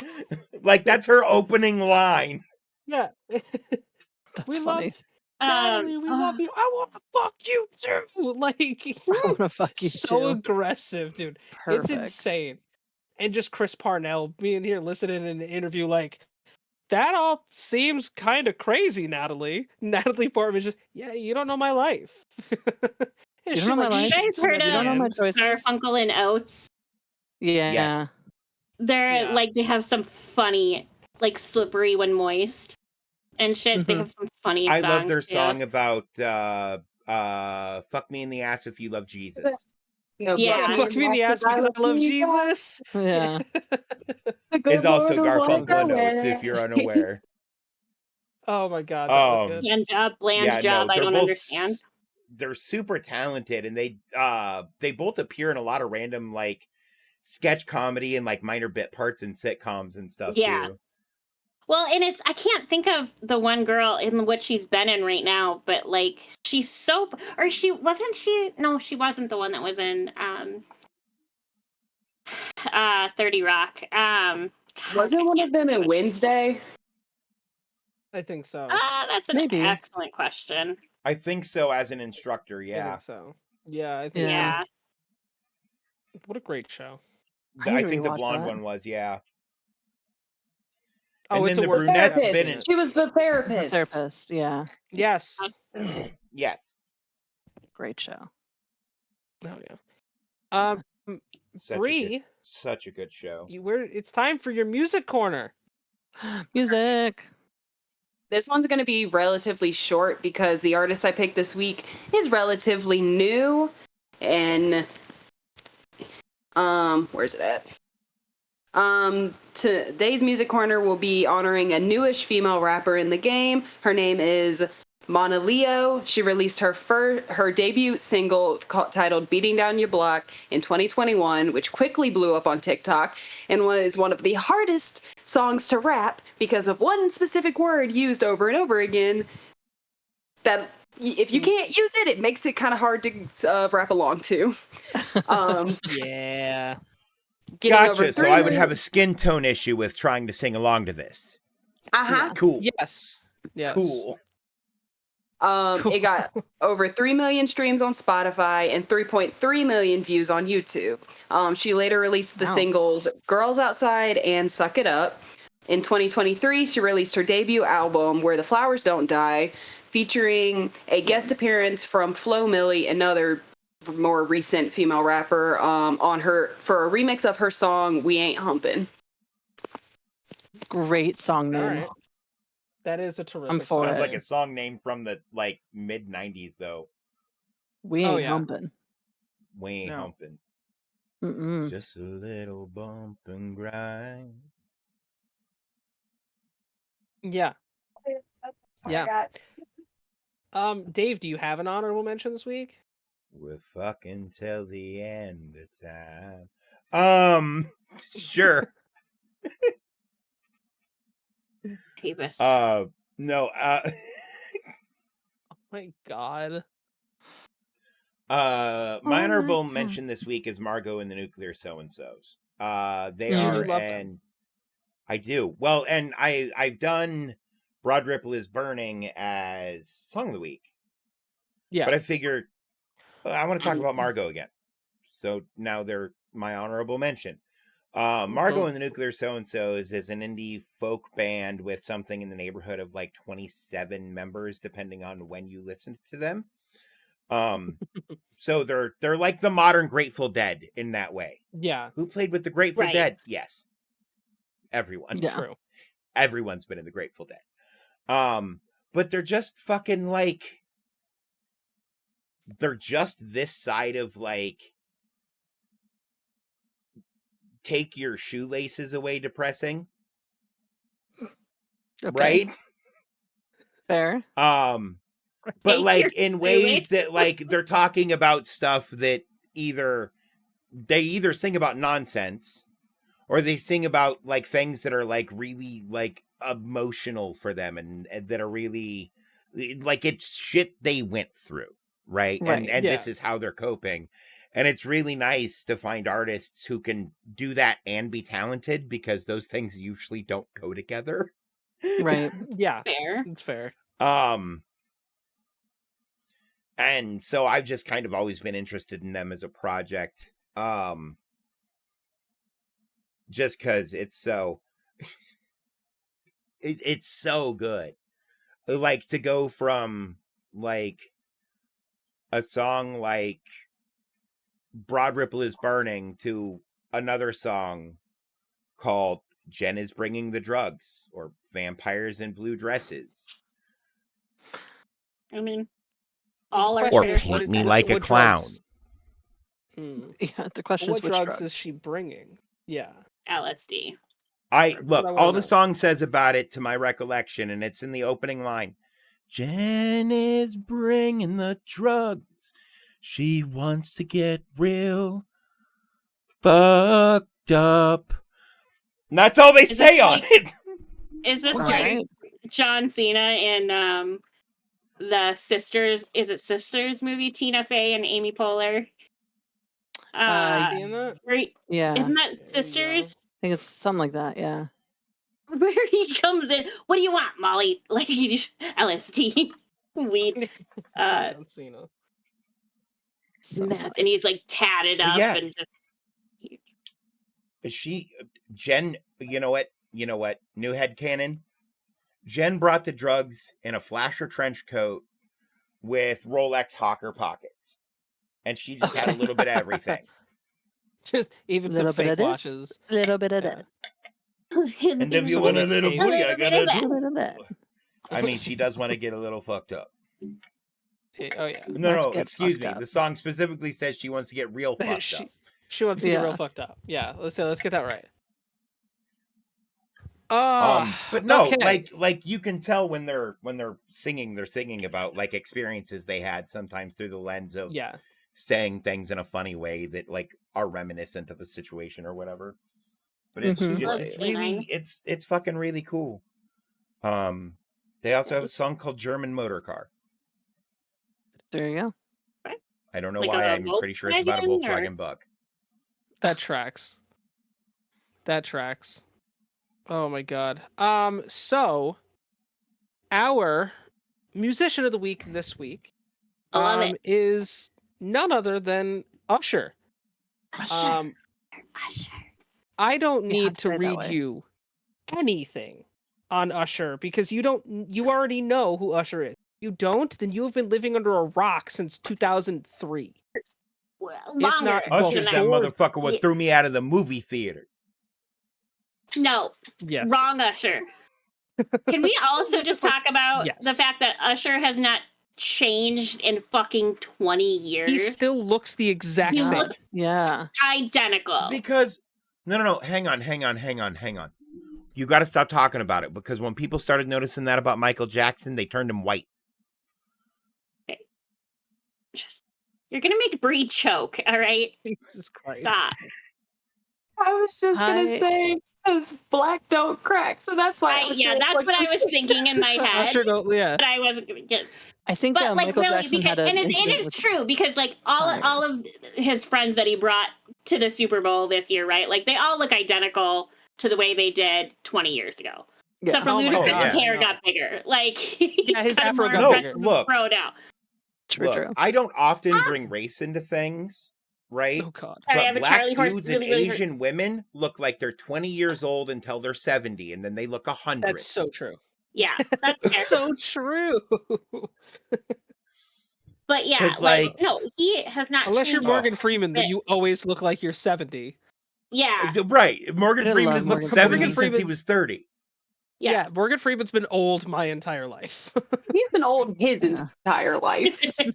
Like, that's her opening line. Yeah. That's We funny. Natalie, we love you. I want to fuck you too. Like, I want to fuck you so too. aggressive, dude. Perfect. It's insane. And just Chris Parnell being here listening in an interview like, that all seems kind of crazy, Natalie. Natalie Portman just, yeah, you don't know my life. You don't know my life. You guys shoots him heard at the You don't know my end. choices. Garfunkel and Oates? Yeah. Yes. They're Yeah. like, they have some funny, like, Slippery When Moist and shit. They Mhm. have some funny I songs. love their too. song about fuck me in the ass if you love Jesus. Yeah. Fuck me in the ass because I love Jesus. Yeah. Is also Garfunkel and Oates, if you're unaware. Oh my god, that was good. Hand job, bland job. I they're don't both understand. They're super talented, and they both appear in a lot of random like sketch comedy and like minor bit parts in sitcoms and stuff Yeah. too. Well, and I can't think of the one girl in what she's been in right now, but like she's so, or she wasn't the one that was in 30 Rock. Wasn't one of them in Wednesday? I think so. That's an Maybe. excellent question. I think so, as an instructor, I yeah. think so. Yeah, I think Yeah. so. What a great show. I need I to think the rewatch blonde that. one was, yeah. Oh, And it's then a the worth brunette's watching, been isn't in- it? She was the therapist. Therapist. Yeah. Yes. Yes. Great show. Oh yeah. Bree, Such a good show. it's time for your music corner. Music. This one's going to be relatively short because the artist I picked this week is relatively new. And where's it at? Today's music corner will be honoring a newish female rapper in the game. Her name is Mana Leo. She released her debut single titled "Beating Down Your Block" in 2021, which quickly blew up on TikTok and is one of the hardest songs to rap because of one specific word used over and over again. That if you can't use it, it makes it kind of hard to rap along to. Yeah. Getting over Gotcha. So 3 I would million- have a skin tone issue with trying to sing along to this. Uh-huh. Cool. Yes. Yes. Cool. It got over 3 million streams on Spotify and 3.3 million views on YouTube. She later released the Wow. singles Girls Outside and Suck It Up. In 2023, she released her debut album, Where the Flowers Don't Die, featuring a guest appearance from Flo Milli, another more recent female rapper, for a remix of her song We Ain't Humpin'. Great song All name. right. That is a terrific. I'm for Sounds it. like a song name from the like mid 90s though. We Oh, ain't yeah. humping. We ain't No. humping. Mm-mm. Just a little bump and grind. Yeah. Yeah. Dave, do you have an honorable mention this week? We're fucking till the end of time. Sure. Davis. No. Oh my god. My my honorable God. mention this week is Margot and the Nuclear So-and-Sos. They You are, do love them. and I do. Well, and I've done Broad Ripple is Burning as Song of the Week. Yeah. But I figured I want to talk about Margot again. So now they're my honorable mention. Margot and the Nuclear So-and-Sos is an indie folk band with something in the neighborhood of like 27 members, depending on when you listen to them. So they're like the modern Grateful Dead in that way. Yeah. Who played with the Grateful Right. Dead? Yes. Everyone. Yeah. True. Everyone's been in the Grateful Dead. But they're just fucking like, they're just this side of like take your shoelaces away depressing. Okay. Right? Fair. but Take like your in fluid. ways that like they're talking about stuff that they either sing about nonsense or they sing about like things that are like really like emotional for them and that are really like it's shit they went through, right? Right. And Yeah. this is how they're coping. And it's really nice to find artists who can do that and be talented, because those things usually don't go together. Right. Yeah, Fair. it's fair. And so I've just kind of always been interested in them as a project. Just because it's so it's so good. Like to go from like a song like Broad Ripple is Burning to another song called Jen is Bringing the Drugs or Vampires in Blue Dresses. I mean, all are Or fair. Paint Me Like a Clown. drugs- Hmm. Yeah. The question What is which drugs drugs. is she bringing? Yeah. LSD. What Look, I wanna all the know. song says about it to my recollection, and it's in the opening line. Jen is bringing the drugs. She wants to get real fucked up. And that's all they say on it. Is this Right. like John Cena in the Sisters? Is it Sisters movie? Tina Fey and Amy Poehler. Seeing that? Yeah. Isn't There that you go. Sisters? I think it's something like that. Yeah. Where he comes in, what do you want, Molly? Like LSD, weed, John Cena. So meth, funny. and he's like tatted But up yeah. and just Jen, you know what? New headcanon. Jen brought the drugs in a flasher trench coat with Rolex Hawker pockets. And she just had a little bit of everything. Just even Little some bit fake of this, little little bit of Yeah. that. And if you Some want a little mixtape. booty, I little got bit of a that. Little bit of that. I mean, she does want to get a little fucked up. Oh yeah. Let's No, get excuse me. fucked up. The song specifically says she wants to get real fucked she, up. she wants to get real Yeah. fucked up. Yeah, let's get that right. But no, okay. like you can tell when they're singing about like experiences they had sometimes through the lens of Yeah. saying things in a funny way that like are reminiscent of a situation or whatever. But it's Mhm. just That's it's really really nice. it's fucking really cool. They also have a song called German Motor Car. There you go. I don't know Like why. a I'm pretty sure it's about a Volkswagen, or- Volkswagen Bug. That tracks. That tracks. Oh my god. So our musician of the week this week I love it. is none other than Usher. Usher. I don't You need had to to say it that read way. you anything on Usher because you already know who Usher is. You don't, then you have been living under a rock since 2003. Well, If longer. not, Usher's that before- motherfucker what Yeah. threw me out of the movie theater. No, Yes. wrong Usher. Can we also just talk about Yes. the fact that Usher has not changed in fucking 20 years? He still looks the exact He same. looks Yeah. identical. Because no, hang on. You got to stop talking about it, because when people started noticing that about Michael Jackson, they turned him white. You're gonna make Bree choke, all right? Jesus Christ. Stop. I was just gonna I- say, because black don't crack, so that's why I was Yeah, that's what I was thinking in my head, Usher don't, yeah. but I wasn't gonna get. I think But like Michael really, Jackson because had an and it incident is with true because like all fire. of his friends that he brought to the Super Bowl this year, right? Like they all look identical to the way they did 20 years ago. Yeah. Except for Oh my Ludacris's God, hair no. got bigger. Like he's his got afro more got No, bigger. look, Throw out. True. I don't often bring race into things, right? Oh god. Sorry, I have But a black Charlie horse dudes really, and really hurt. Asian women look like they're 20 years old until they're 70, and then they look 100. That's so true. Yeah, that's fair. So true. But yeah, 'Cause, like like- no, he has not. Unless you're changed Morgan a Freeman, then bit. you always look like you're 70. Yeah, Right. Morgan I Freeman love has looked Morgan 70 Freeman. since he was 30. yeah. Morgan Freeman's been old my entire life. He's been old his Yeah. entire life. So-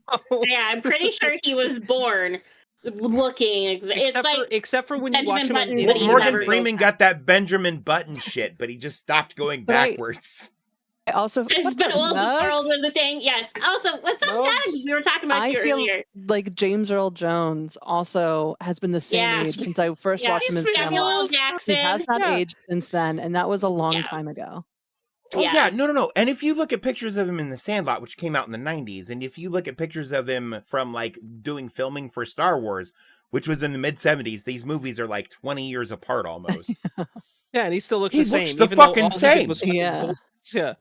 Yeah, I'm pretty sure he was born looking. It's like except for when you Benjamin watch him Button, in but he Morgan never Freeman goes got that Benjamin Button shit, but he just stopped going But I- backwards. I also It's what's been up, old before Nugs? old was a thing. Yes. Also, what's up, Nugs? Nugs? We were talking about I you feel earlier. like James Earl Jones also has been the same Yeah. age since I first Yeah. watched him in Samuel L. Sandlot. He Jackson. has not Yeah. aged since then, and that was a long Yeah. time ago. Oh Yeah. yeah, no. And if you look at pictures of him in The Sandlot, which came out in the 90s, and if you look at pictures of him from like doing filming for Star Wars, which was in the mid 70s, these movies are like 20 years apart almost. Yeah, and he still looked He the looks same, the even though fucking all he same. did was fucking Yeah. voice. Yeah.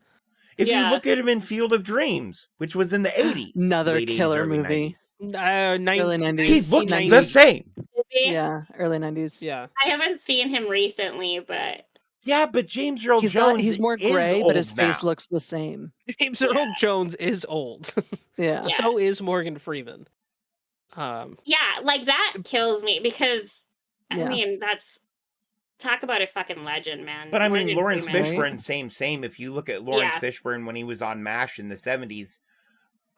If you Yeah. look at him in Field of Dreams, which was in the 80s, Another late 80s, killer early movie. 90s. Early 90s. He looks 90s. the same. Yeah, early 90s. Yeah. I haven't seen him recently, but Yeah, but James Earl Jones He's more is gray, old but his now. face looks the same. James Earl Jones is old. Yeah. Yeah. So is Morgan Freeman. yeah, like that kills me because I Yeah. mean that's talk about a fucking legend, man. But I mean, Morgan Lawrence Freeman. Right? Fishburne, same. If you look at Lawrence Yeah. Fishburne when he was on MASH in the 70s,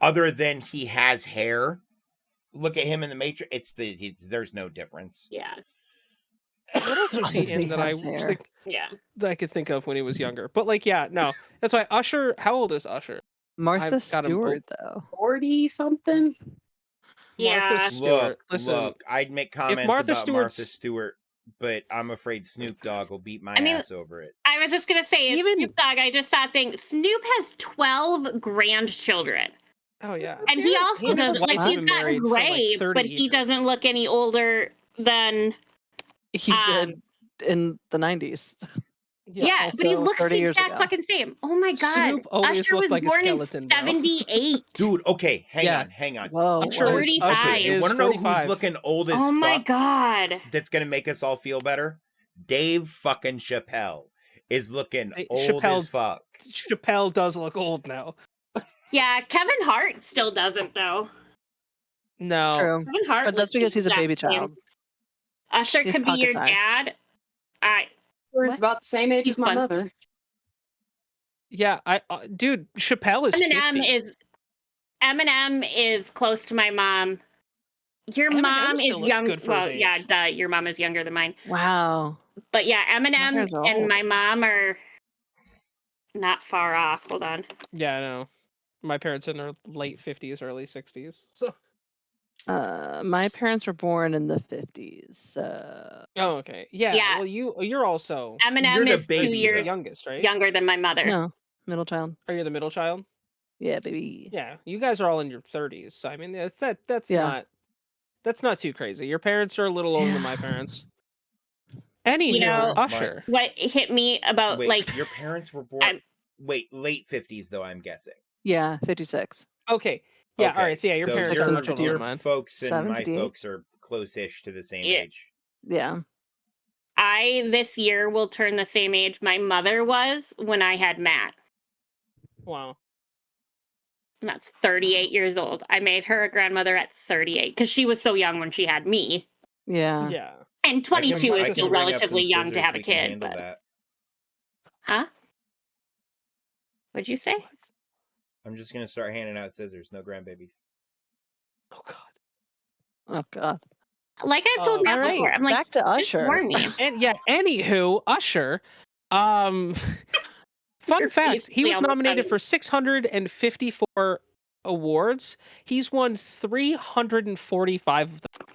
other than he has hair, look at him in the Matrix. There's no difference. Yeah. What else was he in that I has hair. think Yeah. that I could think of when he was younger? But like, yeah, no, that's why Usher. How old is Usher? Martha I've got him Stewart, though. 40 something. Yeah. Martha Stewart. Listen, Look, I'd make comments Martha about Martha Stewart's- Stewart, but I'm afraid Snoop Dogg will beat my I mean, ass over it. I was just gonna say, Even- Snoop Dogg. I just saw a thing. Snoop has 12 grandchildren, oh yeah, and he also and his doesn't like wife he's been got married for, like, gray, 30 but he years. doesn't look any older than. He did in the 90s. Yeah, but he also looks 30 the years exact ago. fucking same. Oh my god! Snoop always Usher looked was like a born in skeleton, bro. 78. Dude, okay, hang Yeah. on. Whoa. Usher what? is, 35. Usher Okay, you is want to know 45. who's looking old as Oh my fuck? god! That's gonna make us all feel better. Dave fucking Chappelle is looking Hey, old as fuck. Chappelle does look old now. Yeah, Kevin Hart still doesn't though. No, True. Kevin Hart, But that's looks because he's a the baby exact same. child. Usher He's could be your pocket-sized. dad. He's What? about the same age He's as my fun. mother. yeah, dude, Chappelle is 50. Eminem is close to my mom. Your Eminem mom still is looks young. good for his Well, yeah, age. duh, your mom is younger than mine. Wow. But yeah, Eminem parents are and old. my mom are not far off. Hold on. Yeah, I know. My parents in their late 50s, early 60s. So. My parents were born in the 50s. So Oh, okay. Yeah. Yeah. Well, you're also Eminem You're the is 2 baby, the years youngest, right? younger than my mother. no, middle child. Are you the middle child? Yeah, baby. Yeah. You guys are all in your 30s. So I mean, that's Yeah. not too crazy. Your parents are a little older than my parents. Anywho, You know- Usher. What hit me about Wait, like your parents were born. I'm- Wait, late 50s though. I'm guessing. Yeah, 56. Okay. Yeah. All right. So yeah, your so parents Six are and much older than your mine. folks and my 78. folks are close-ish to the same Yeah. age. Yeah. I this year will turn the same age my mother was when I had Matt. Wow. And that's 38 years old. I made her a grandmother at 38 because she was so young when she had me. Yeah. Yeah. And 22 I is can still bring up relatively some young to scissors, have a we can kid. handle But that. huh? What'd you say? I'm just gonna start handing out scissors. No grandbabies. Oh God. Oh God. Like I've told All Matt right, before, I'm like, back to just Usher. warn me. And yeah. Anywho, Usher. Fun Your fact: face he was almost nominated funny. for 654 awards. He's won 345 of them.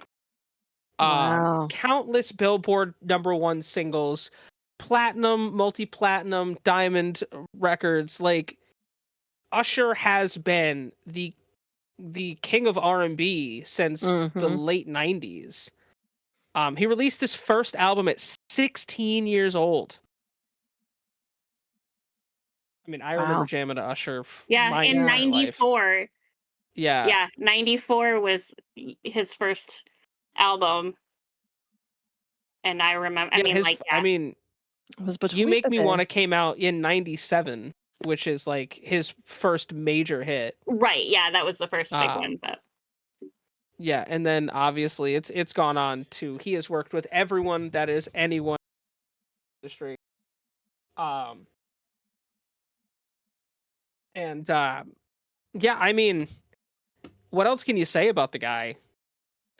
Wow. Countless Billboard #1 singles, platinum, multi-platinum, diamond records. Like Usher has been the king of R&B since the Mhm. late 90s. He released his first album at 16 years old. I mean, I remember Wow. jamming to Usher. Yeah, my in entire life. '94. Yeah. Yeah, 94 was his first album. And I remember, I Yeah, mean, like, yeah. I mean, It was between You Make Me the- Want to came out in 97, which is like his first major hit. Right, yeah, that was the first big Um, one. But Yeah, and then obviously it's gone on to he has worked with everyone that is anyone in the industry. Yeah, I mean, what else can you say about the guy?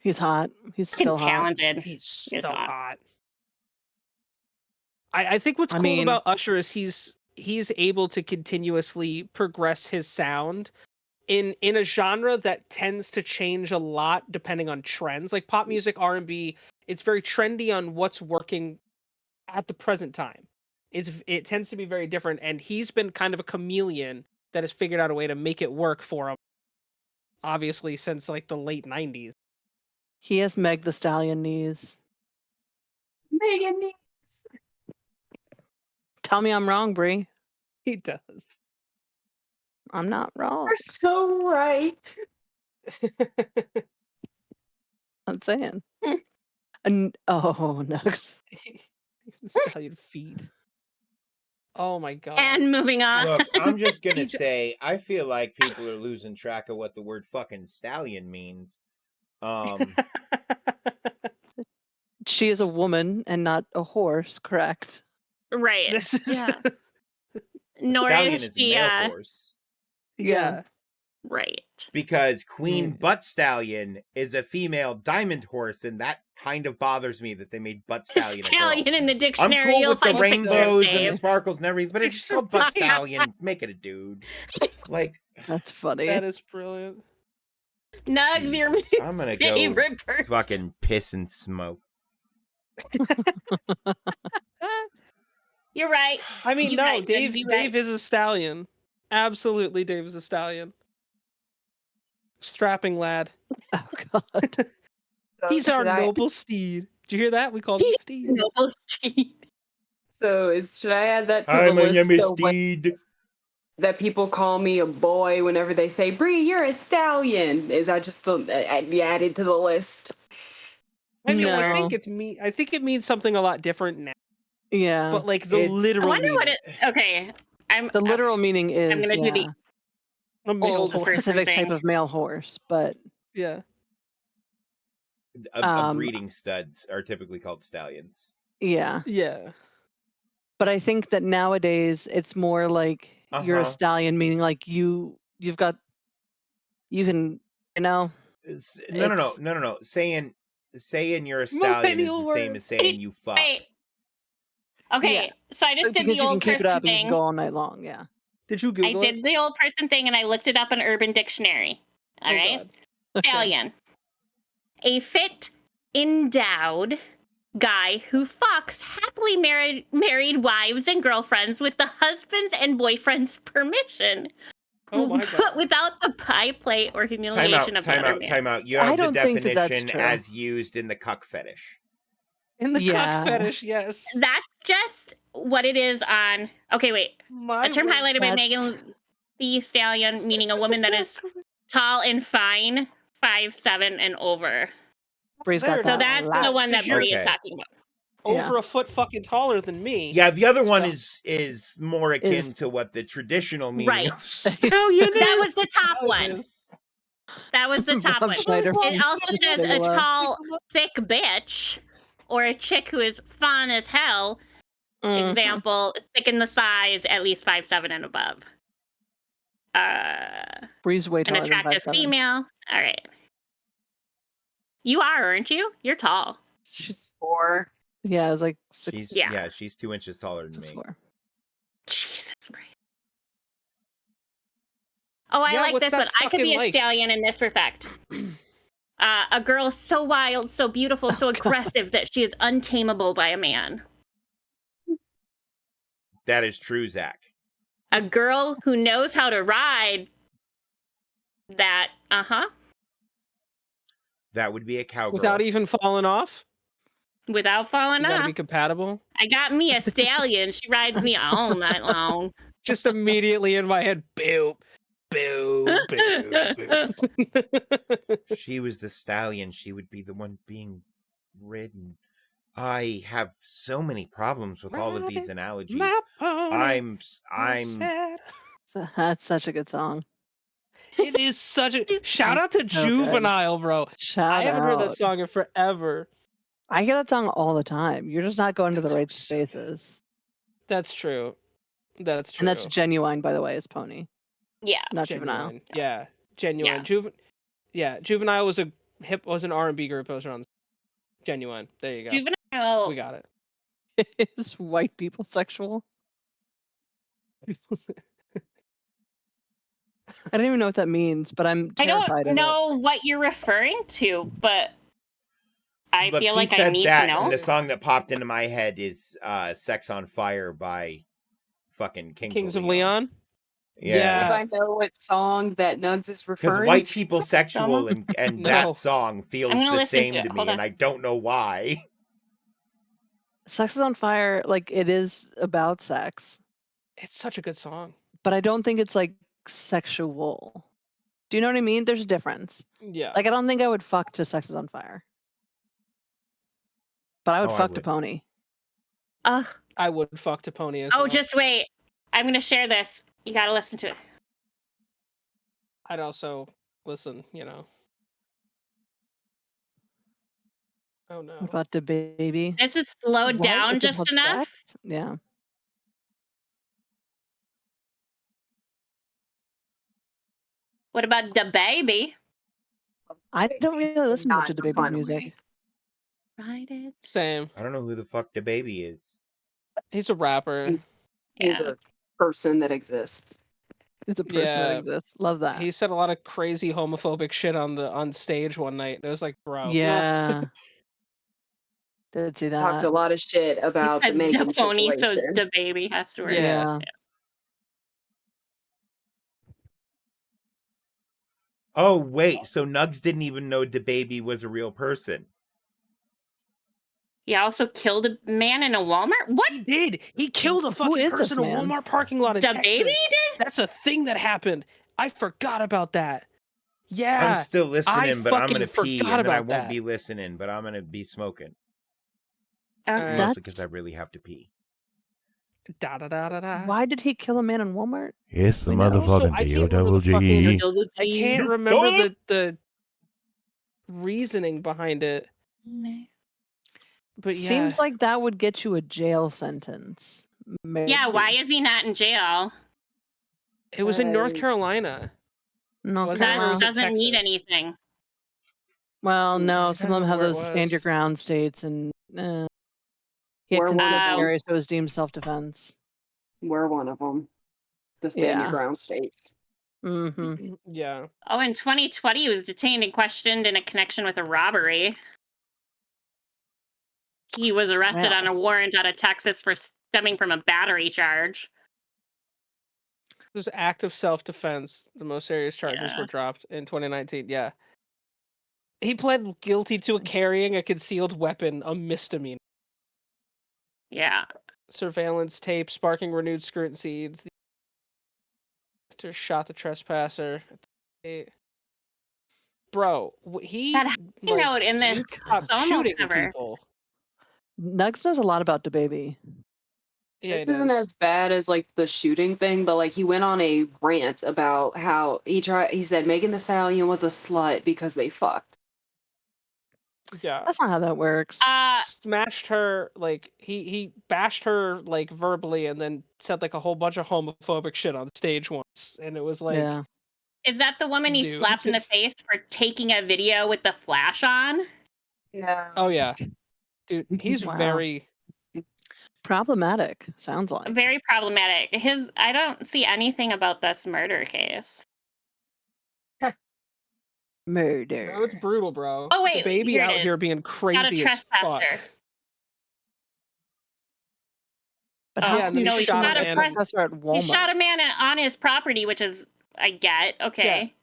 He's hot. He's still hot. talented. He's He's so hot. hot. I think what's I cool mean- about Usher is he's he's able to continuously progress his sound in a genre that tends to change a lot depending on trends. Like pop music, R&B, it's very trendy on what's working at the present time. It tends to be very different, and he's been kind of a chameleon that has figured out a way to make it work for him. Obviously, since like the late 90s. He has Meg the Stallion knees. Megan needs. Tell me I'm wrong, Brie. He does. I'm not wrong. You're so right. I'm saying. And oh no. Stallion feet. Oh my god. And moving on. Look, I'm just gonna He ju- say, I feel like people are losing track of what the word fucking stallion means. She is a woman and not a horse, correct? Right. This is Yeah. A Nor stallion is is a she, male horse. yeah. right. Because Queen Yeah. Butt Stallion is a female diamond horse, and that kind of bothers me that they made Butt Stallion a girl. Stallion in the I'm dictionary. cool You'll with the find pictures, rainbows and the Dave. sparkles and everything, but if it's called Butt Stallion, make it a dude. Like, That's funny. That is brilliant. Nugs, your Jesus, I'm gonna go favorite person. fucking piss and smoke. You're right. I mean, You no, right, Dave. Nugs, you Dave right. is a stallion. Absolutely, Dave is a stallion. Strapping lad. Oh god. So He's our should I- noble steed. Did you hear that? We called him Steed. Noble Steed. So should I add that to the list of steed. that people call me a boy whenever they say, "Bree, you're a stallion"? Is that just added to the list? I know. I No. think I think it means something a lot different now. Yeah. But like the It's- I literal. wonder what meaning. it. Okay. The literal meaning is I'm gonna do the A male old a horse. person specific type thing. of male horse, but Yeah. A breeding studs are typically called stallions. yeah. Yeah. But I think that nowadays it's more like you're a Uh-huh. stallion, meaning like you can, No. It's- Saying you're a stallion is Millennial the same as words. saying you fuck. Wait. Okay, Yeah. so I just did because the you can old keep it person up and you thing. can go all night long. Yeah. Did you I Google did it? the old person thing and I looked it up in Urban Dictionary. All Oh, right. God. Okay. Stallion. A fit, endowed guy who fucks happily married wives and girlfriends with the husband's and boyfriend's permission. Oh my But god. without the pie plate or Time humiliation out, of the other man. time out. You I have the don't think that that's definition true. as used in the cuck fetish. In the Yeah. cock fetish, yes. That's just what it is on. Okay, wait. My A term word. highlighted by That's- Megan the Stallion, meaning a woman that is tall and fine, 5'7" and over. Bree's got There it So that is. that's the lot. one that Because you're- Marie is Okay. talking about. over Yeah. a foot fucking taller than me. Yeah, the other one So- is more akin Is- to what the traditional meaning Right. of stallion That was is. the top That one. is- That was the top Rob one. Schneider It from also says a Iowa. tall, thick bitch, or a chick who is fun as hell. Mhm. Example: thick in the thighs, at least 5'7" and above. Bree's way An taller than attractive 5'7". female. All right. You are, aren't you? You're tall. She's 4. yeah, it was like 6. She's Yeah. she's 2 inches taller than me. 6'4". Jesus Christ. Oh, I Yeah, like what's this that one. I could be fucking a like? stallion in this respect. A girl so wild, so beautiful, so aggressive that she is untamable by a man. That is true, Zach. A girl who knows how to ride that, That would be a cowgirl. Without even falling off? without falling You gotta off. be compatible. I got me a stallion. She rides me all night long. Just immediately in my head, boop, boop, boop, boop. She was the stallion. She would be the one being ridden. I have so many problems with all of these analogies. My pony I'm said- That's such a good song. It is such a shout out to So good. Juvenile, bro. Shout I haven't heard that out. song in forever. I hear that song all the time. You're just not going to the That right song's so good. spaces. That's true. That's true. And that's Genuine, by the way, is Pony, Yeah. not Juvenile. Genuine. Yeah, genuine. Yeah. Juvenile was an R&B group. It was around Genuine. There you go. Oh. We Juvenile. got it. Is white people sexual? I don't even know what that means, but I'm I terrified don't of know what you're referring to, but I Look, feel he like I said need that, to know. and the song that popped into my head is "Sex on Fire" by fucking Kings of Leon. Yeah, If I know what song that Nugs is because referring white to. people sexual and No. that song feels gonna the listen to same it. to me, Hold and on. I don't know why. it. Sex is on Fire, like it is about sex, It's such a good song. but I don't think it's like sexual. Do you know what I mean? There's a difference. Yeah. Like I don't think I would fuck to Sex is on Fire. But I would Oh, I fuck to would. Pony. Ugh. I would fuck to Pony as Oh, well. just wait. I'm gonna share this. You gotta listen to it. I'd also listen, you know. Oh no. What about the baby? This is slowed What? down It's just about enough. sex? Yeah. What about the baby? I don't really listen Not much to in the a baby's fun music. way. Right it. Same. I don't know who the fuck the baby is. He's a rapper. He's Yeah. a person that exists. It's a person that Yeah. exists. Love that. He said a lot of crazy homophobic shit on stage one night. It was like, bro. Yeah. Did see Talked that. a lot of shit He about the said Megan the pony, so situation. the baby has to work. Yeah. Yeah. Oh wait, so Nugs didn't even know the baby was a real person. He also killed a man in a Walmart. What? He did. He killed a Who fucking is this person in a man? Walmart parking lot in The Texas. baby did? That's a thing that happened. I forgot about that. I'm Yeah. still listening, but I'm fucking gonna pee, forgot and then I about won't that. be listening, but I'm gonna be smoking. Okay. Mostly because I That's really have to pee. Da da da da da. why did he kill a man in Walmart? It's the We know. Also, motherfucking I can't D-O remember double the fucking- G. I can't You remember don't? the reasoning behind it. But yeah. Seems like that would get you a jail sentence. Yeah, why maybe. is he not in jail? It was in North Uh, Carolina. No, Was that That or was it doesn't need Texas? anything. well, no. I'm Some trying of to them have remember where it those stand your was. ground states, and he had We're one of concealed them. carry, so it was deemed self-defense. We're one of them. The stand your Yeah. ground states. Mm-hmm. Yeah. Oh, in 2020, he was detained and questioned in a connection with a robbery. He was arrested on a warrant out of Texas for stemming from a battery charge. It was active self-defense. The most serious charges Yeah. were dropped in 2019. Yeah. He pled guilty to carrying a concealed weapon, a misdemeanor. Yeah. Surveillance tape sparking renewed scrutiny. The actor shot the trespasser. Bro, he That high note in this stopped solo shooting cover. people. Nugs knows a lot about the baby. Yeah, This he isn't does. as bad as like the shooting thing, but like he went on a rant about how he said Megan Thee Stallion was a slut because they fucked. Yeah. That's not how that works. Smashed her, like he bashed her like verbally and then said like a whole bunch of homophobic shit on stage once, and it was like, yeah. Is that the woman he Dude. slapped in the face for taking a video with the flash on? No. oh yeah, dude, he's Wow. very Problematic. Sounds like. Very problematic. I don't see anything about this murder case. Murder. no, it's brutal, bro. Oh, wait, the baby here it out is. here being crazy as fuck. trespasser. But Oh, how yeah, can and then you he shoot shot someone a at man. trespasser at Walmart? He shot a man on his property, which is, I get, okay.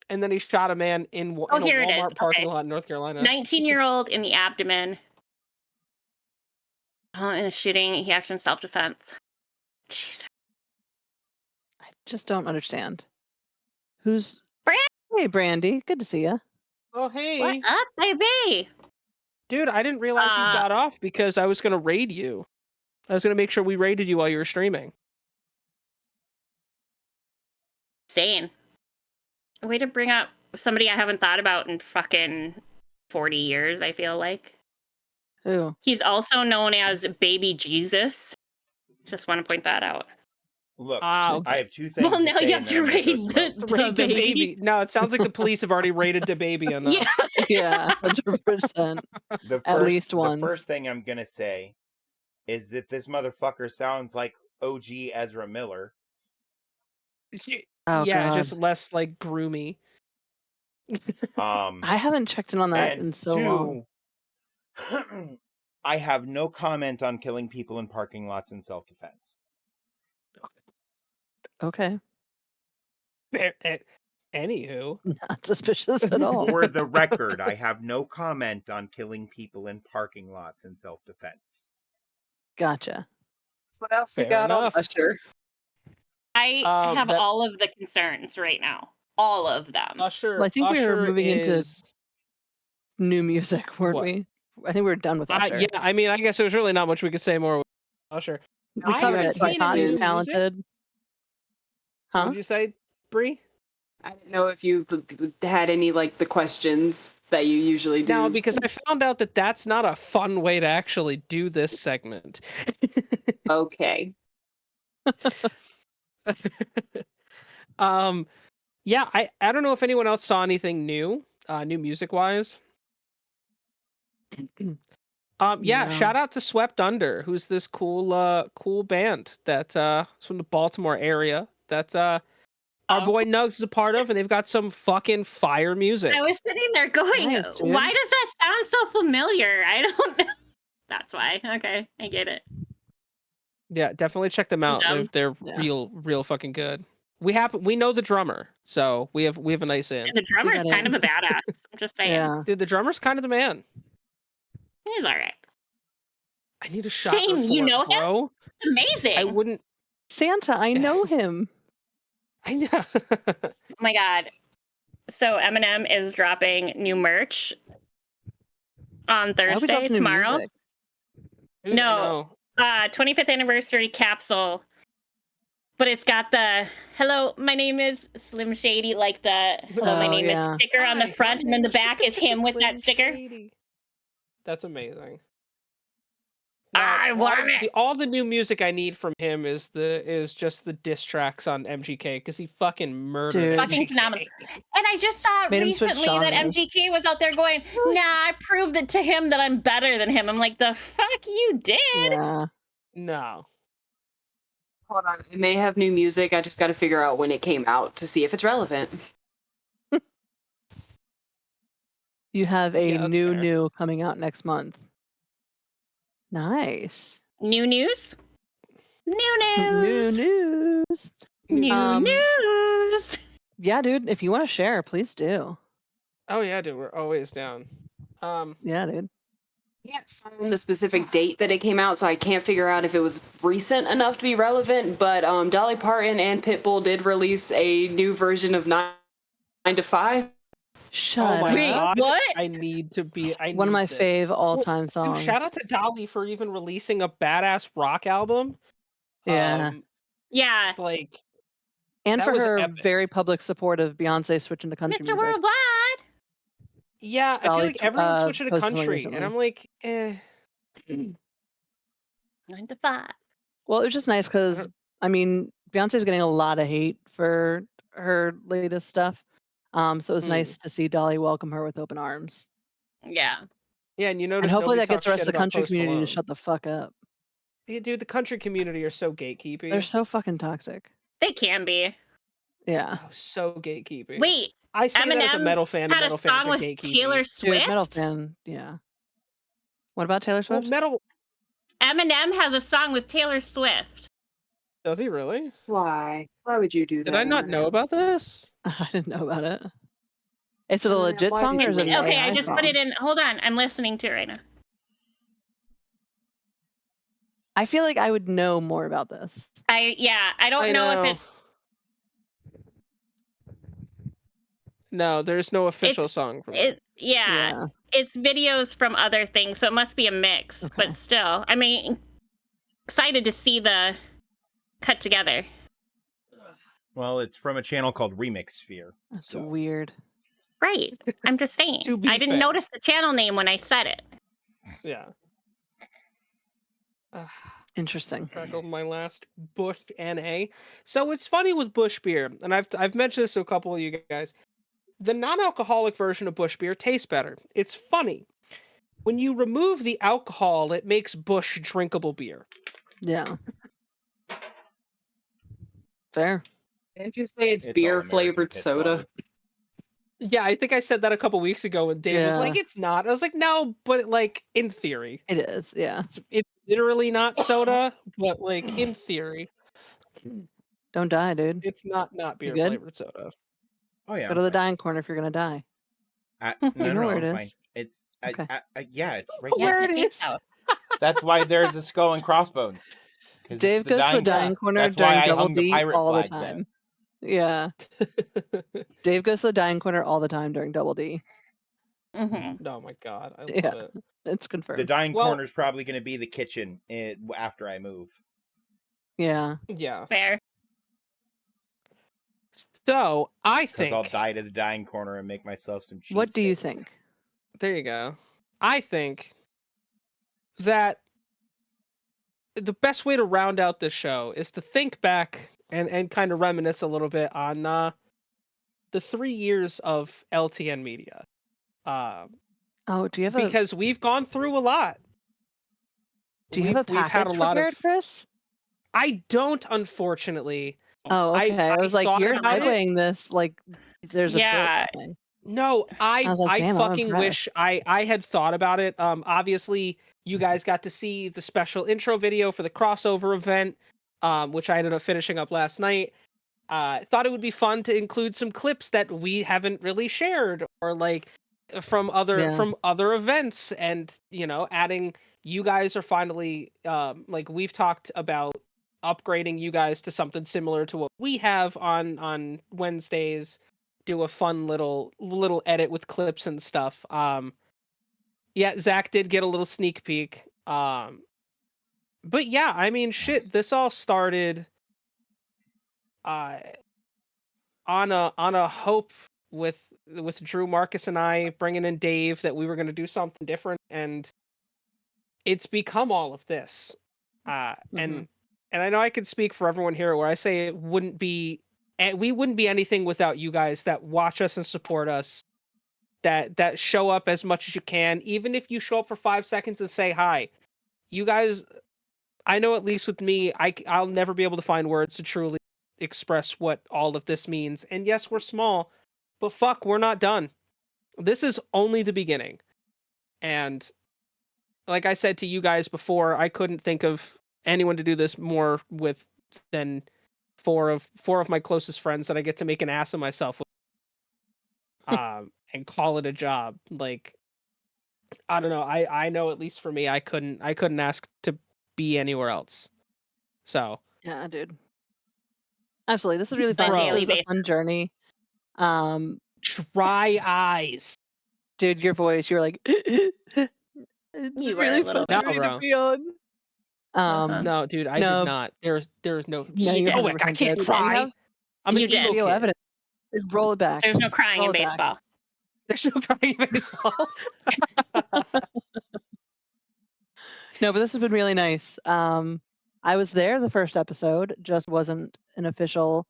And then he shot a man in Oh, a here it is. Walmart parking Okay. lot in North Carolina. 19-year-old in the abdomen. In a shooting, he acted in self-defense. Jesus. I just don't understand. Who's Brand- Hey, Brandy. Good to see you. Oh hey, What up, baby? dude! I didn't realize you got off because I was gonna raid you. I was gonna make sure we raided you while you were streaming. Insane. Way to bring up somebody I haven't thought about in fucking 40 years, I feel like. Who? He's also known as Baby Jesus. Just want to point that out. Look, Okay. I have two things Well, to now say, you and have then to I'm gonna go raid smoke. the Raid the baby. baby. No, it sounds like the police have already raided the baby enough. Yeah. Yeah, 100%. At least once. The first thing I'm gonna say is that this motherfucker sounds like OG Ezra Miller. Oh Yeah, god. just less like groomy. Um, I haven't checked in on that and in so long. two, I have no comment on killing people in parking lots in self-defense. Okay. Anywho, Not suspicious at all. For the record, I have no comment on killing people in parking lots in self-defense. Gotcha. What else you Fair got enough. on Usher? I have that- all of the concerns right now. All of them. Usher. Well, I think we were Usher moving into is. new music, weren't What? we? I think we were done with Usher. Yeah, I mean, I guess there's really not much we could say more with Usher. We I covered haven't it. He's seen hot. any He's new music. talented. Huh? What'd you say, Bree? I didn't know if you had any like the questions that you usually do. No, because I found out that that's not a fun way to actually do this segment. Okay. Yeah, I don't know if anyone else saw anything new, new music wise. Yeah, No. shout out to Swept Under, who's this cool band that's from the Baltimore area that our boy Nugs is a part of, and they've got some fucking fire music. I was sitting there going, Nice, dude. why does that sound so familiar? I don't know. That's why. Okay, I get it. Yeah, definitely check them out. dumb. They're Yeah. real fucking good. We know the drummer, so we have a nice in. And the drummer is got kind it. of a badass. I'm just saying. Yeah. Dude, the drummer's kind of the man. He's all right. I need a shot. Same, you know him? bro. Amazing. I wouldn't. Santa, I know him. I know. Oh my god. So Eminem is dropping new merch on I hope he drops Thursday, new tomorrow. music. Dude, No. 25th anniversary capsule. But it's got the hello, my name is Slim Shady, like the hello, my Oh, name yeah. is sticker on the Hi, front, my and then the name is back is him with that Slim sticker. Shady. That's amazing. I want it. All the new music I need from him is just the diss tracks on MGK because he fucking murdered Dude. Fucking MGK. phenomenal. And I just saw Made him switch recently that genres. MGK was out there going, nah, I proved it to him that I'm better than him. I'm like, the fuck you did? Yeah. No. Hold on. It may have new music. I just got to figure out when it came out to see if it's relevant. You have a Yeah, that's fair. new coming out next month. Nice. New news? New New news. news. New news. Yeah, dude. If you want to share, please do. Oh yeah, dude, we're always down. Yeah, dude. I can't find the specific date that it came out, so I can't figure out if it was recent enough to be relevant. But Dolly Parton and Pitbull did release a new version of 9 to 5. Shut oh my Wait, up. god, what? I need to be. One of need my this. fave all-time Dude, songs. shout out to Dolly for even releasing a badass rock album. Yeah. Yeah. Like, And that for was her epic. very public support of Beyonce switching to country Mr. music. Worldwide. yeah, I feel Dolly, like everyone's switching to posted something country, recently. and I'm like, eh. 9 to 5. Well, it was just nice because, I mean, Beyonce's getting a lot of hate for her latest stuff. So it was nice to see Dolly welcome her with open arms. Yeah. Yeah, and you notice And hopefully nobody that gets the talks rest of shit the about country Post community to Malone. shut the fuck up. Yeah, dude, the country community are so gatekeeping. They're so fucking toxic. They can be. Yeah. Oh, so gatekeeping. Wait, I say that as a Eminem metal fan. and had a metal fans song are with gatekeeping. Taylor Dude, Swift. metal fan. Yeah. What about Taylor Well, Swift? metal. Eminem has a song with Taylor Swift. Does he really? Why? Why would you do that? Did I not know about this? I didn't know about it. Is it a Yeah, legit why song did or is you it do an that? Okay, I AI just song? put it in. Hold on, I'm listening to it right now. I feel like I would know more about this. I don't know if it's No, there's no official song from it. yeah. It's videos from other things, so it must be a mix. Okay. But still, I mean, excited to see the cut together. Well, it's from a channel called Remix Sphere. That's So. weird. Right. I'm just saying. To be I didn't fair. notice the channel name when I said it. Yeah. Interesting. Crack open my last Bush NA. So it's funny with Bush beer, and I've mentioned this to a couple of you guys. The non-alcoholic version of Bush beer tastes better. It's funny. When you remove the alcohol, it makes Bush drinkable beer. Yeah. Fair. Didn't you say it's It's all beer American flavored piss soda? water. Yeah, I think I said that a couple weeks ago when Dave was like, Yeah. "It's not." I was like, "No, but like in theory, It is, yeah. it's literally not soda, but like in theory, Don't die, dude. it's not You beer good? flavored soda." Oh yeah, Go I'm to the fine. dying corner if you're gonna die. No, You know where I'm it fine. is. It's Okay. yeah, it's right Yeah, there. Where it I think is? so. That's why there's a skull and crossbones. Because it's Dave the goes to the dying Yeah. dying corner That's why during I Double hung the D pirate all the flag there. time. Yeah. Dave goes to the dying corner all the time during Double D. Mm-hmm. Oh my god, I love Yeah. it. It's The confirmed. dying Well- corner is probably going to be the kitchen after I move. Yeah. Yeah. Fair. So I Because I'll think die to the dying corner and make myself some cheese. What do you sticks. think? there you go. I think that the best way to round out this show is to think back and kind of reminisce a little bit on the 3 years of LTN Media. Oh, do you have a Because we've gone through a lot. package We've had a lot prepared, of. Chris? I don't, unfortunately. Oh, okay. I was like, thought you're about it. segueing this like there's a Yeah. bit thing. No, I was like, I damn, I'm fucking wish impressed. I had thought about it. Obviously, you guys got to see the special intro video for the crossover event, which I ended up finishing up last night. Thought it would be fun to include some clips that we haven't really shared, or like from other events, and adding. You guys are finally like we've talked about upgrading you guys to something similar to what we have on Wednesdays. Do a fun little edit with clips and stuff. Yeah, Zach did get a little sneak peek. But yeah, I mean, shit. This all started on a hope with Drew, Marcus, and I bringing in Dave that we were going to do something different, and it's become all of this. And I know I can speak for everyone here where I say we wouldn't be anything without you guys that watch us and support us, that show up as much as you can, even if you show up for 5 seconds and say hi. You guys, I know at least with me, I'll never be able to find words to truly express what all of this means. And yes, we're small, but fuck, we're not done. This is only the beginning. And like I said to you guys before, I couldn't think of anyone to do this more with than four of my closest friends that I get to make an ass of myself with, and call it a job. Like, I don't know. I know at least for me, I couldn't ask to be anywhere else. So Yeah, dude. Absolutely. This is really On a fun. This daily is a basis. fun journey. dry eyes. Dude, your voice, you're like it's You were a really little fun bit. journey No, to bro. be on. No, dude, I no. did not. There's no No, you stoic. I 100% can't did. cry. You have I'm an You did. emo video kid. evidence. Roll it back. There's no crying Roll in it back. baseball. There's no crying in baseball. No, but this has been really nice. I was there the first episode, just wasn't an official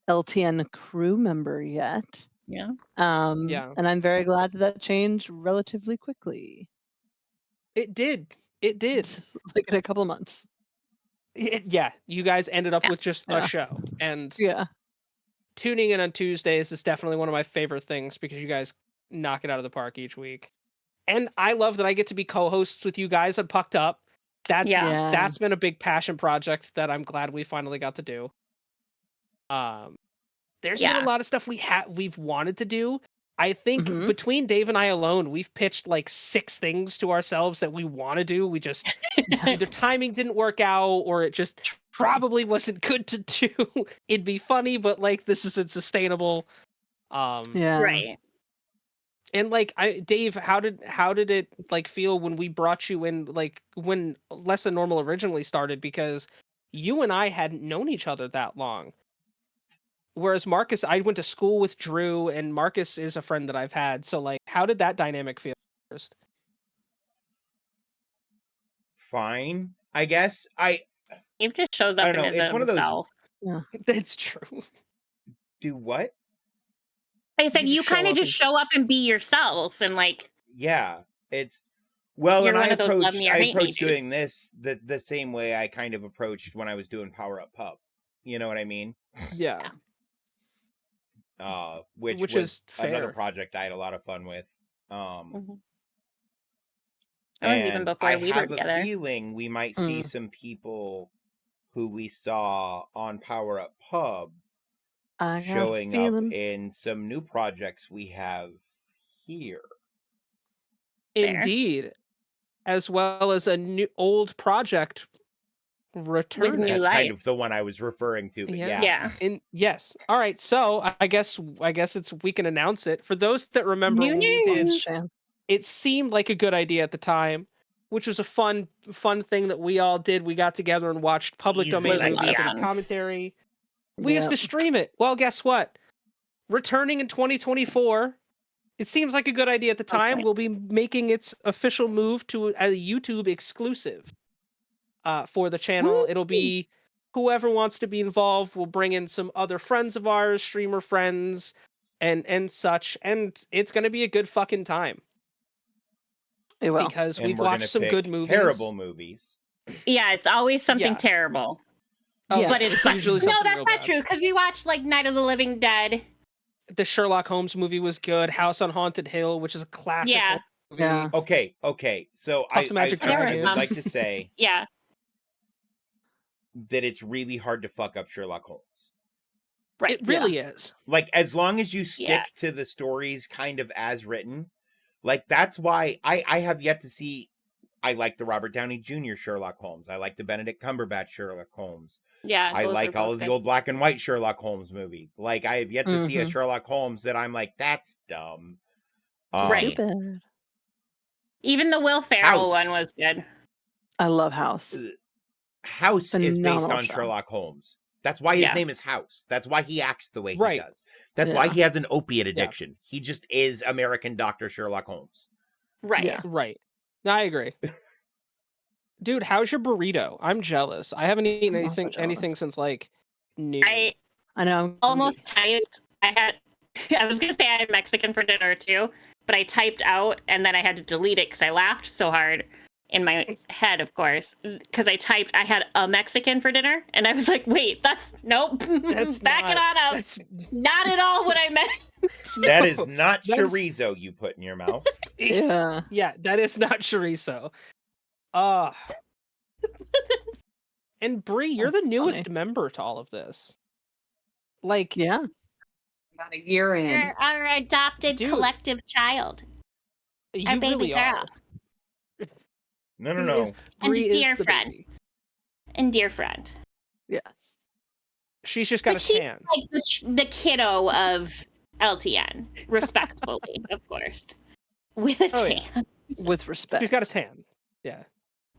LTN crew member yet. Yeah. Yeah. And I'm very glad that changed relatively quickly. It did. It did. Like in a couple of months. Yeah, you guys ended up with just a Yeah. show, and Yeah. tuning in on Tuesdays is definitely one of my favorite things because you guys knock it out of the park each week. And I love that I get to be co-hosts with you guys on Pucked Up. That's been a big passion project that I'm glad we finally got to do. There's been a lot of stuff we've wanted to do. I think between Dave and I alone, we've pitched like 6 things to ourselves that we want to do. We just either timing didn't work out or it just probably wasn't good to do. It'd be funny, but like this isn't sustainable. Yeah. Right. And like Dave, how did it like feel when we brought you in, like when Less Than Normal originally started? Because you and I hadn't known each other that long. Whereas Marcus, I went to school with Drew, and Marcus is a friend that I've had. So like, how did that dynamic feel first? Fine, I guess. He just shows I up don't in know. his It's own one of those. self. That's true. Do what? Like I said, You you just show kind of up just and- show up and be yourself, and like Yeah, it's well, You're and one of those love me or hate me dudes. doing this the same way I kind of approached when I was doing Power Up Pup. You know what I mean? Yeah. which Which was is another fair. project I had a lot of fun with. That was even And before I we were have a together. feeling we might see some people who we saw on Power Up Pub I got a showing up feeling. in some new projects we have here. Fair. Indeed, as well as a new old project returning. new That's life. kind of the one I was referring to, but yeah. Yeah. Yes. All right. So I guess it's we can announce it for those that remember New when we did. news. Shan. It seemed like a good idea at the time, which was a fun thing that we all did. We got together and watched public Easily domain movies fun. and commentary. We used to Yep. stream it. Well, guess what? Returning in 2024, it seems like a good idea at the time. Okay. We'll be making its official move to a YouTube exclusive for the channel. It'll be whoever wants to be involved. We'll bring in some other friends of ours, streamer friends, and such, and it's going to be a good fucking time. We will. Because And we've we're gonna watched some pick good movies. terrible movies. Yeah, it's always something Yeah. terrible. Oh, Yeah. But it's fun. usually No, something that's real not bad. true, because we watched like Night of the Living Dead. The Sherlock Holmes movie was good. House on Haunted Hill, which is a classic Yeah. horror movie. Yeah. Okay. So Puff the Magic There were I would some. like to say Yeah. that it's really hard to fuck up Sherlock Holmes. Right. It really is. Like, as long as you stick Yeah. to the stories kind of as written, like, that's why I have yet to see. I like the Robert Downey Jr. Sherlock Holmes. I like the Benedict Cumberbatch Sherlock Holmes. Yeah. I those like are all both of the good. old black and white Sherlock Holmes movies. Like, I have yet to see a Mhm. Sherlock Holmes that I'm like, that's dumb. Right. Stupid. Even the Will Ferrell House. one was good. I love House. House is based Phenomenal on show. Sherlock Holmes. That's why his Yeah. name is House. That's why he acts the way Right. he does. That's why Yeah. he has an opiate addiction. He just is American Dr. Sherlock Holmes. Right. Yeah. Right. I agree. Dude, how's your burrito? I'm jealous. I haven't eaten I'm also anything jealous. since like noon. I I know. I'm almost typed. I was gonna say I had Mexican for dinner too, but I typed out and then I had to delete it because I laughed so hard in my head, of course, because I typed I had a Mexican for dinner, and I was like, wait, that's nope. That's Back it on up. That's Not at all what I meant. That is not That's- chorizo you put in your mouth. Yeah. Yeah, that is not chorizo. And Bree, you're the That's newest funny. member to all of this. Like, Yeah. About a year in. Our adopted Dude. collective child. you Our baby really girl. are. No. And And dear the friend. baby. And dear friend. Yes. She's just got But a she's tan. like the kiddo of LTN, respectfully, of course. With a Oh, tan. yeah. With respect. She's got a tan. Yeah.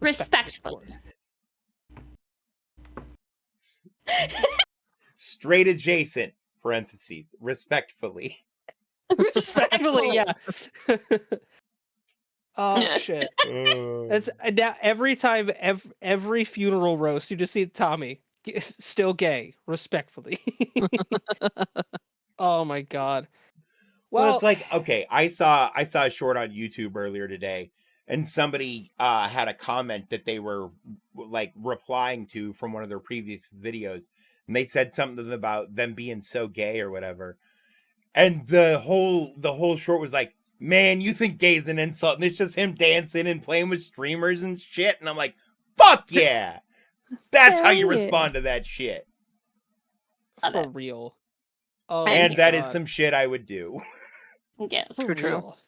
Respectfully. Straight adjacent, parentheses, respectfully. Respectfully, yeah. Oh shit! It's now every time, every funeral roast, you just see Tommy still gay, respectfully. Oh my god! Well, it's like, okay, I saw a short on YouTube earlier today, and somebody had a comment that they were like replying to from one of their previous videos, and they said something about them being so gay or whatever. And the whole short was like, man, you think gay's an insult, and it's just him dancing and playing with streamers and shit. And I'm like, fuck yeah. That's how you Hell yeah. respond to that shit. For real. Oh, And my that is God. some shit I would do. Yes. For True. real.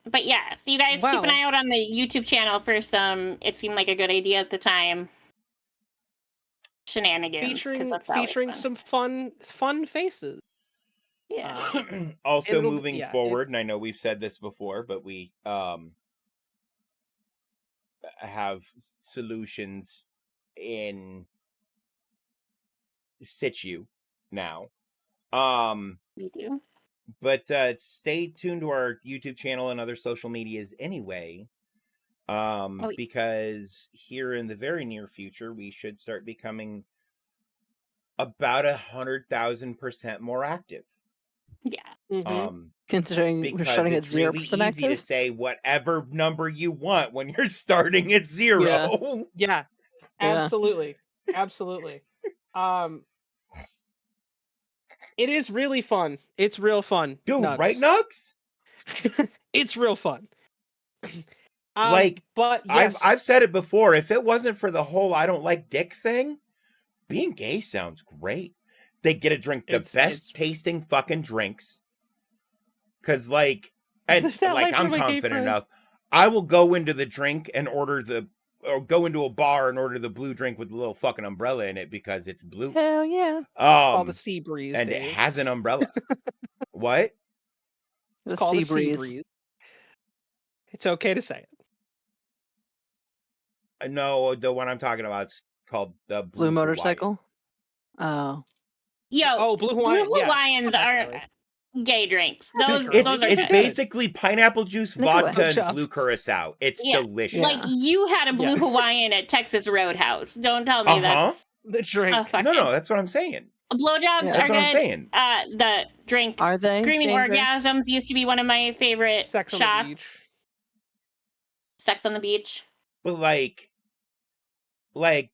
But yeah, so you guys keep Well- an eye out on the YouTube channel for some, it seemed like a good idea at the time, shenanigans. 'cause that's always Featuring fun. some fun faces. Yeah. Also It'll- moving yeah, forward, it's- and I know we've said this before, but we have solutions in situ now. We do. But stay tuned to our YouTube channel and other social medias anyway. yeah. Because here in the very near future, we should start becoming about 100,000% more active. Yeah. Mhm. Considering we're Because starting at it's really 0% easy to active. say whatever number you want when you're starting at 0. Yeah. Yeah. Absolutely. Absolutely. It is really fun. It's real fun. Dude, Nugs. right, Nugs? It's real fun. Like, but yes, I've said it before. If it wasn't for the whole I don't like dick thing, being gay sounds great. They get to drink the best tasting fucking drinks. Cause like, and Live that like life, I'm my gay confident friend. enough, I will go into the drink and or go into a bar and order the blue drink with a little fucking umbrella in it because it's blue. Hell yeah. Called the sea breeze, and Dave. it has an umbrella. What? It's called a sea breeze. It's okay to say it. No, the one I'm talking about is called the Blue motorcycle. Oh. Yo, Blue Hawaiian. Blue Hawaiians aren't gay drinks. Dude, Those are it's good. basically pineapple juice, vodka, Good job. and blue curacao. It's delicious. Like you had a Blue Hawaiian at Texas Roadhouse. Don't tell me that's the drink. No, that's what I'm saying. Blowjobs are That's good. what I'm saying. The drink. Are they? Screaming dangerous? orgasms used to be one of my favorite Sex on shots. the beach. Sex on the beach. But like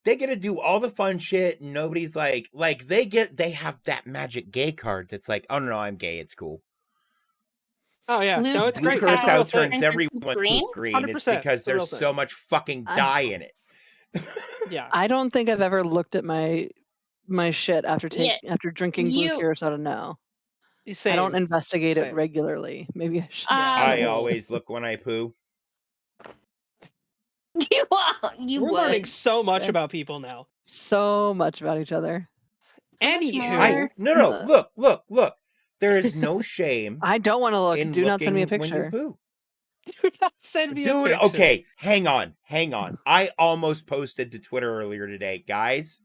they get to do all the fun shit and nobody's like they have that magic gay card that's like, oh no, I'm gay, it's cool. Oh yeah, Blue, no, it's Blue great. curacao It's a real turns thing. everyone green? green. It's 100%. because It's a real there's thing. so much fucking dye in it. Yeah. I don't think I've ever looked at my shit after after drinking blue curacao. No. Same. I don't investigate it Same. regularly. Maybe I should. I always look when I poo. You We're would. learning so much about people now. So much about each other. Anywho, Look. There is no shame. I don't want to look. in Do not send me a looking when you picture. poo. do not send me a Dude, picture. okay, hang on. I almost posted to Twitter earlier today. Guys,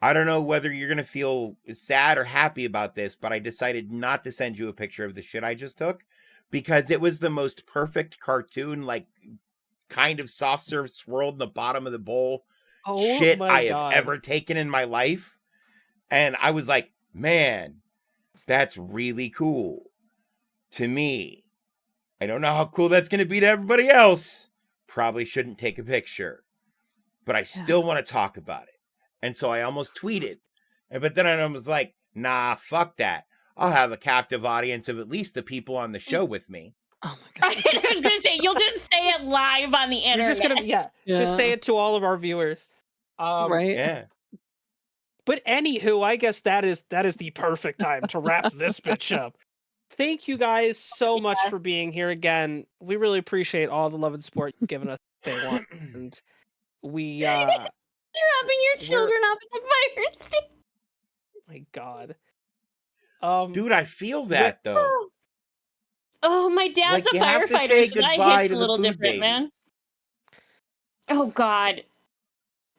I don't know whether you're going to feel sad or happy about this, but I decided not to send you a picture of the shit I just took because it was the most perfect cartoon, like kind of soft serve swirled in the bottom of the bowl shit I have ever taken in my life. And I was like, man, that's really cool to me. I don't know how cool that's going to be to everybody else. Probably shouldn't take a picture, but I still want to talk about it. And so I almost tweeted, but then I was like, nah, fuck that. I'll have a captive audience of at least the people on the show with me. Oh my god! I was gonna say you'll just say it live on the internet. You're just gonna just say it to all of our viewers. Right? Yeah. But anywho, I guess that is the perfect time to wrap this bitch up. Thank you guys so much for being here again. We really appreciate all the love and support you've given us day one. And we dropping your children off at the fire station. My God. Dude, I feel that though. Oh, my dad's Like, a you have to firefighter, say so that goodbye hits to a the little food different, man. babies. Oh God.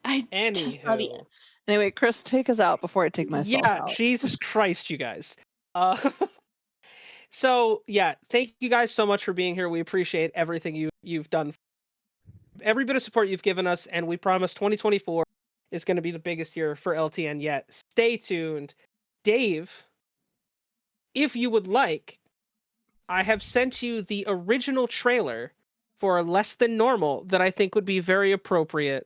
Anywho. Anyway, Chris, take us out before I take myself out. Jesus Christ, you guys. So yeah, thank you guys so much for being here. We appreciate everything you've done, every bit of support you've given us, and we promise 2024 is going to be the biggest year for LTN yet. Stay tuned. Dave, if you would like, I have sent you the original trailer for Less Than Normal that I think would be very appropriate.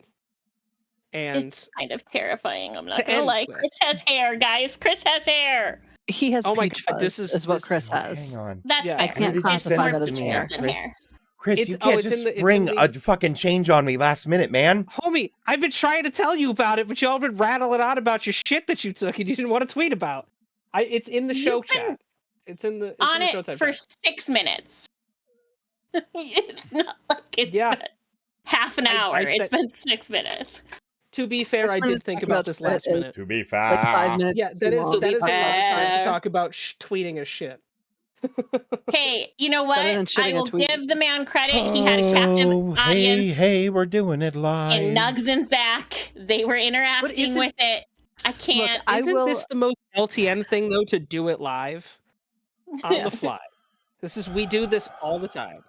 And it's kind of terrifying. I'm not gonna lie. Chris has hair, guys. Chris has hair. He has my peach God, fuzz, this is what Chris has. Hang on. That's fair. I can't classify that as hair. Chris, you can't just spring a fucking change on me last minute, man. Homie, I've been trying to tell you about it, but y'all been rattling on about your shit that you took and you didn't want to tweet about. It's in the show chat. It's in the on in the it for chat. 6 minutes. It's not like it's been half an hour. It's been 6 minutes. To be fair, I did think about this last minute. To be fair. Like 5 minutes. Yeah, that is a lot of time to talk about tweeting a shit. Hey, you know what? Better than I shitting a will tweet. give the man credit. He had a captive audience. Hey, we're doing it live. And Nugs and Zach, they were interacting with it. I can't. Look, isn't this the most LTN thing though, to do it live on the fly? We do this all the time.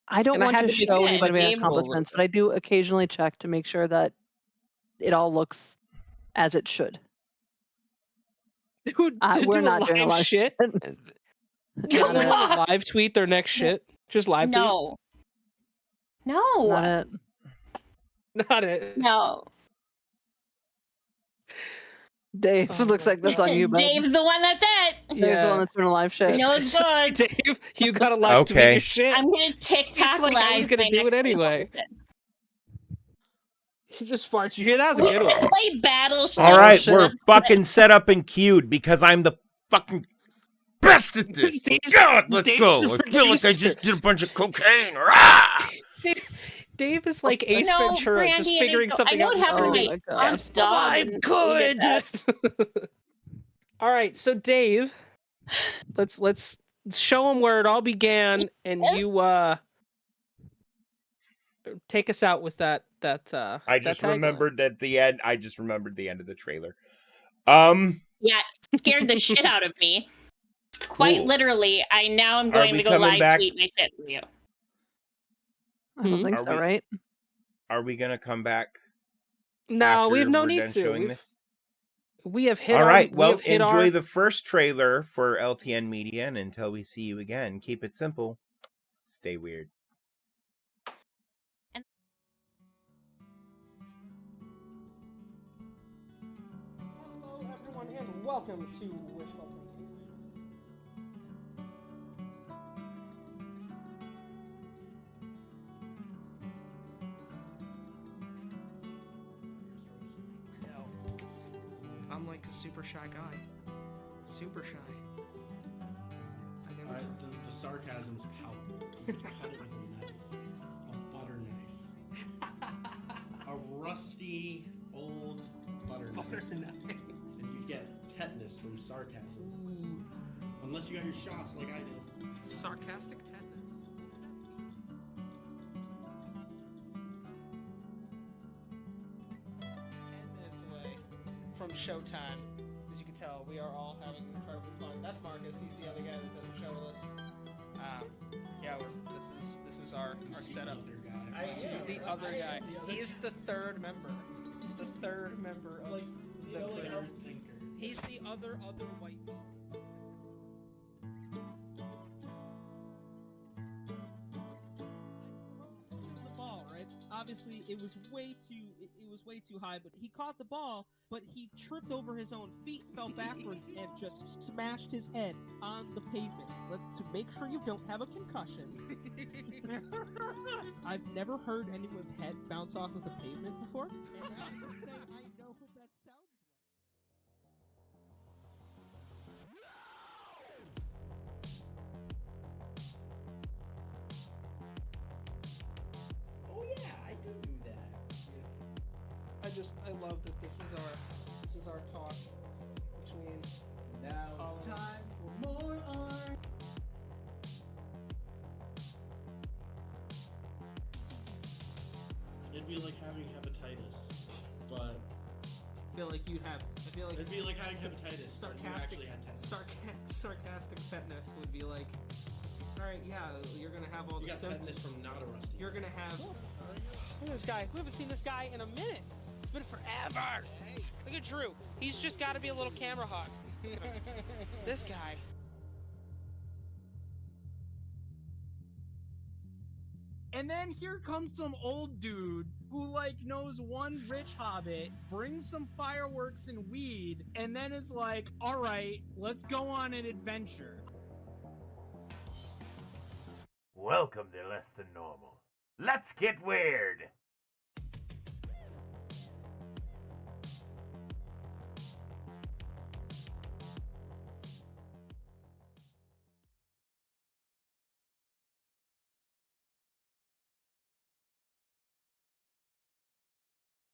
I don't And I want had to to make show it anybody my enable a little accomplishments, but I do occasionally check to make sure that it all looks as it should. Dude, we're not doing a live live shit. Not it. Live tweet their next shit. Just live tweet. No. Not it. Not it. No. Dave, Oh looks my like that's on you, bud. Dave's the one that's it. Dave's the one that's doing a live shit. Knows Sorry, good. Dave, you got a live to Okay. your shit. I'm gonna TikTok Just like I was live gonna my do it next anyway. promotion. You just farted. You hear that? Was a good one. Play Battleship. All right, shit. we're fucking set up and queued because I'm the fucking best at this. Dave's- God, let's Dave's go. the I feel like I producer. just did a bunch of cocaine. Rah! Dave is like Ace No, Ventura, just Brandy, figuring something I know out. it happened Oh to my my God. aunt's dog. I'm and we did good. that. All right, so Dave, let's show him where it all began, and Yes. you take us out with that. I just that tagline. remembered at the end. I just remembered the end of the trailer. Yeah, it scared the shit out of me. Quite Cool. literally, I now am Are going we to go coming live back? tweet my shit for you. I don't think Are so, we- right? Are we gonna come back? No, after we have no we're need done to. showing this? We have hit. All right. We Well, have hit enjoy our... the first trailer for LTN Media, and until we see you again, keep it simple. Stay weird. Hello, everyone, and welcome to Wishful Thinking. No, I'm like a super shy guy. Super shy. I never. The sarcasm's palpable. You could cut it with a knife. A butter knife. A rusty, old butter knife. And you get tetanus from sarcasm. Unless you got your shots like I did. Sarcastic tetanus. 10 minutes away from showtime. As you can tell, we are all having incredible fun. That's Marcus. He's the other guy that doesn't show with us. Yeah, this is our setup. He's the other guy. He is the third member. The third member of the crew. He's the other white man. The ball, right? Obviously, it was way too high, but he caught the ball, but he tripped over his own feet, fell backwards, and just smashed his head on the pavement. To make sure you don't have a concussion. I've never heard anyone's head bounce off of the pavement before. And I know what that sounds like. Oh yeah, I do that. I love that this is our talk between. Now it's time for more art. It'd be like having hepatitis, but I feel like it'd be like having hepatitis. but you sarcastic actually had tetanus. sarcastic tetanus would be like, all right, yeah, you're gonna have all You the got symptoms. tetanus from not a rusty. You're gonna have. Look at this guy. We haven't seen this guy in a minute. It's been forever. Look at Drew. He's just got to be a little camera hog. This guy. And then here comes some old dude who like knows one rich hobbit, brings some fireworks and weed, and then is like, all right, let's go on an adventure. Welcome to Less Than Normal. Let's get weird.